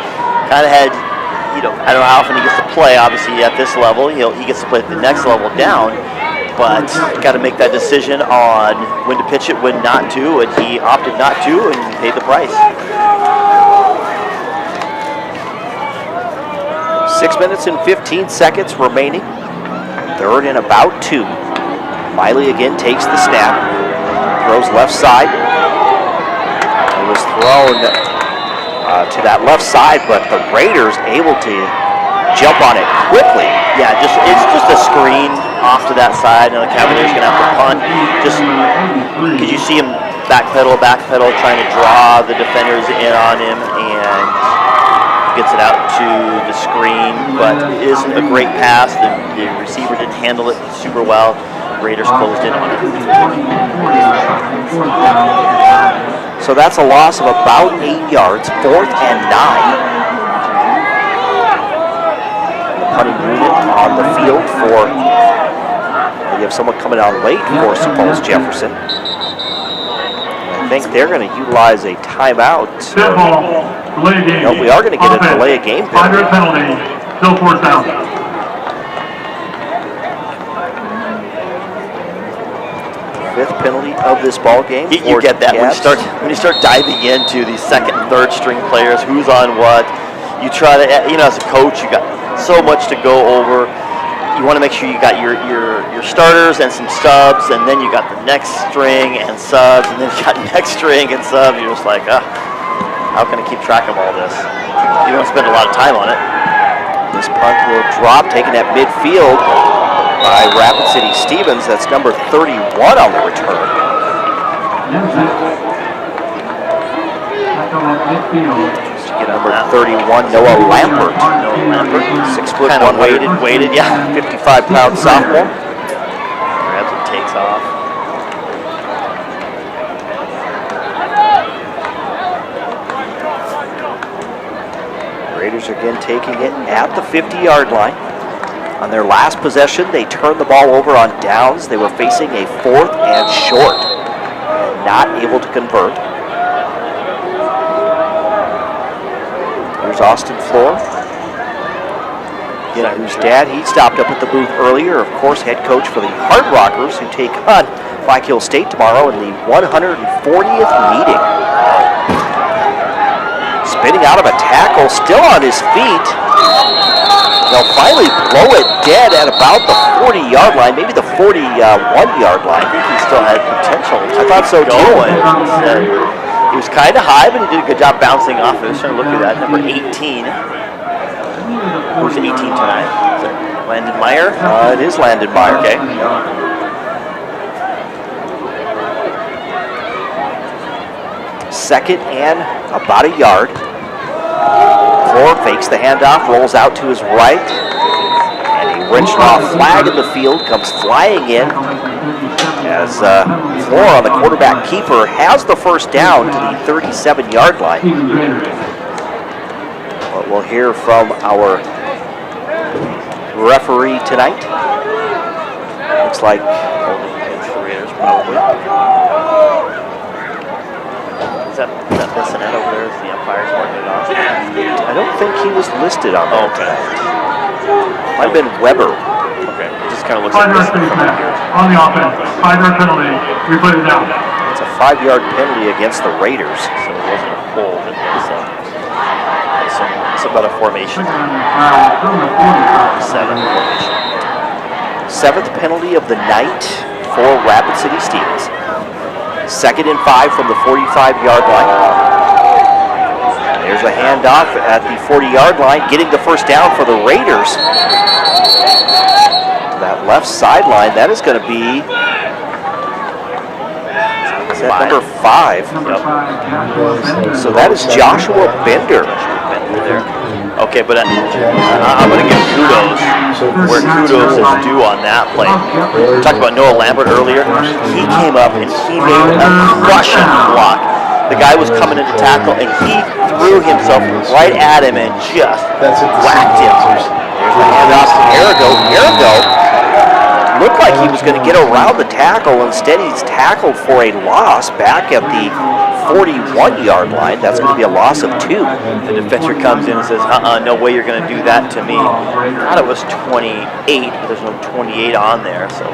kind of had, I don't know how often he gets to play, obviously at this level. He gets to play at the next level down, but got to make that decision on when to pitch it, when not to, and he opted not to, and he paid the price. 6 minutes and 15 seconds remaining. Third and about 2. Miley again takes the snap. Throws left side. It was thrown to that left side, but the Raiders able to jump on it quickly. Yeah, it's just a screen off to that side, and the Cavaliers going to have to punt. Just because you see him backpedal, trying to draw the defenders in on him, and gets it out to the screen, but it isn't a great pass. The receiver didn't handle it super well. Raiders closed in on it. So that's a loss of about 8 yards, 4th and 9. The punting unit on the field for, you have someone coming out late for Suppose Jefferson. I think they're going to utilize a timeout. No, we are going to get a delay of game penalty. 5-yard penalty, still 4th down. Fifth penalty of this ball game. You get that when you start diving into these second and third string players, who's on what. You try to, as a coach, you got so much to go over. You want to make sure you got your starters and some subs, and then you got the next string and subs, and then you got next string and subs. You're just like, how can I keep track of all this? You don't spend a lot of time on it. This punt will drop, taken at midfield by Rapid City Stevens. That's number 31 on the return. Number 31, Noah Lampert. 6 foot kind of 100. weighted, yeah. 55-pound sophomore. Grabs and takes off. Raiders again taking it at the 50-yard line. On their last possession, they turned the ball over on downs. They were facing a 4th and short, and not able to convert. Here's Austin Floor. Whose dad, he stopped up at the booth earlier. Of course, head coach for the Hard Rockers, who take on Pike Hill State tomorrow in the 140th meeting. Spinning out of a tackle, still on his feet. They'll finally blow it dead at about the 40-yard line, maybe the 41-yard line. I think he still had potential. I thought so too. He was kind of high, but he did a good job bouncing off it. I was trying to look at that. Number 18. Who's 18 tonight? Is it Landon Meyer? It is Landon Meyer. Okay. Second and about a yard. Floor fakes the handoff, rolls out to his right, and a wrenched off flag in the field comes flying in as Floor on the quarterback keeper has the first down to the 37-yard line. But we'll hear from our referee tonight. Looks like holding against the Raiders, probably. Is that Bissonette over there? Is the umpire's marking it off? I don't think he was listed on there tonight. Might have been Weber. Okay, it just kind of looks like 5-yard this from snap here. on the offense. 5-yard penalty, replay it down. It's a 5-yard penalty against the Raiders. So it wasn't a hold, it was some about a formation. 7 formation. 7th penalty of the night for Rapid City Stevens. 2nd and 5 from the 45-yard line. There's a handoff at the 40-yard line, getting the first down for the Raiders. That left sideline, that is going to be number 5. So that is Joshua Bender. There. Okay, but I'm going to give kudos where kudos is due on that play. We talked about Noah Lambert earlier. He came up and he made a crushing block. The guy was coming into tackle and he threw himself right at him and just whacked him. There's the handoff to Arago. Looked like he was going to get around the tackle. Instead, he's tackled for a loss back at the 41-yard line. That's going to be a loss of 2. The defender comes in and says, no way you're going to do that to me. I thought it was 28, but there's no 28 on there, so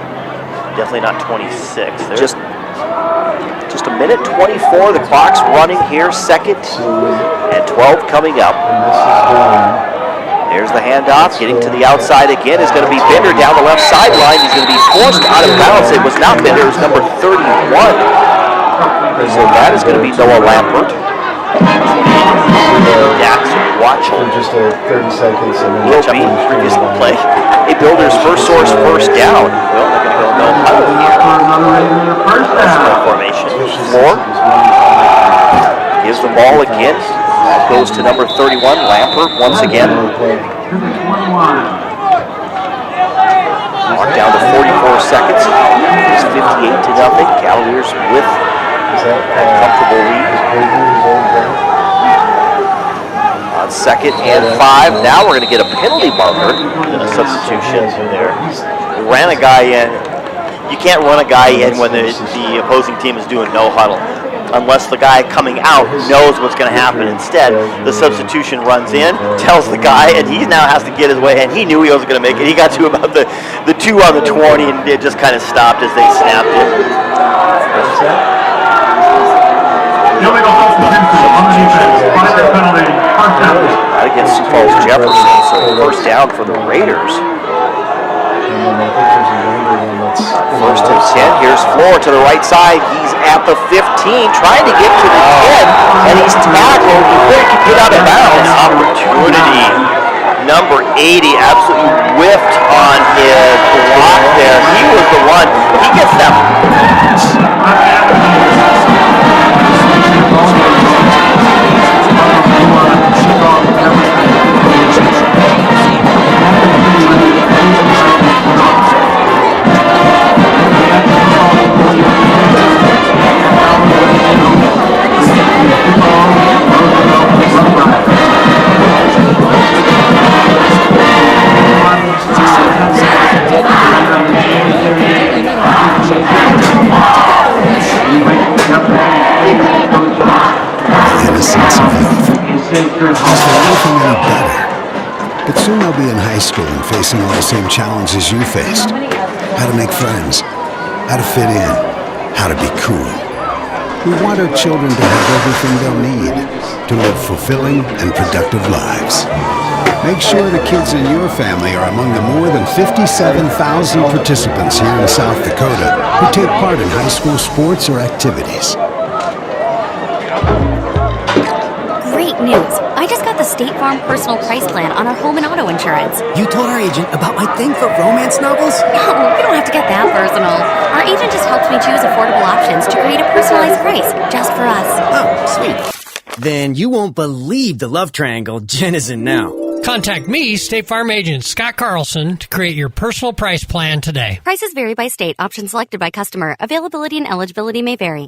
definitely not 26. Just a minute 24. The clock's running here. 2nd and 12 coming up. There's the handoff. Getting to the outside again is going to be Bender down the left sideline. He's going to be forced out of bounds. It was not Bender. It was number 31. So that is going to be Noah Lambert. Jackson Watchell. Just 30 seconds. And will be previous play. A Builders first source first down. Well, they're going to go no huddle here. That's no formation. Moore gives the ball again. That goes to number 31, Lampert, once again. Mark down to 44 seconds. It's 58-0. Cavaliers with that comfortable lead. On 2nd and 5. Now we're going to get a penalty marker. And a substitution there. Ran a guy in. You can't run a guy in when the opposing team is doing no huddle, unless the guy coming out knows what's going to happen. Instead, the substitution runs in, tells the guy, and he now has to get his way, and he knew he wasn't going to make it. He got to about the 2 on the 20, and it just kind of stopped as they snapped it. Right against Sioux Falls Jefferson, so first down for the Raiders. First and 10, here's Floor to the right side. He's at the 15, trying to get to the 10, and he's tackled before he can get out of bounds. Opportunity. Number 80 absolutely whiffed on his block there. He was the one. He gets that. But soon I'll be in high school and facing all the same challenges you faced. How to make friends, how to fit in, how to be cool. We want our children to have everything they'll need to live fulfilling and productive lives. Make sure the kids in your family are among the more than 57,000 participants here in South Dakota who take part in high school sports or activities. Great news! I just got the State Farm personal price plan on our home and auto insurance. You told our agent about my thing for romance novels? No, you don't have to get that personal. Our agent just helps me choose affordable options to create a personalized price just for us. Oh, sweet. Then you won't believe the love triangle Jen is in now. Contact me, State Farm agent Scott Carlson, to create your personal price plan today. Prices vary by state. Options selected by customer. Availability and eligibility may vary.